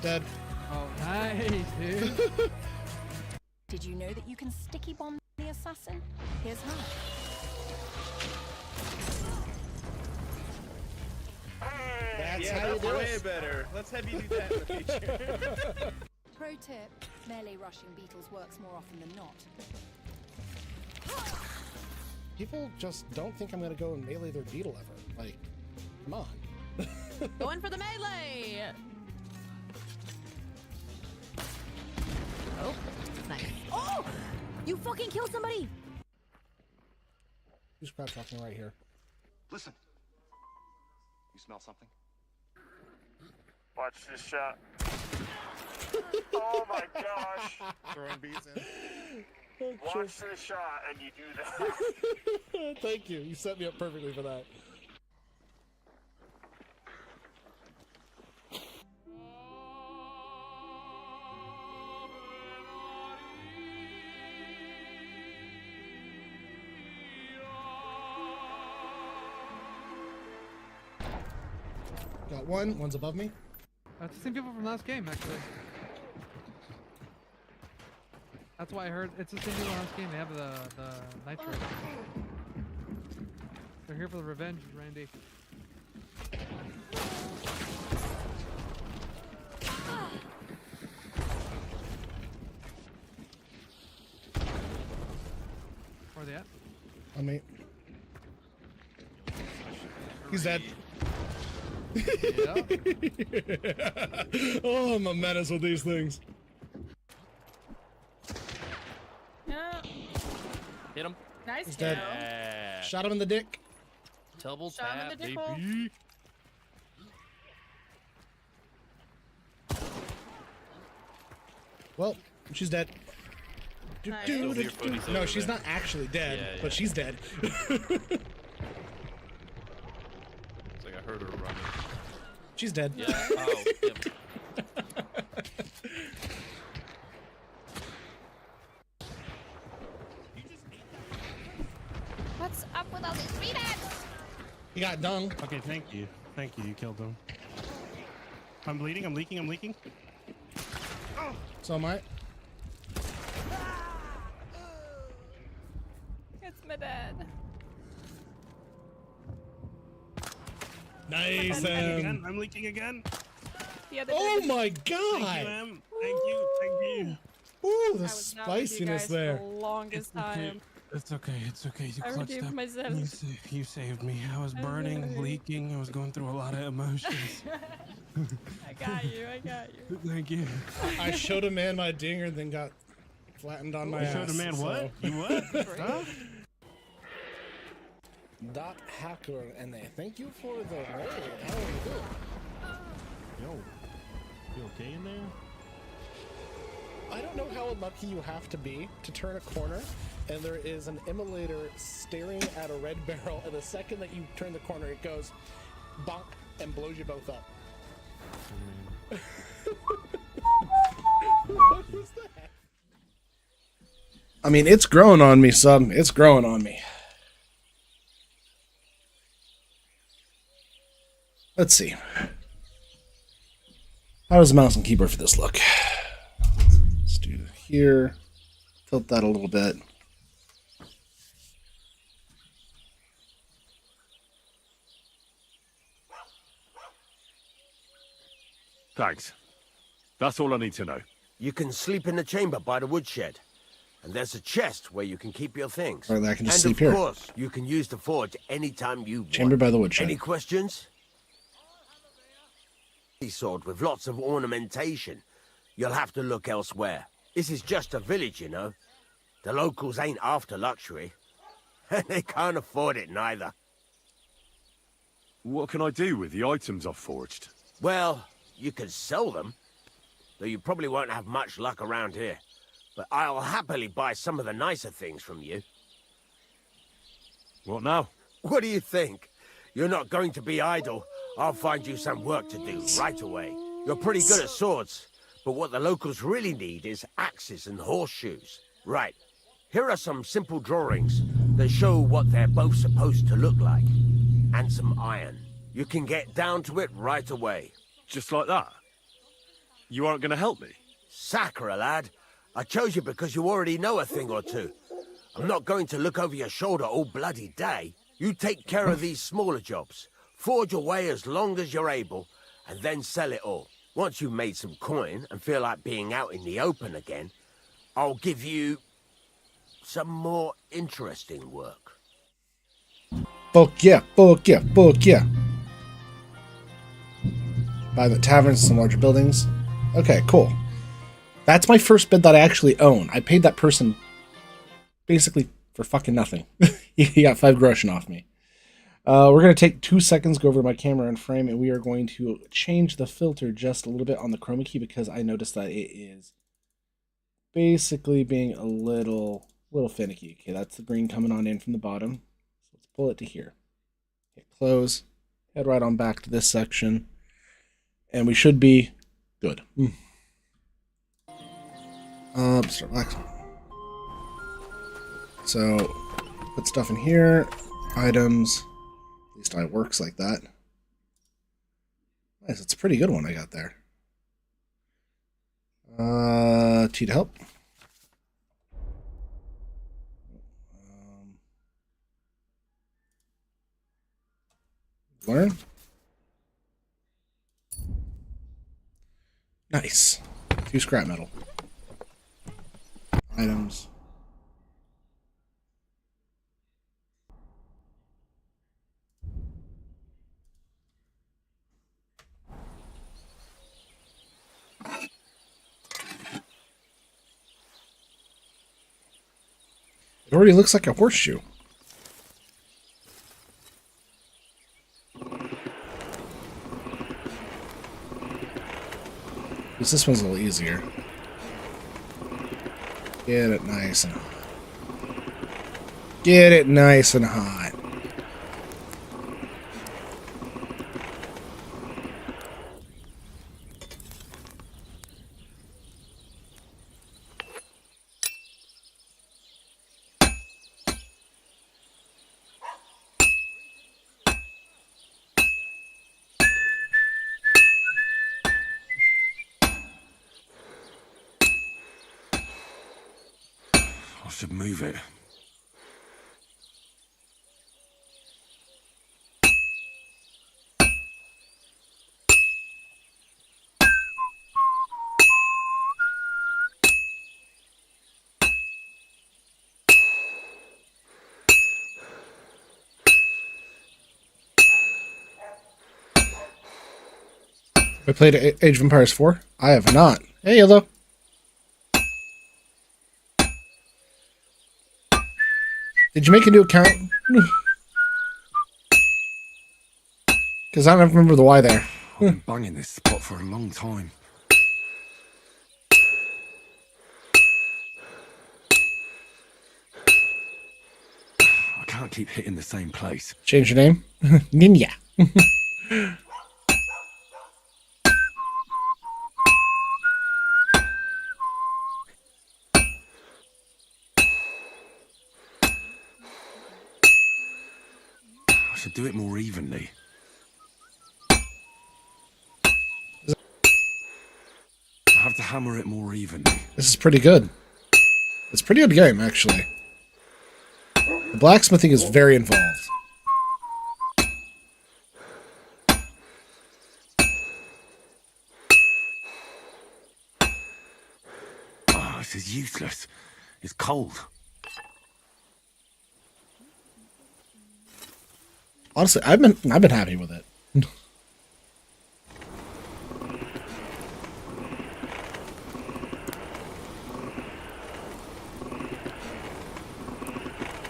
Dead. Oh, nice, dude. Did you know that you can sticky bomb the assassin? Here's how. That's how you do it. Way better. Let's have you do that in the future. Pro tip, melee rushing beetles works more often than not. People just don't think I'm going to go and melee their beetle ever. Like, come on. Going for the melee! Oh, nice. Oh! You fucking killed somebody! Who's crap talking right here? Listen. You smell something? Watch this shot. Oh my gosh. Throwing beats in. Watch this shot and you do that. Thank you. You set me up perfectly for that. Got one. One's above me. That's the same people from last game, actually. That's why I heard it's the same people from last game. They have the nitrate. They're here for the revenge, Randy. Where are they at? On me. He's dead. Yeah. Oh, I'm a menace with these things. Yeah. Hit him. Nice He's kill. dead. Yeah. Shot him in the dick. Double Shot him in tap, the dick hole. baby. Well, she's dead. Nice. Still hear footies No, over she's there. not actually dead, Yeah, but she's dead. It's like I heard her running. She's dead. Yeah. Oh, yep. What's up with all these readouts? He got dung. Okay, thank you. Thank you. You killed him. I'm bleeding. I'm leaking. I'm leaking. So am I. It's my dad. Nice. I'm leaking again. The other Oh day- my god. Thank you, Em. Thank you. Thank you. Ooh, the I was not with you spiciness guys there. For the longest time. It's okay. It's okay. You I clutched redeemed up. myself. You saved me. I was I burning, really- leaking. I was going through a lot of emotions. I got you. I got you. Thank you. I showed a man my dinger, then got flattened on my You ass. showed a man what? so- You what? Huh? Dot hacker, and they thank you for the raid. How are you doing? Yo, you okay in there? I don't know how unlucky you have to be to turn a corner, and there is an immolator staring at a red barrel, and the second that you turn the corner, it goes bonk and blows you both up. What was that? I mean, it's growing on me, son. It's growing on me. Let's see. How does the mouse and keyboard for this look? Let's do here. Tilt that a little bit. Thanks. That's all I need to know. You can sleep in the chamber by the woodshed. And there's a chest where you can keep your things. Or I can just and sleep here. of course, you can use the forge anytime you Chamber want. by the woodshed. Any questions? Sword with lots of ornamentation. You'll have to look elsewhere. This is just a village, you know. The locals ain't after luxury. And they can't afford it neither. What can I do with the items I've forged? Well, you could sell them. Though you probably won't have much luck around here. But I'll happily buy some of the nicer things from you. What now? What do you think? You're not going to be idle. I'll find you some work to do right away. You're pretty good at swords, but what the locals really need is axes and horseshoes. Right. Here are some simple drawings that show what they're both supposed to look like. And some iron. You can get down to it right away. Just like that? You aren't going to help me? Sacre, lad. I chose you because you already know a thing or two. I'm not going to look over your shoulder all bloody day. You take care of these smaller jobs. Forge away as long as you're able, and then sell it all. Once you've made some coin and feel like being out in the open again, I'll give you some more interesting work. Fuck yeah, fuck yeah, fuck yeah. Buy the taverns and some larger buildings. Okay, cool. That's my first bed that I actually own. I paid that person basically for fucking nothing. He got 5 groschen off me. We're going to take 2 seconds, go over my camera and frame, and we are going to change the filter just a little bit on the chroma key because I noticed that it is basically being a little finicky. Okay, that's the green coming on in from the bottom. So let's pull it to here. Hit close, head right on back to this section, and we should be good. Start black. So put stuff in here, items. At least it works like that. Nice, it's a pretty good one I got there. T to help. Learn. Nice. 2 scrap metal. Items. It already looks like a horseshoe. This one's a little easier. Get it nice and hot. Get it nice and hot. I should move it. I played Age of Empires 4? I have not. Hey, Yellow. Did you make a new account? Because I don't remember the why there. I've been banging this spot for a long time. I can't keep hitting the same place. Change your name? Ninja. I should do it more evenly. I have to hammer it more evenly. This is pretty good. It's a pretty good game, actually. The blacksmithing is very involved. Oh, this is useless. It's cold. Honestly, I've been happy with it.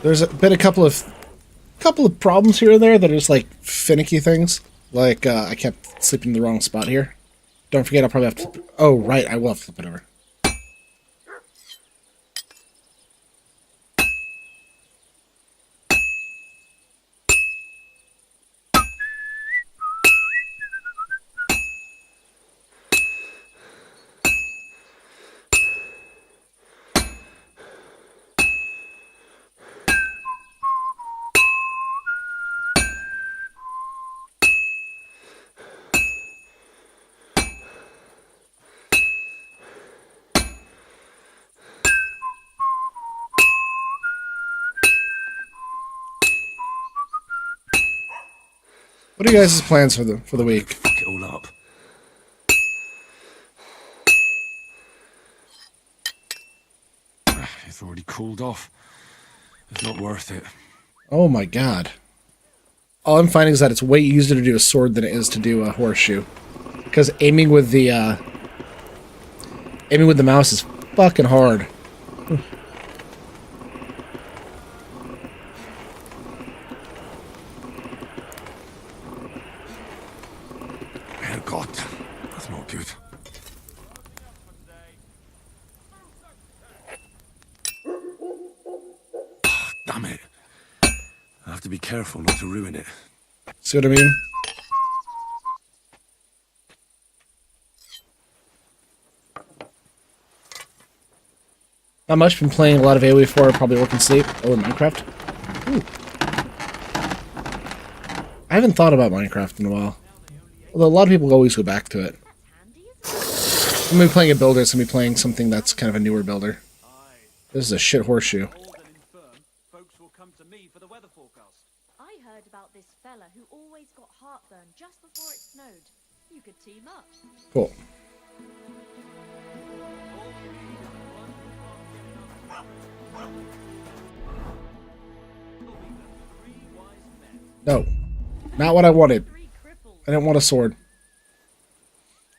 There's been a couple of problems here and there that are just like finicky things. Like I kept sleeping in the wrong spot here. Don't forget, I'll probably have to. Oh right, I will have to flip it over. What are you guys' plans for the week? Fuck it all up. It's already cooled off. It's not worth it. Oh my god. All I'm finding is that it's way easier to do a sword than it is to do a horseshoe. Because aiming with the mouse is fucking hard. Damn it. I have to be careful not to ruin it. See what I mean? Not much. Been playing a lot of AoE 4, probably working sleep. Oh, and Minecraft. Ooh. I haven't thought about Minecraft in a while. Although a lot of people always go back to it. I'm gonna be playing a builder, so I'm gonna be playing something that's kind of a newer builder. This is a shit horseshoe. I heard about this fella who always got heartburn just before it snowed. You could team up. Cool. No. Not what I wanted. I didn't want a sword.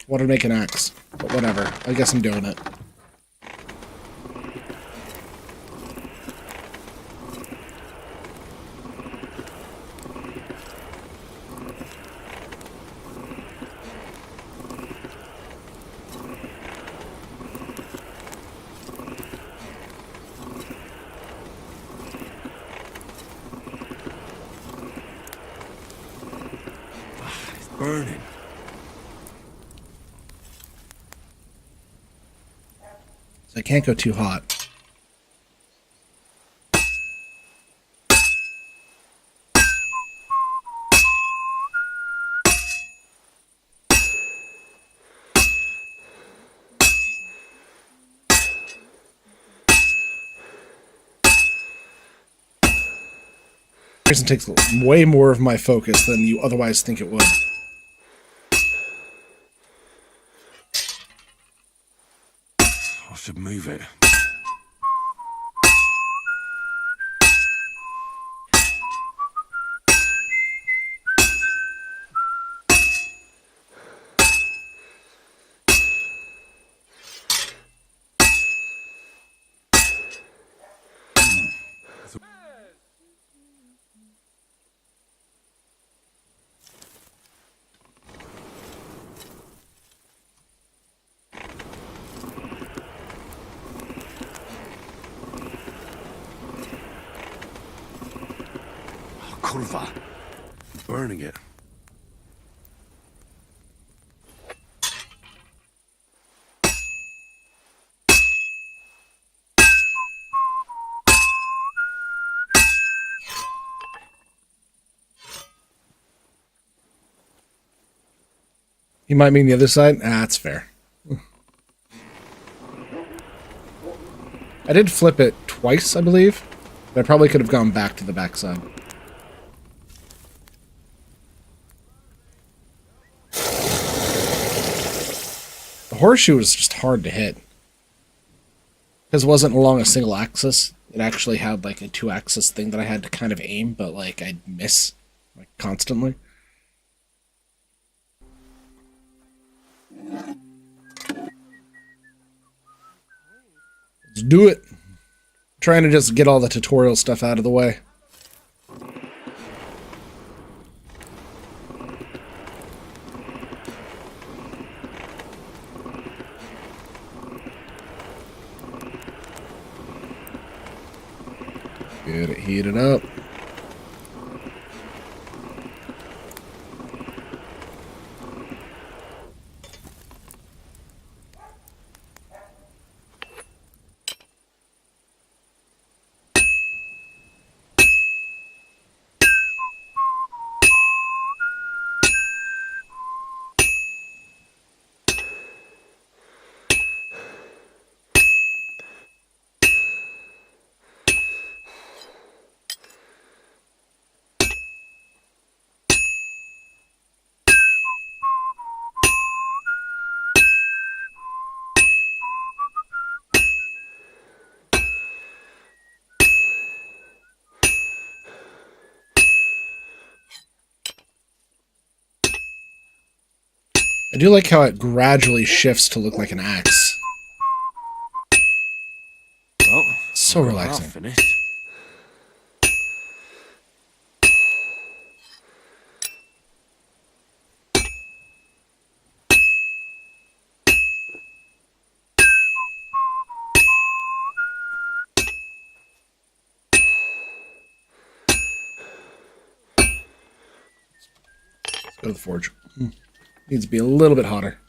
I wanted to make an axe. But whatever. I guess I'm doing it. Burning. So I can't go too hot. It takes way more of my focus than you otherwise think it would. I should move it. Kurva. Burning it. You might mean the other side? Ah, that's fair. I did flip it twice, I believe. But I probably could have gone back to the backside. The horseshoe was just hard to hit. Because it wasn't along a single axis. It actually had like a 2-axis thing that I had to kind of aim, but like I'd miss like constantly. Let's do it. I'm trying to just get all the tutorial stuff out of the way. Get it heated up. I do like how it gradually shifts to look like an axe. Well, so relaxing. Finished. Go to the forge. Needs to be a little bit hotter.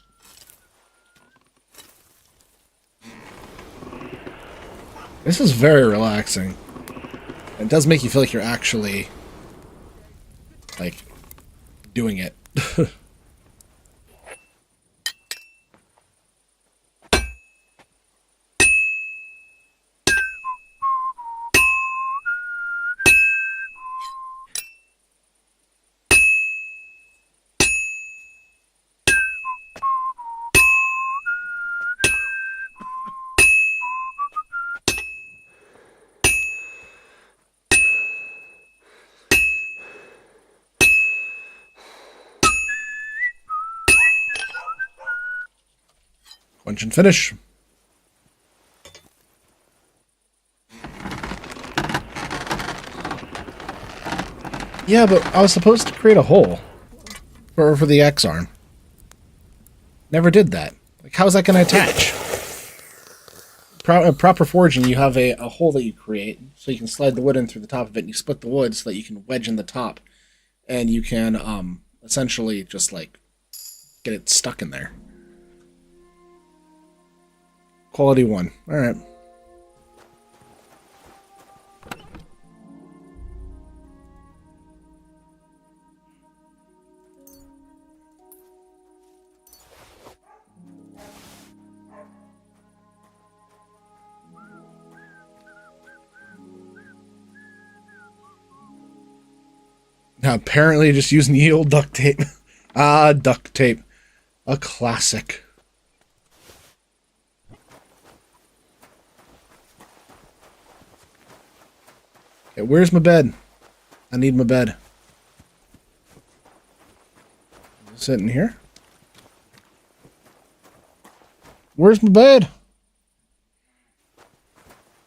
This is very relaxing. It does make you feel like you're actually, like, doing it. Quench and finish. Yeah, but I was supposed to create a hole for the X arm. Never did that. Like, how's that going to attach? Proper forging, you have a hole that you create, so you can slide the wood in through the top of it, and you split the wood so that you can wedge in the top, and you can essentially just like get it stuck in there. Quality 1. All right. Now, apparently just using the old duct tape. Ah, duct tape. A classic. Okay, where's my bed? I need my bed. Is it in here? Where's my bed?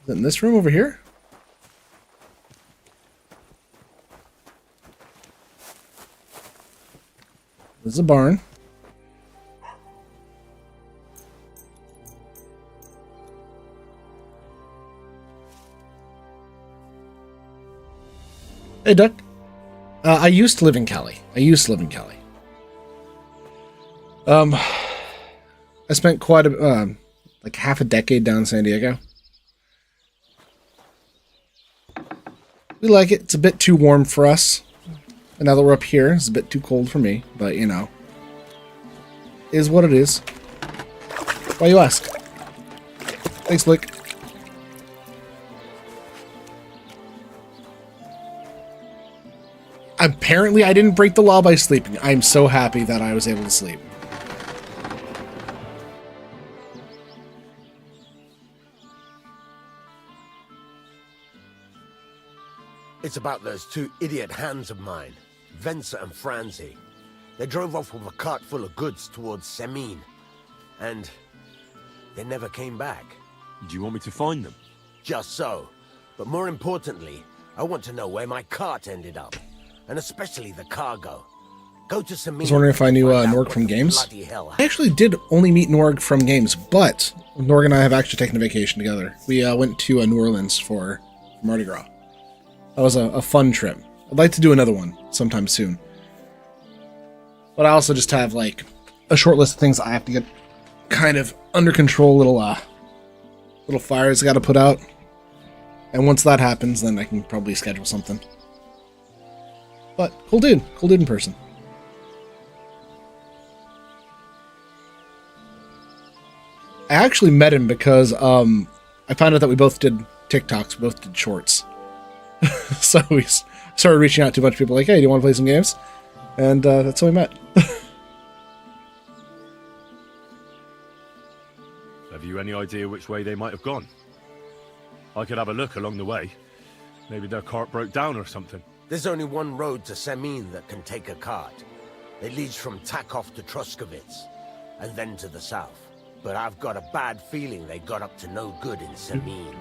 Is it in this room over here? This is a barn. Hey, Duck. I used to live in Cali. I spent quite a, like half a decade down in San Diego. We like it. It's a bit too warm for us. And now that we're up here, it's a bit too cold for me. But, you know, is what it is. Why you ask? Thanks, Blake. Apparently, I didn't break the law by sleeping. I'm so happy that I was able to sleep. It's about those two idiot hands of mine, Venser and Franzi. They drove off with a cart full of goods towards Semin, and they never came back. Do you want me to find them? Just so. But more importantly, I want to know where my cart ended up, and especially the cargo. Go to Semin. I was wondering if I knew Norg from games. I actually did only meet Norg from games, but Norg and I have actually taken a vacation together. We went to New Orleans for Mardi Gras. That was a fun trip. I'd like to do another one sometime soon. But I also just have like a short list of things I have to get kind of under control, little fires I got to put out. And once that happens, then I can probably schedule something. But cool dude in person. I actually met him because I found out that we both did TikToks, we both did shorts. So we started reaching out to a bunch of people like, hey, do you want to play some games? And that's how we met. Have you any idea which way they might have gone? I could have a look along the way. Maybe their cart broke down or something. There's only one road to Semin that can take a cart. It leads from Takov to Troskovitz, and then to the south. But I've got a bad feeling they got up to no good in Semin.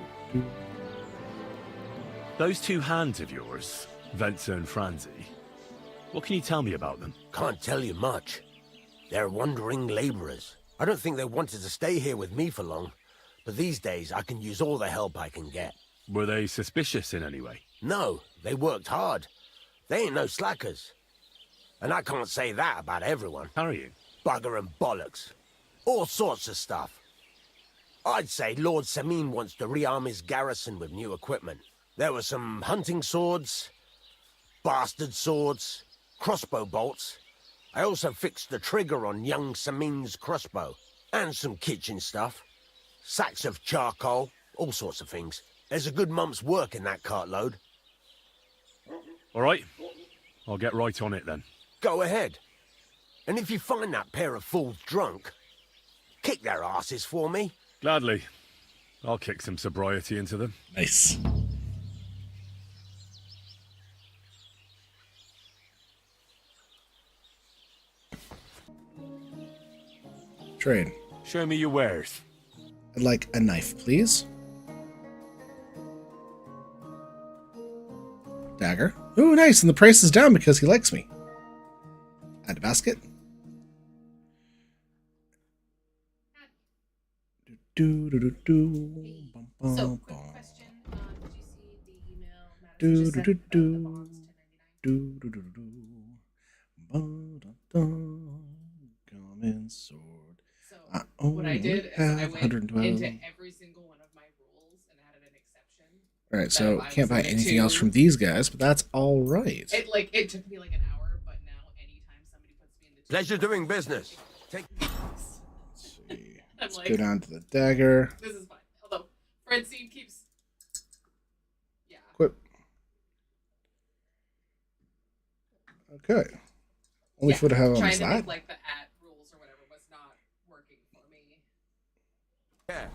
Those two hands of yours, Venser and Franzi, what can you tell me about them? Can't tell you much. They're wandering laborers. I don't think they wanted to stay here with me for long, but these days I can use all the help I can get. Were they suspicious in any way? No, they worked hard. They ain't no slackers. And I can't say that about everyone. How are you? Bugger and bollocks. All sorts of stuff. I'd say Lord Samin wants to rearm his garrison with new equipment. There were some hunting swords, bastard swords, crossbow bolts. I also fixed the trigger on young Samin's crossbow. And some kitchen stuff. Sacks of charcoal, all sorts of things. There's a good month's work in that cartload. All right. I'll get right on it then. Go ahead. And if you find that pair of fools drunk, kick their asses for me. Gladly. I'll kick some sobriety into them. Nice. Trade. Show me your wares. I'd like a knife, please. Dagger. Ooh, nice. And the price is down because he likes me. Add a basket. Do do do do. So, quick question. Did you see the email Do Madison do just do sent about the do. bonds Do do do do. Ba-da-da. Common sword. So I what I only did is have I went 112. into every single one of my rules and added an exception. All right, that so if I can't was buy going anything else to- from these guys, but that's all right. It took me like an hour, but now anytime somebody puts me in the Pleasure doing business. Take. Let's see. I'm Let's like, go down to the dagger. this is fine. Although Francine keeps Equip. Okay. Only food I have on trying is to that. make like the at rules or whatever was not working for me. Yeah.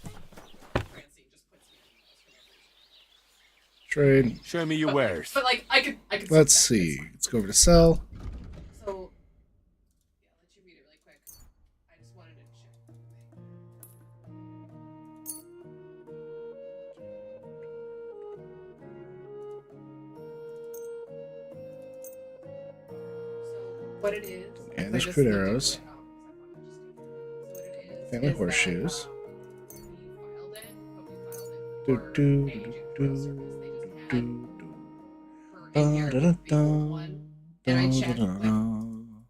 Francine just puts me in emails for no reason. Trade. Show me your wares. But like I could Let's see. Let's go over to sell. So yeah, I'll let you read it really quick. I just wanted to check something. So what it is? Okay, I there's just crude looked into arrows. it, 'cause I wanted to just do it. So what it is Family is that, horseshoes. we filed it, but we filed it Do for do age do and do Royal Service. They just had do do. her in here with the old one. And I checked, like, Da-da-da.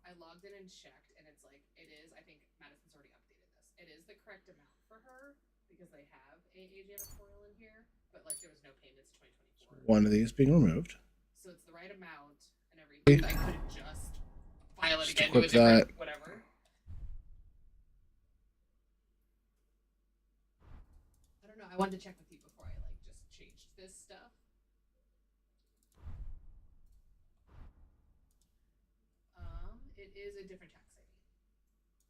I logged in and checked, and it's like, it is, I think Madison's already updated this. It is the correct amount for her, because they have a janitorial in here, but like there was no payments 2024. One of these being removed. So it's the right amount and everything. I couldn't just file it Just again, do a equip different that. whatever. I don't know, I wanted to check with you before I like just changed this stuff. It is a different tax ID. Yeah.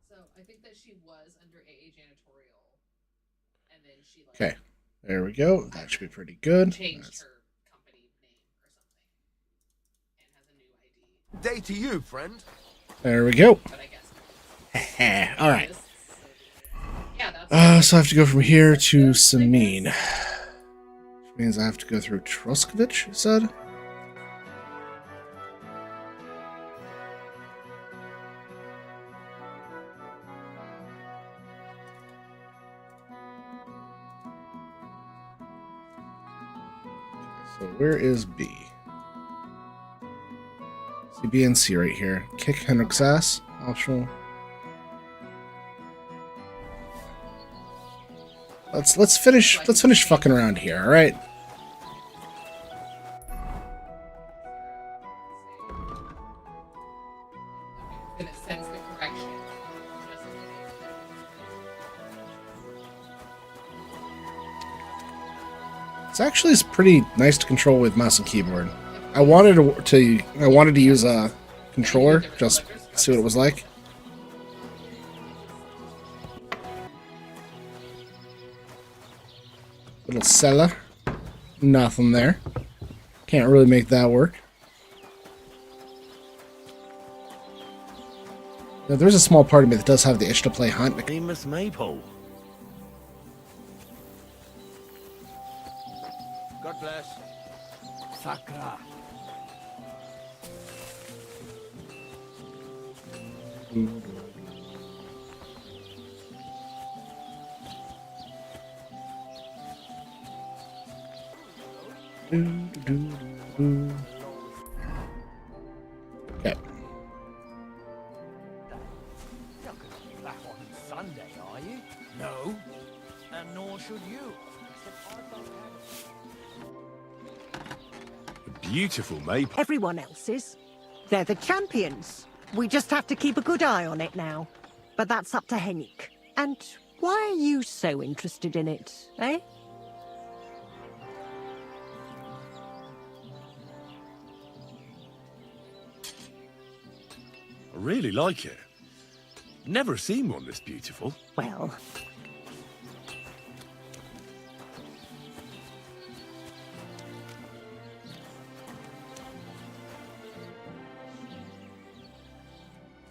So I think that she was under AA janitorial, and then she like Okay. There we go. That should be pretty good. changed her company name or something, and has a new ID. Day to you, friend. There we go. But I guess. All right. Yeah, that's. So I have to go from here to Samin. Which means I have to go through Truskovich, you said? So where is B? See B and C right here. Kick Henrik's ass. Optional. Let's finish fucking around here, alright? And it sends the correction. It's actually pretty nice to control with mouse and keyboard. I wanted to use a controller just to see what it was like. Little cellar. Nothing there. Can't really make that work. Now, there's a small part of me that does have the itch to play Hunt. Famous Maypole. God bless. Sakra. Okay. Not gonna be back on Sunday, are you? No. And nor should you. A beautiful maypole. Everyone else is. They're the champions. We just have to keep a good eye on it now. But that's up to Henrik. And why are you so interested in it, eh? I really like it. Never seen one this beautiful. Well,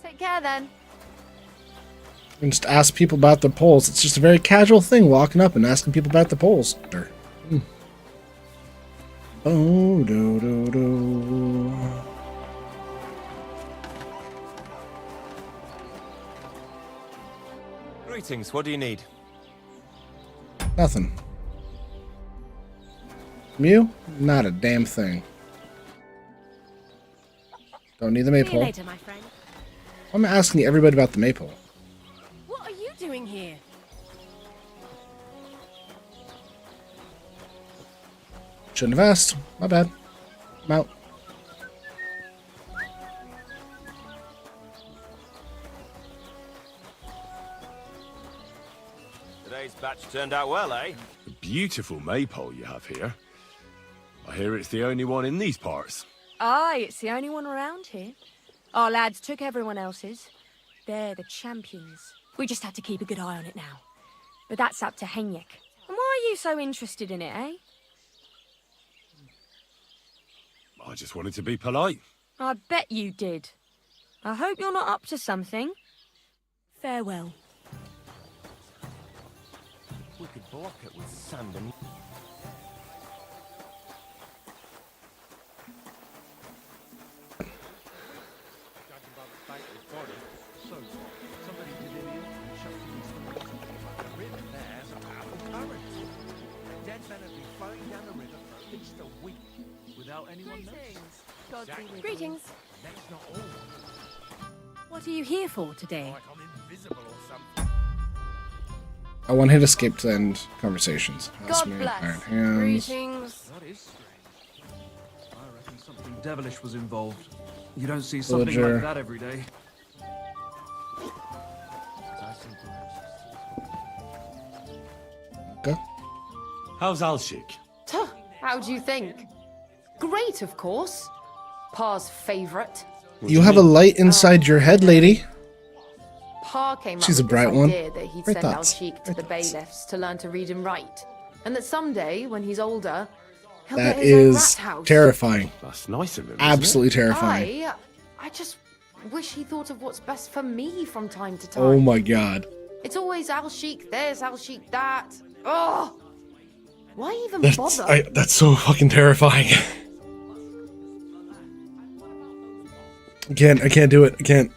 Take care then. And just ask people about the polls. It's just a very casual thing, walking up and asking people about the polls. Oh, do, do, do. Greetings, what do you need? Nothing. From you? Not a damn thing. Don't need the See you maypole. later, my friend. I'm asking everybody about the maypole. What are you doing here? Shouldn't have asked. My bad. I'm out. Today's batch turned out well, eh? A beautiful maypole you have here. I hear it's the only one in these parts. Aye, it's the only one around here. Our lads took everyone else's. They're the champions. We just had to keep a good eye on it now. But that's up to Henrik. And why are you so interested in it, eh? I just wanted to be polite. I bet you did. I hope you're not up to something. Farewell. We could block it with sand and... Greetings. What are you here for today? I one hit escape to end conversations. God Me, bless. Iron Hands. Greetings. That is strange. I reckon something devilish was involved. You don't see something Villager. like that every day. Okay. How's Alshik? Tuh, how do you think? Great, of course. Pa's favourite. You have a light inside your head, lady. Pa came She's up a with bright this one. idea that he'd Great send thoughts. Al-Sheikh to the bailiffs to learn to read and write, and that someday, when he's older, he'll That get his own is rat house. terrifying. That's nice of him. Absolutely terrifying. I just wish he thought of what's best for me from time to time. Oh my god. It's always Al-Sheikh this, Al-Sheikh that. Oh, why even That's, bother? that's so fucking terrifying. I can't do it. I can't.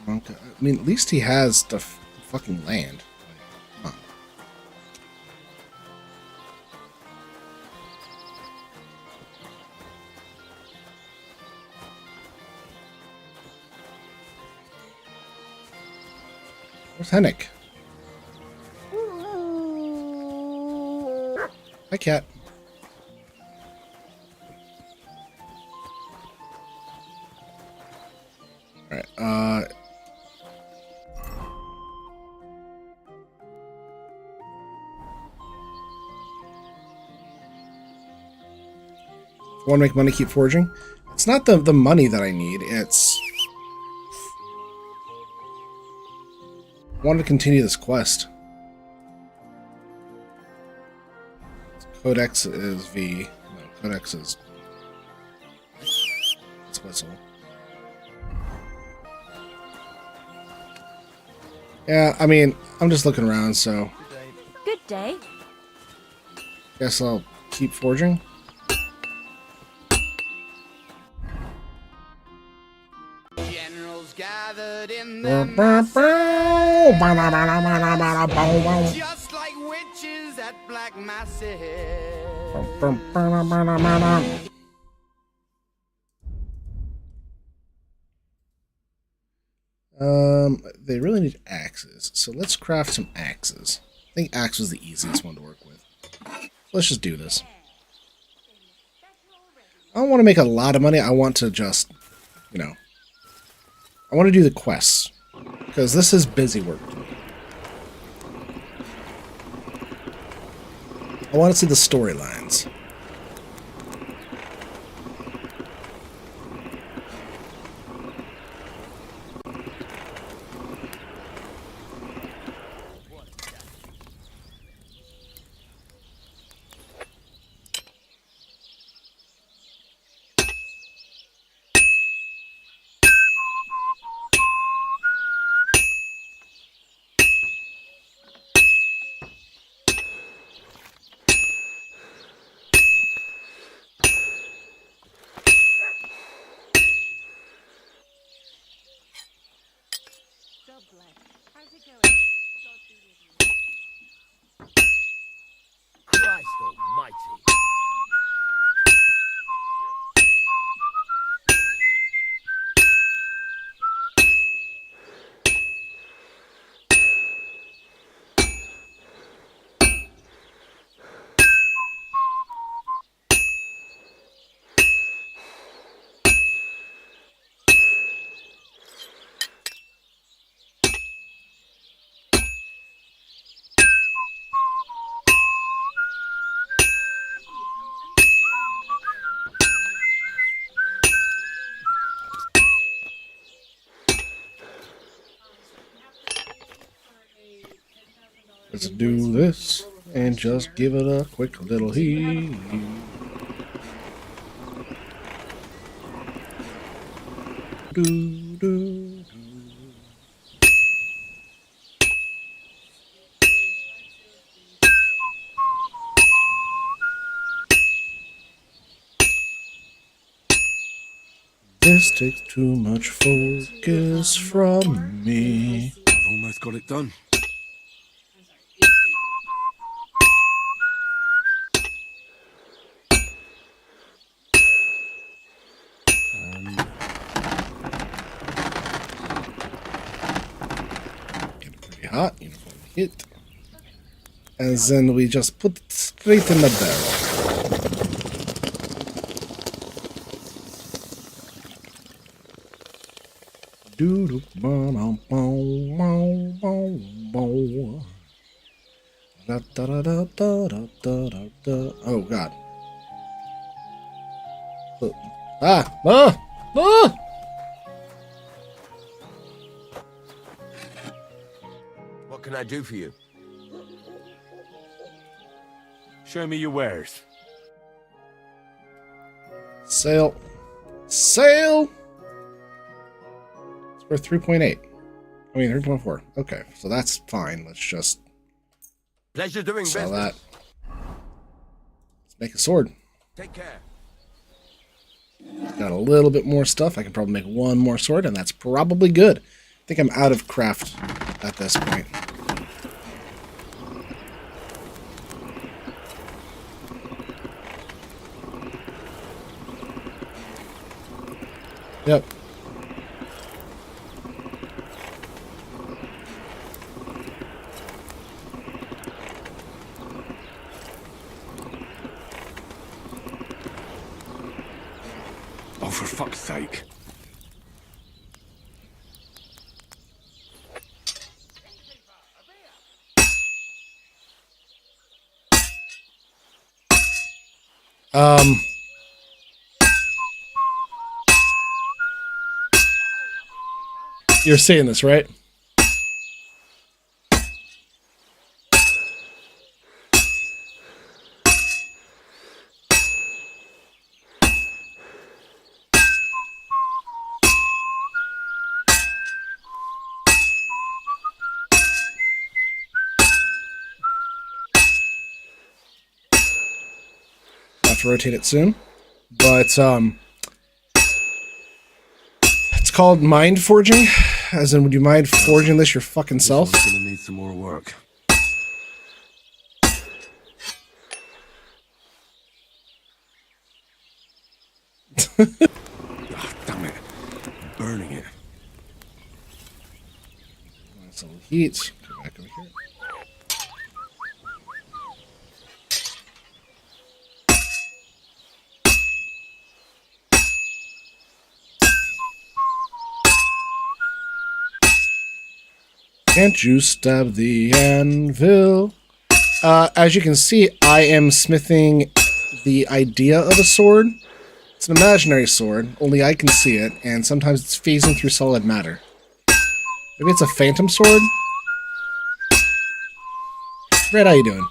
Okay. I mean, at least he has the fucking land. Like, come on. Where's Henrik? Hi, cat. Alright, want to make money, keep forging. It's not the money that I need, it's... I want to continue this quest. Codex is V. No, Codex is... It's whistle. Yeah, I mean, I'm just looking around, so Good day. guess I'll keep forging. Generals gathered in just like witches at black masses. They really need axes, so let's craft some axes. I think axe was the easiest one to work with. Let's just do this. I don't want to make a lot of money. I want to just, you know, I want to do the quests, because this is busy work to me. I want to see the storylines. Christ almighty. Let's do this and just give it a quick little heat. This takes too much focus from me. I've almost got it done. Pretty hot, uniform hit. And then we just put it straight in the barrel. Doo ba dum bow bow bow bow. Da da da da da da da da. Oh God. Ah! What can I do for you? Show me your wares. Sale. Sale! It's worth 3.8. I mean, 3.4. Okay, so that's fine. Let's just Pleasure doing sell business. that. Let's make a sword. Take care. Got a little bit more stuff. I can probably make one more sword, and that's probably good. I think I'm out of craft at this point. Yep. Oh, for fuck's sake. You're seeing this, right? have to rotate it soon. But it's called mind forging. As in, would you mind forging this your fucking self? This one's gonna need some more work. Oh, damn it. I'm burning it. That's a little heat. Go back over here. Can't you stab the anvil? As you can see, I am smithing the idea of a sword. It's an imaginary sword, only I can see it, and sometimes it's phasing through solid matter. Maybe it's a phantom sword? Red, how you doing?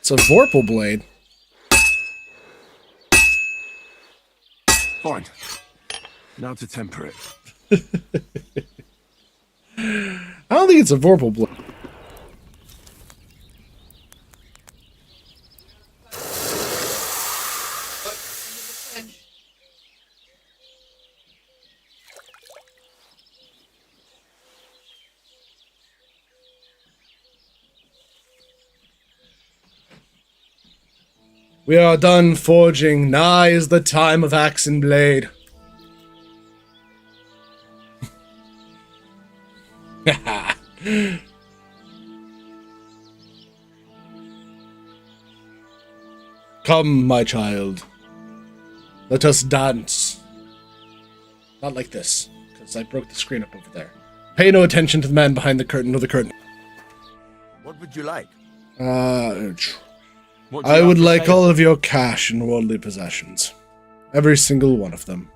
It's a Vorpal blade. Fine. Now to temper it. I don't think it's a Vorpal blade. We are done forging. Nigh is the time of axe and blade. Come, my child. Let us dance. Not like this, because I broke the screen up over there. Pay no attention to the man behind the curtain or the curtain. What would you like? I would like all of your cash and worldly possessions. Every single one of them.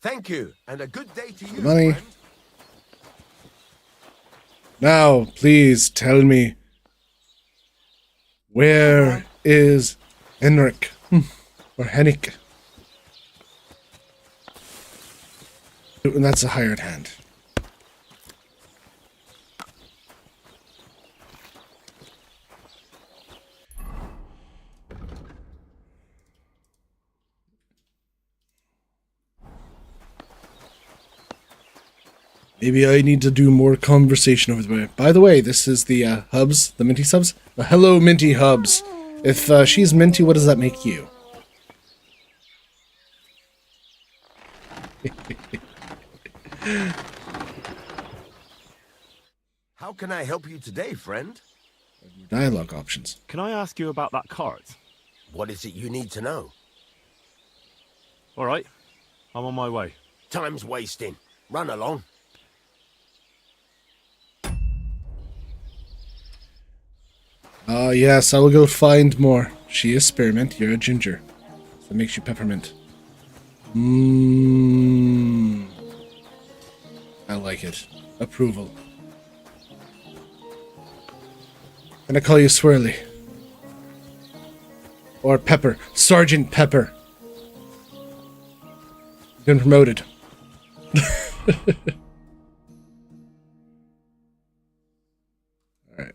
Thank you, and a good day to you, Money. friend. Now, please tell me, where is Henrik? Or Henrik? And that's a hired hand. Maybe I need to do more conversation over there. By the way, this is the Hubs, the Minty subs. Hello, Minty Hubs. If she's Minty, what does that make you? How can I help you today, friend? Dialogue options. Can I ask you about that cart? What is it you need to know? All right, I'm on my way. Time's wasting. Run along. Yes, I will go find more. She is spearmint, you're a ginger. That makes you peppermint. I like it. Approval. I'm gonna call you Swirly. Or Pepper. Sergeant Pepper. Been promoted. Alright.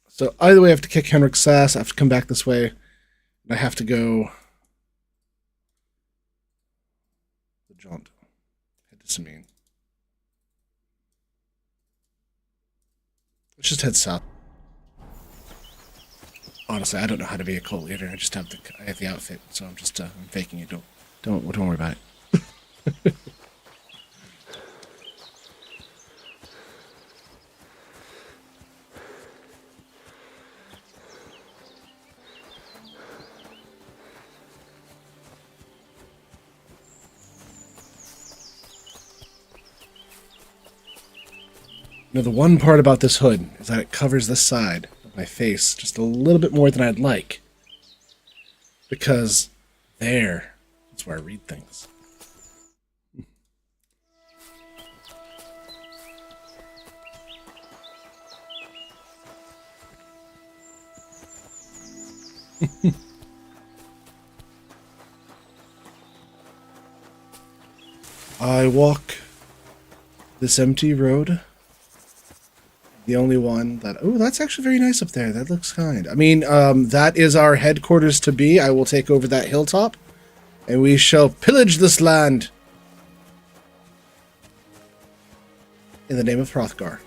So either way I have to kick Henrik's ass, I have to come back this way. And I have to go the jaunt. Head to Samine. Let's just head south. Honestly, I don't know how to be a cult leader. I just have the outfit, so I'm just I'm faking it. Don't worry about it. You know, the one part about this hood is that it covers this side of my face just a little bit more than I'd like. Because that's where I read things. I walk this empty road. The only one that... Oh, that's actually very nice up there. That looks kind. I mean, that is our headquarters to be. I will take over that hilltop, and we shall pillage this land in the name of Hrothgar.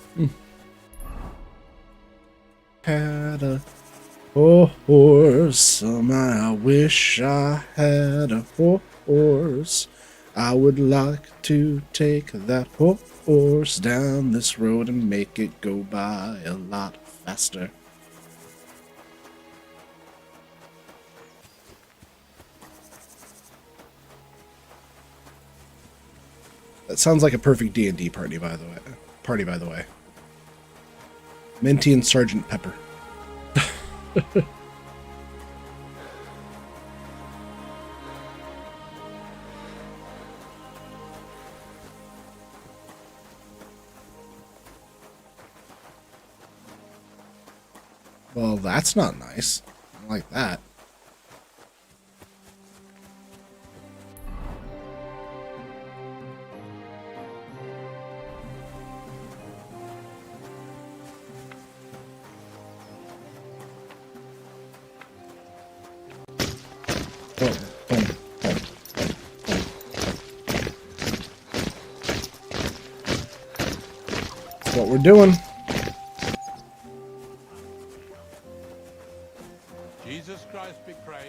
Had a horse, I wish I had a horse. I would like to take that horse down this road and make it go by a lot faster. That sounds like a perfect D&D party, by the way. Minty and Sergeant Pepper. Well, that's not nice. I don't like that. That's what we're doing. Jesus Christ be praised.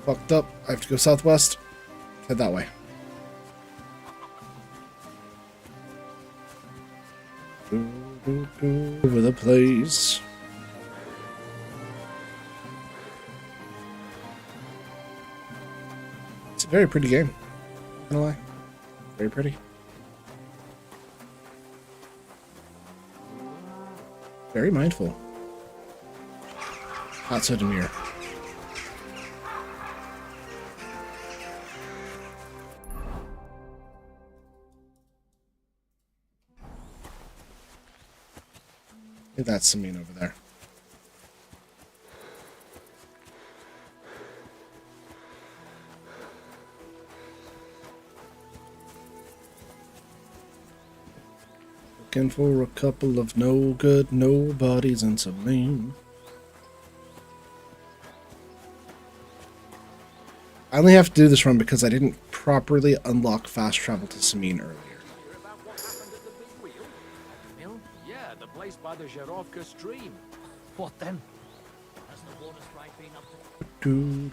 Fucked up. I have to go southwest. Head that way. Over the place. It's a very pretty game. Not gonna lie. Very pretty. Very mindful. Not so demure. I think that's Samin over there. Looking for a couple of no good nobodies and Samin. I only have to do this run because I didn't properly unlock fast travel to Samin earlier. Yeah, the place by the Zherovka stream. What then? Has the water sprite been up to...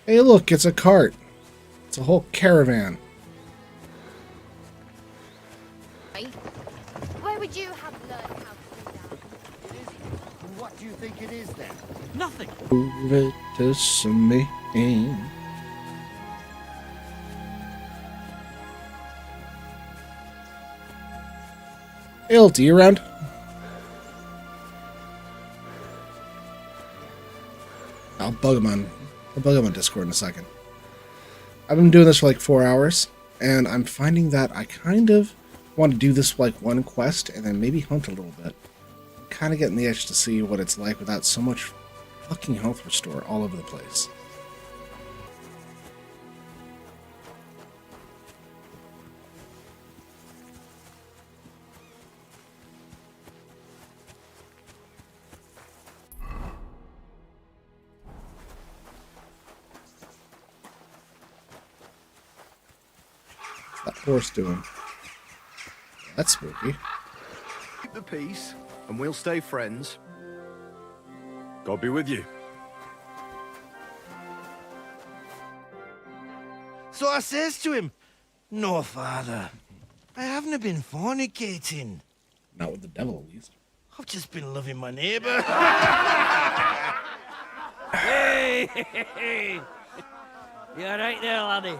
Hey, look, it's a cart. It's a whole caravan. Where would you have learned how to do that? What do you think it is then? Nothing. Prove it to Samin. Hey, LT, you around? I'll bug him on Discord in a second. I've been doing this for like 4 hours, and I'm finding that I kind of want to do this like one quest and then maybe hunt a little bit. I'm kind of getting the itch to see what it's like without so much fucking health restore all over the place. What's that horse doing? That's spooky. Keep the peace, and we'll stay friends. God be with you. So I says to him, "No, father, I haven't been fornicating. Not with the devil, at least. I've just been loving my neighbour." Hey! You alright there, laddie?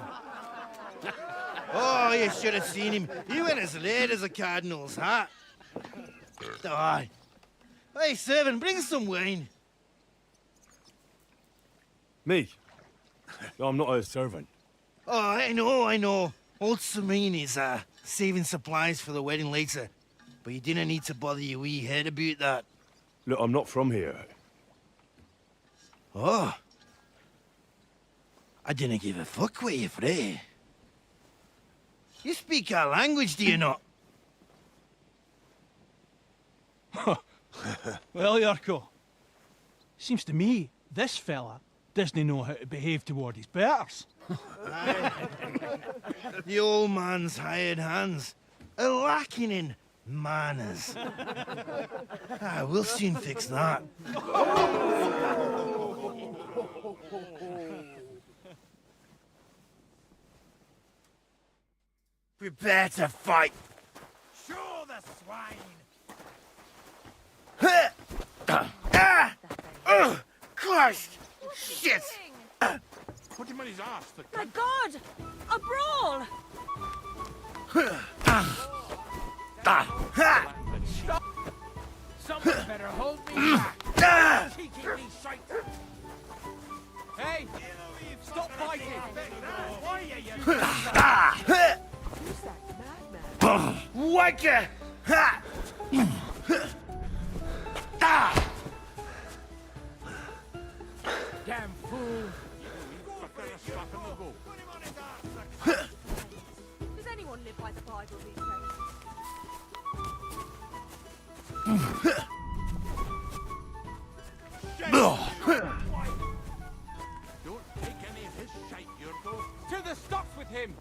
Oh, you should have seen him. He went as late as a cardinal's hat. Aye. Hey, servant, bring some wine. Me? I'm not a servant. Oh, I know. Old Samin is saving supplies for the wedding later. But you didn't need to bother your wee head about that. Look, I'm not from here. Oh. I didn't give a fuck what you frae. You speak our language, do you not? Well, Yarko, seems to me this fella doesn't know how to behave toward his betters. The old man's hired hands are lacking in manners. We'll soon fix that. Prepare to fight. Show the swine. Christ! Shit! Put him on his ass. My God! A brawl! Someone better hold me back. Cheeky wee shite. Hey, stop fighting. Why are you? Wanker! Damn fool. Does anyone live by the Bible these days? Don't take any of his shite, Yurko. To the stocks with him.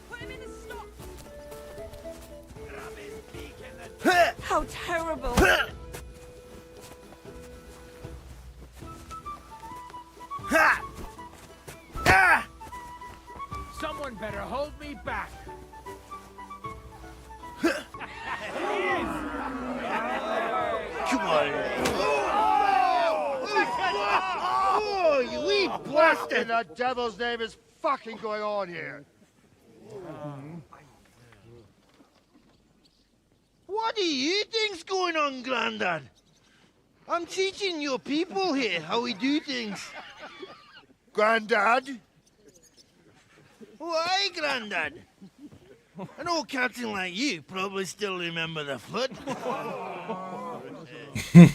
Put him in the stocks! How terrible! Someone better hold me back. Come on. Oh, you wee blasted! What in the devil's name is fucking going on here? What do you think's going on, Grandad? I'm teaching your people here how we do things. Grandad? Why, Grandad? An old captain like you probably still remember the flood.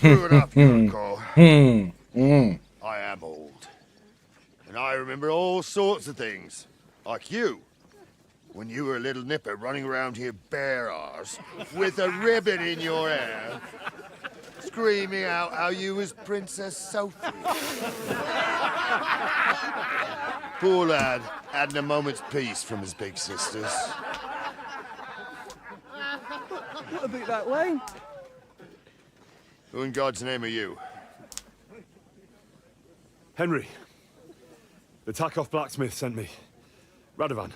True enough, Yurko. I am old. And I remember all sorts of things. Like you. When you were a little nipper running around here bare arse, with a ribbon in your hair, screaming out how you was Princess Sophie. Poor lad, hadn't a moment's peace from his big sisters. What about that wine? Who in God's name are you? Henry. The Takoff blacksmith sent me. Radovan.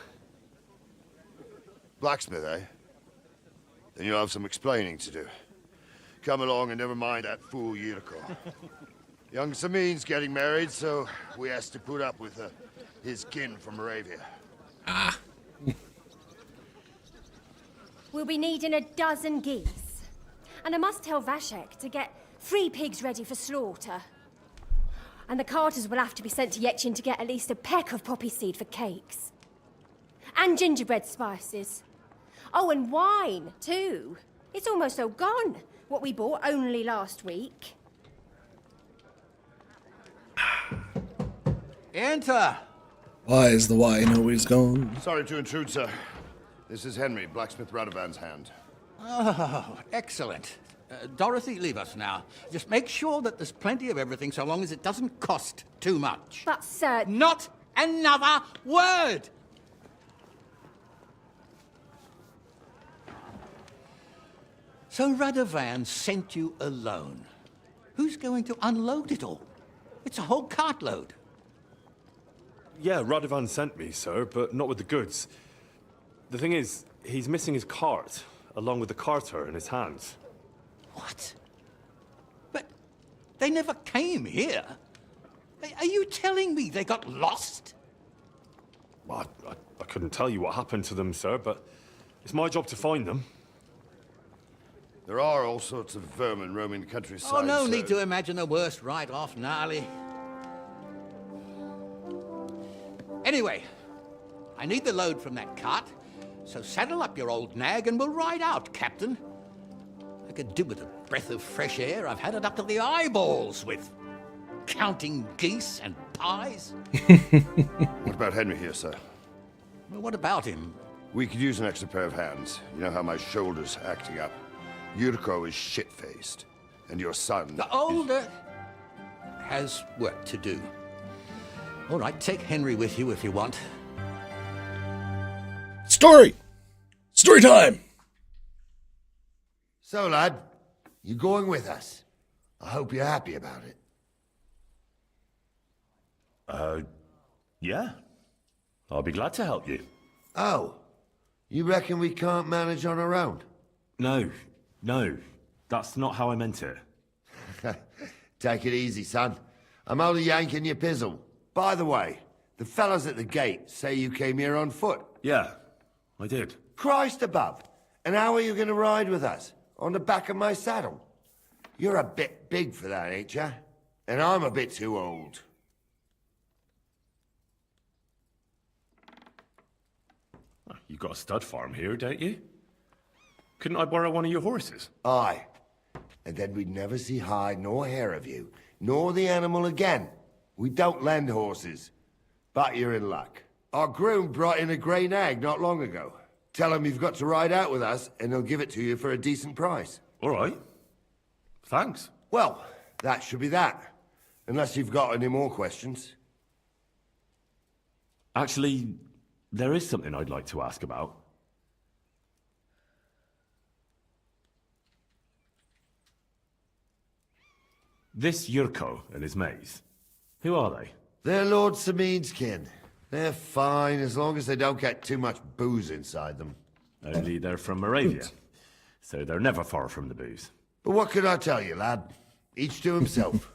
Blacksmith, eh? Then you'll have some explaining to do. Come along and never mind that fool Yurko. Young Samin's getting married, so we has to put up with his kin from Moravia. We'll be needing a dozen geese. And I must tell Vashek to get 3 pigs ready for slaughter. And the carters will have to be sent to Yechin to get at least a peck of poppy seed for cakes. And gingerbread spices. Oh, and wine, too. It's almost all gone, what we bought only last week. Enter! Why is the wine always gone? Sorry to intrude, sir. This is Henry, blacksmith Radovan's hand. Oh, excellent. Dorothy, leave us now. Just make sure that there's plenty of everything so long as it doesn't cost too much. But, sir... Not another word! So Radovan sent you alone. Who's going to unload it all? It's a whole cartload. Yeah, Radovan sent me, sir, but not with the goods. The thing is, he's missing his cart, along with the carter in his hands. What? But they never came here. Are you telling me they got lost? Well, I couldn't tell you what happened to them, sir, but it's my job to find them. There are all sorts of vermin roaming the countryside. Oh, no sir. need to imagine the worst right off, gnarly. Anyway, I need the load from that cart, so saddle up your old nag and we'll ride out, Captain. I could do with a breath of fresh air. I've had it up to the eyeballs with counting geese and pies. What about Henry here, sir? Well, what about him? We could use an extra pair of hands. You know how my shoulder's acting up. Yuriko is shit-faced. And your son... The older has work to do. All right, take Henry with you if you want. Story! Story time! So, lad, you going with us? I hope you're happy about it. Yeah. I'll be glad to help you. Oh, you reckon we can't manage on our own? No, that's not how I meant it. Take it easy, son. I'm only yanking your pizzle. By the way, the fellas at the gate say you came here on foot. Yeah, I did. Christ above. And how are you going to ride with us? On the back of my saddle? You're a bit big for that, ain't ya? And I'm a bit too old. You got a stud farm here, don't you? Couldn't I borrow one of your horses? Aye. And then we'd never see hide nor hair of you, nor the animal again. We don't lend horses. But you're in luck. Our groom brought in a grey nag not long ago. Tell him you've got to ride out with us, and he'll give it to you for a decent price. All right. Thanks. Well, that should be that. Unless you've got any more questions. Actually, there is something I'd like to ask about. This Yurko and his mates, who are they? They're Lord Samin's kin. They're fine as long as they don't get too much booze inside them. Only they're from Moravia, so they're never far from the booze. But what can I tell you, lad? Each to himself.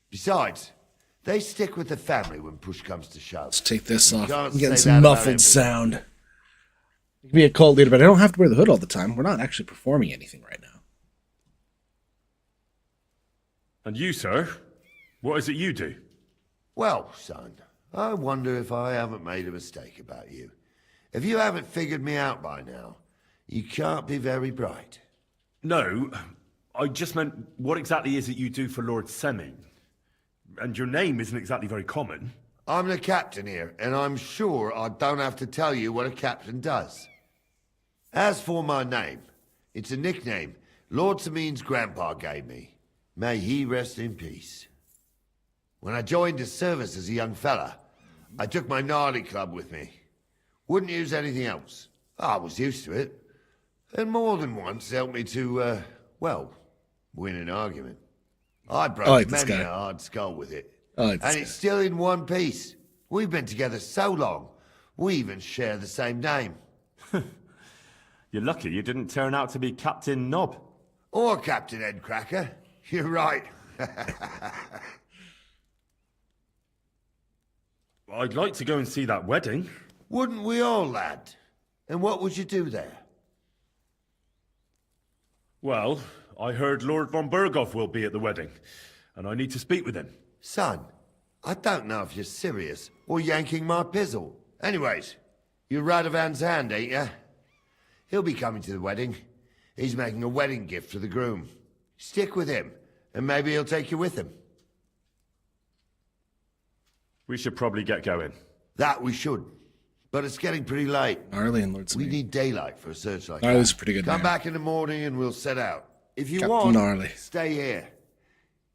Besides, they stick with the family when push comes to shove. Let's take this off. Can't I'm getting say some that about muffled everyone. sound. I can be a cult leader, but I don't have to wear the hood all the time. We're not actually performing anything right now. And you, sir? What is it you do? Well, son, I wonder if I haven't made a mistake about you. If you haven't figured me out by now, you can't be very bright. No, I just meant, what exactly is it you do for Lord Semin? And your name isn't exactly very common. I'm the captain here, and I'm sure I don't have to tell you what a captain does. As for my name, it's a nickname Lord Samin's grandpa gave me. May he rest in peace. When I joined his service as a young fella, I took my gnarly club with me. Wouldn't use anything else. I was used to it. And more than once helped me to, well, win an argument. I broke many a hard skull with it. And it's still in one piece. We've been together so long, we even share the same name. You're lucky you didn't turn out to be Captain Knob. Or Captain Headcracker. You're right. I'd like to go and see that wedding. Wouldn't we all, lad? And what would you do there? Well, I heard Lord von Burghoff will be at the wedding, and I need to speak with him. Son, I don't know if you're serious or yanking my pizzle. Anyways, you're Radovan's hand, ain't ya? He'll be coming to the wedding. He's making a wedding gift for the groom. Stick with him, and maybe he'll take you with him. We should probably get going. That we should. But it's getting pretty late. Gnarly and Lord We Samin. need daylight for a search like Gnarly's that. a pretty good Come name. back in the morning and we'll set out. If you Captain want, Gnarly. stay here.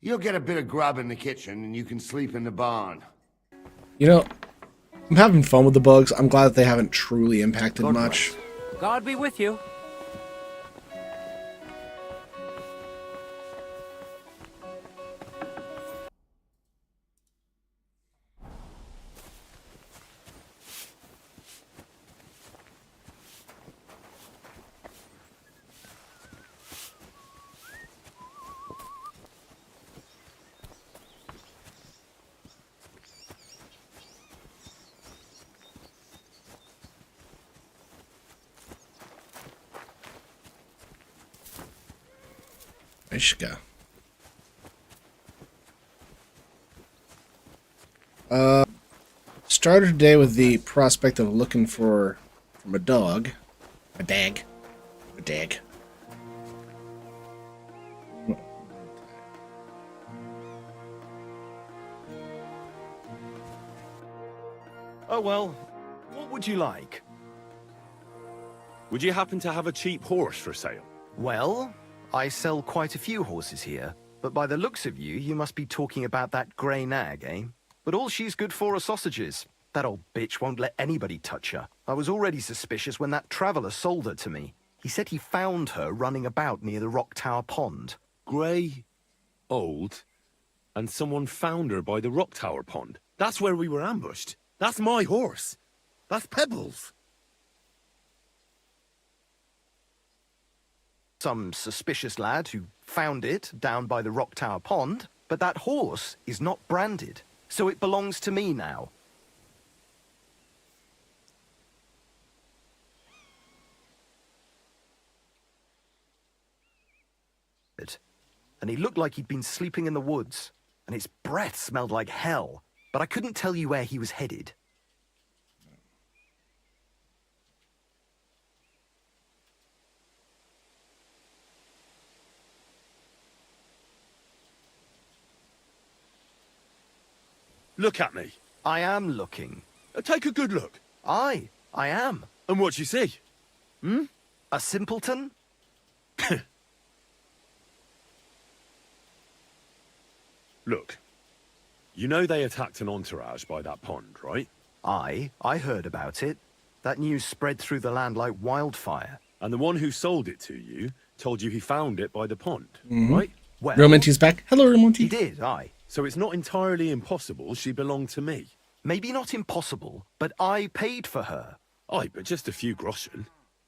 You'll get a bit of grub in the kitchen and you can sleep in the barn. You know, I'm having fun with the bugs. I'm glad that they haven't truly impacted much. God be with you. Ishka. started today with the prospect of looking from a dog. A dag. A dag. Oh well, what would you like? Would you happen to have a cheap horse for sale? Well, I sell quite a few horses here, but by the looks of you, you must be talking about that grey nag, eh? But all she's good for are sausages. That old bitch won't let anybody touch her. I was already suspicious when that traveller sold her to me. He said he found her running about near the Rock Tower Pond. Grey, old, and someone found her by the Rock Tower Pond. That's where we were ambushed. That's my horse. That's Pebbles. Some suspicious lad who found it down by the Rock Tower Pond, but that horse is not branded, so it belongs to me now. And he looked like he'd been sleeping in the woods, and his breath smelled like hell, but I couldn't tell you where he was headed. Look at me. I am looking. Take a good look. Aye, I am. And what you see? Hmm? A simpleton? Look, you know they attacked an entourage by that pond, right? Aye, I heard about it. That news spread through the land like wildfire. And the one who sold it to you told you he found it by the pond, Mm-hmm. right? Well, Romanty's back. Hello, Romanty. He did, aye. So it's not entirely impossible she belonged to me. Maybe not impossible, but I paid for her. Aye, but just a few groschen.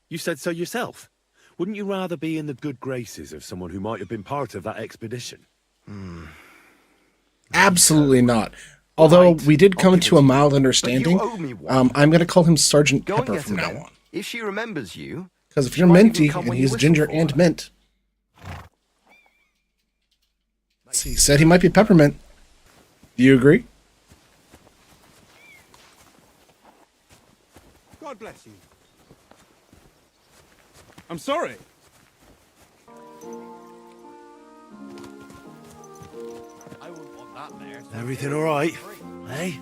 You said so yourself. Wouldn't you rather be in the good graces of someone who might have been part of that expedition? Absolutely not. Although Right. we did come I'll give to it a to you. mild understanding, But you owe me one. I'm going to call him Sergeant Go and Pepper get from her now then. on. If she remembers you... Because if she you're might even minty come and when you he's whistle ginger for and her. mint. Let's see, he said he might be peppermint. Do you agree? God bless you. I'm sorry. I wouldn't want that there. Everything all right, eh?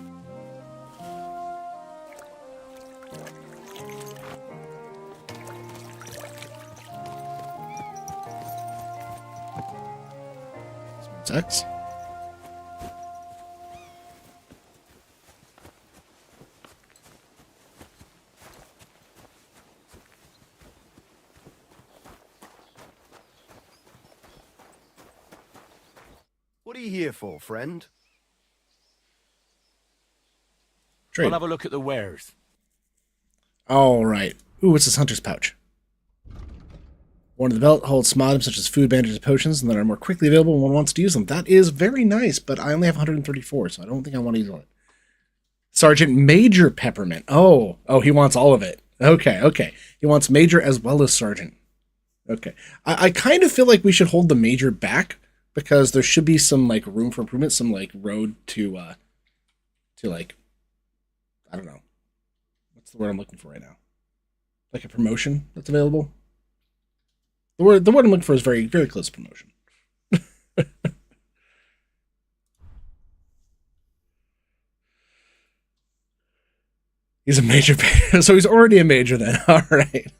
Sex? What are you here for, friend? Trade. I'll have a look at the wares. All right. Ooh, what's this hunter's pouch? Worn in the belt holds some items such as food, bandages, potions, and that are more quickly available when one wants to use them. That is very nice, but I only have 134, so I don't think I want to use it. Sergeant Major Peppermint. Oh, he wants all of it. Okay. He wants Major as well as Sergeant. Okay. I kind of feel like we should hold the Major back because there should be some like room for improvement, some like road to like, I don't know. What's the word I'm looking for right now? Like a promotion that's available? The word I'm looking for is very, very close to promotion. He's a major, so he's already a major then. All right.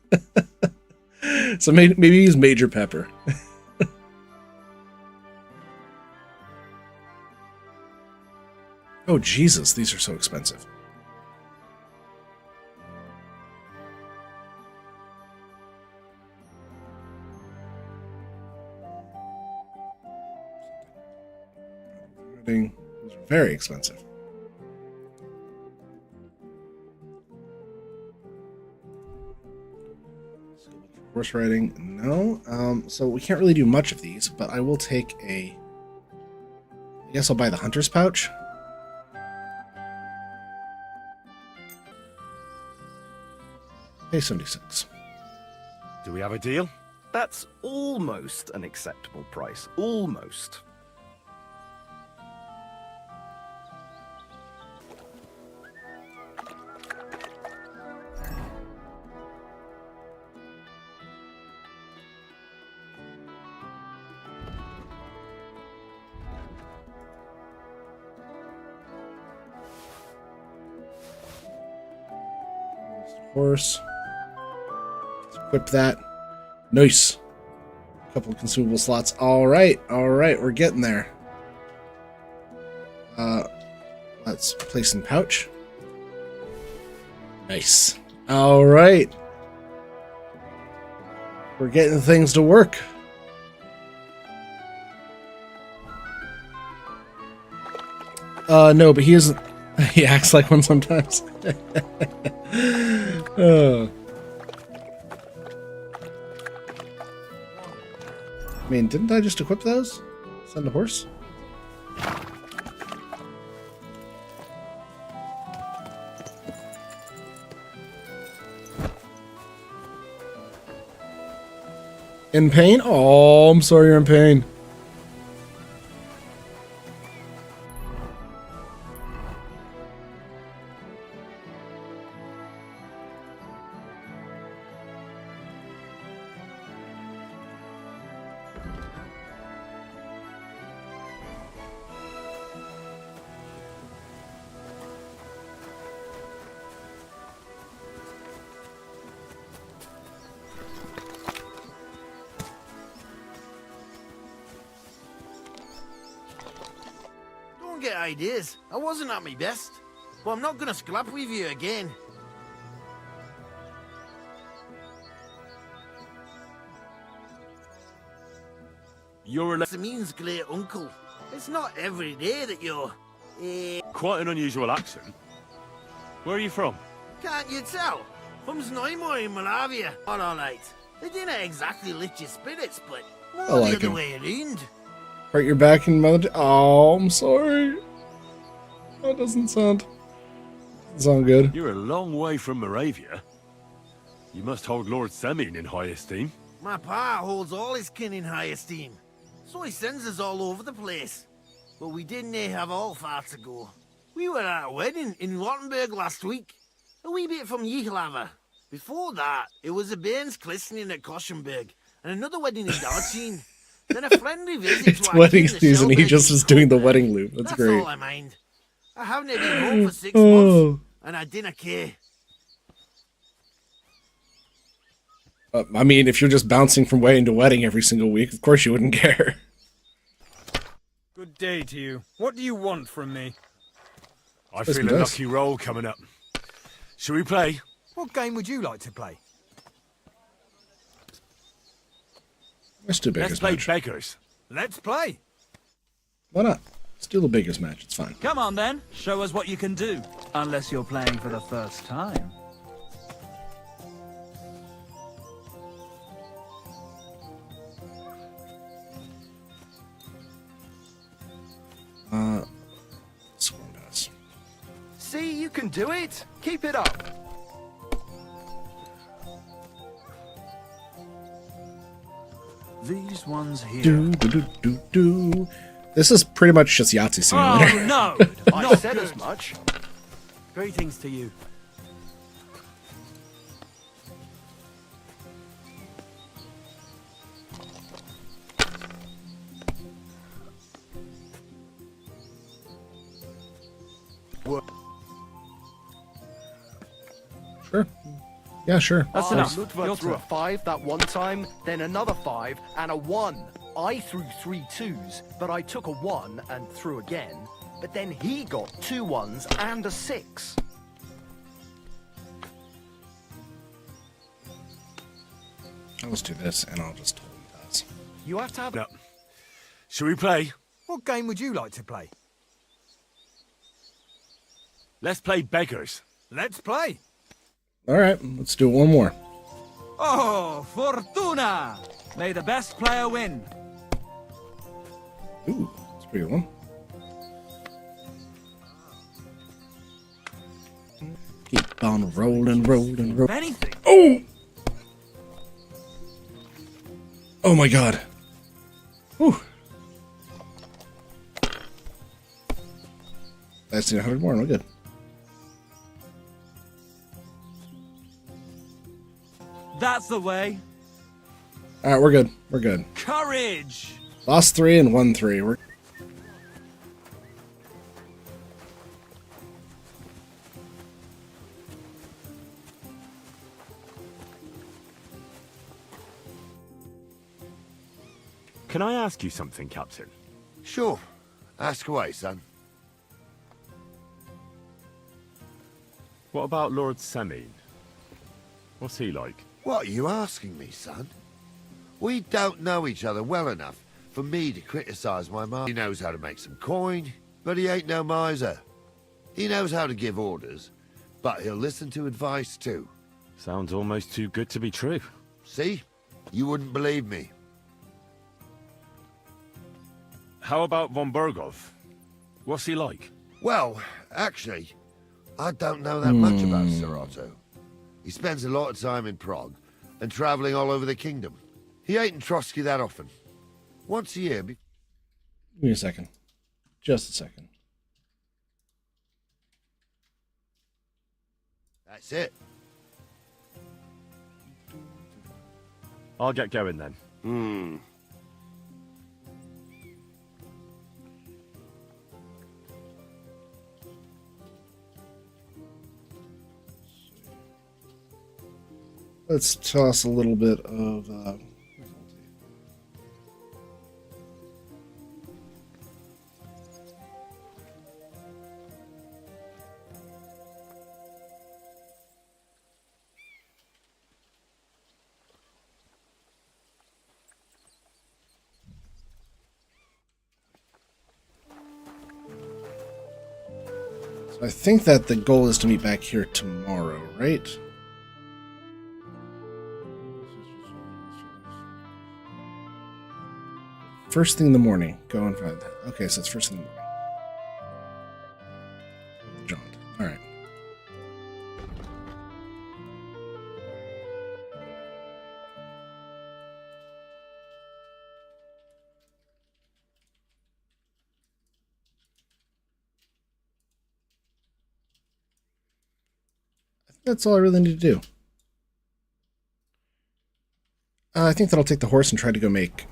So maybe he's Major Pepper. Oh Jesus, these are so expensive. Those are very expensive. Horse riding, no. So we can't really do much of these, but I will take I guess I'll buy the hunter's pouch. Pay 76. Do we have a deal? That's almost an acceptable price. Almost. Horse. Let's equip that. Nice. Couple of consumable slots. All right, we're getting there. Let's place in pouch. Nice. All right. We're getting things to work. No, but he isn't. He acts like one sometimes. Oh. I mean, didn't I just equip those? Send a horse? In pain? Oh, I'm sorry you're in pain. Don't get ideas. I wasn't at my best. But I'm not gonna scrap with you again. You're a Samin's great uncle. It's not every day that you're... quite an unusual accent. Where are you from? Can't you tell? From Znojmo in Moravia. Alright. They didn't exactly lift your spirits, but more I like the other him. way around. Hurt your back in mother. Oh, I'm sorry. That doesn't sound good. You're a long way from Moravia. You must hold Lord Semyon in high esteem. My pa holds all his kin in high esteem. So he sends us all over the place. But we didn't have all far to go. We were at a wedding in Rottenburg last week. A wee bit from Yichlava. Before that, it was a bairn's christening at Koshenberg. And another wedding in Darchin. Then a friendly visit It's to our wedding kin, the season. He Shellberg just in is doing the Coburg. wedding loop. That's great. All I mind. I haven't been home for 6 Oh. months. And I didn't care. I mean, if you're just bouncing from wedding to wedding every single week, of course you wouldn't care. Good day to you. What do you want from me? I Suppose feel he a does. lucky roll coming up. Shall we play? What game would you like to play? Let's do Let's Beggars play match. beggars. Let's play. Why not? Let's do the Beggars match. It's fine. Come on then, show us what you can do. Unless you're playing for the first time. Sworn pass. See, you can do it. Keep it up. These ones here. Do, do, do, do, do. This is pretty much just Yahtzee Simulator. Oh no! I Not said good. as much. Greetings to you. Sure. Yeah, sure. That's I enough. Ludwig Your threw a turn. 5 that one time, then another 5 and a 1. I threw 3 2s, but I took a 1 and threw again. But then he got 2 1s and a 6. Let's do this, and I'll just hold pass. You have to have... No. Shall we play? What game would you like to play? Let's play beggars. Let's play. All right, let's do one more. Oh, Fortuna! May the best player win. Ooh, that's a pretty good one. Keep on rolling, rolling, rolling. Anything. Oh! Oh my god. Whew. That's 100 more, we're good. That's the way. Alright, we're good. We're good. Courage! Lost 3 and won 3. We're... Can I ask you something, Captain? Sure. Ask away, son. What about Lord Semine? What's he like? What are you asking me, son? We don't know each other well enough for me to criticize my master. He knows how to make some coin, but he ain't no miser. He knows how to give orders, but he'll listen to advice too. Sounds almost too good to be true. See? You wouldn't believe me. How about von Bergov? What's he like? Well, actually, I don't know that much about Sir Otto. He spends a lot of time in Prague and traveling all over the kingdom. He ain't in Trotsky that often. Once a year. Give me a second. Just a second. That's it. I'll get going then. Let's toss a little bit of so I think that the goal is to meet back here tomorrow, right? First thing in the morning. Go and find that. Okay, so it's first thing in the morning. Jaunt. Alright. That's all I really need to do. I think that I'll take the horse and try to go make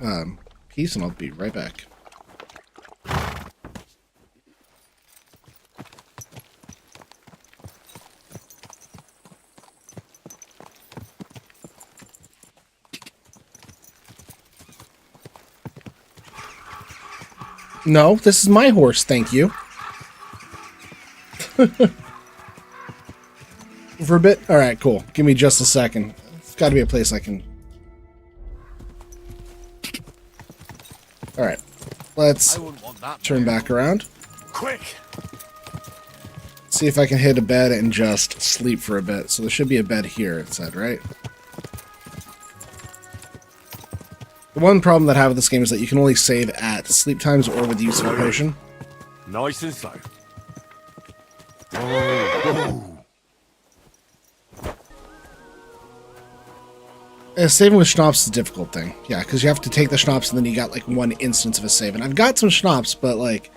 peace, and I'll be right back. No, this is my horse, thank you. For a bit? Alright, cool. Give me just a second. It's got to be a place I can... Alright. Let's turn back around. Quick! See if I can hit a bed and just sleep for a bit. So there should be a bed here, it said, right? The one problem that I have with this game is that you can only save at sleep times or with the use of a potion. Nice and slow. Saving with schnapps is a difficult thing. Yeah, because you have to take the schnapps and then you got like one instance of a save. And I've got some schnapps, but like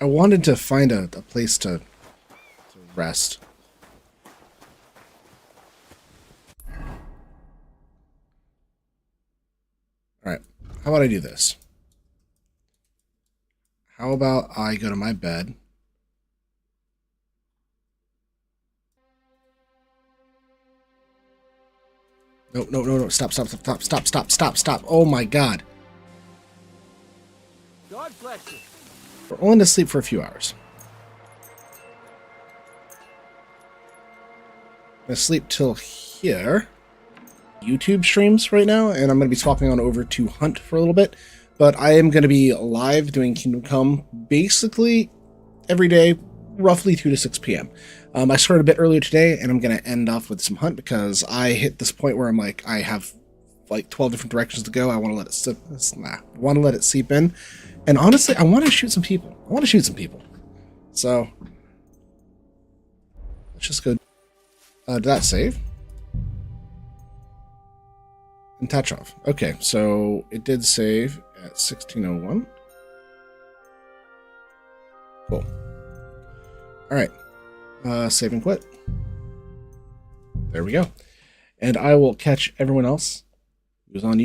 I wanted to find a place to rest. Alright, how about I do this? How about I go to my bed? No. Stop. Oh my god. God bless you. We're only to sleep for a few hours. I'm going to sleep till here. YouTube streams right now, and I'm going to be swapping on over to Hunt for a little bit. But I am going to be live doing Kingdom Come basically every day, roughly 2 to 6 p.m. I started a bit earlier today, and I'm going to end off with some Hunt because I hit this point where I'm like, I have like 12 different directions to go. I want to let it sit. I want to let it seep in. And honestly, I want to shoot some people. So let's just go. Did that save? And Tachov. Okay, so it did save at 1601. Cool. All right. Save and quit. There we go. And I will catch everyone else who's on YouTube.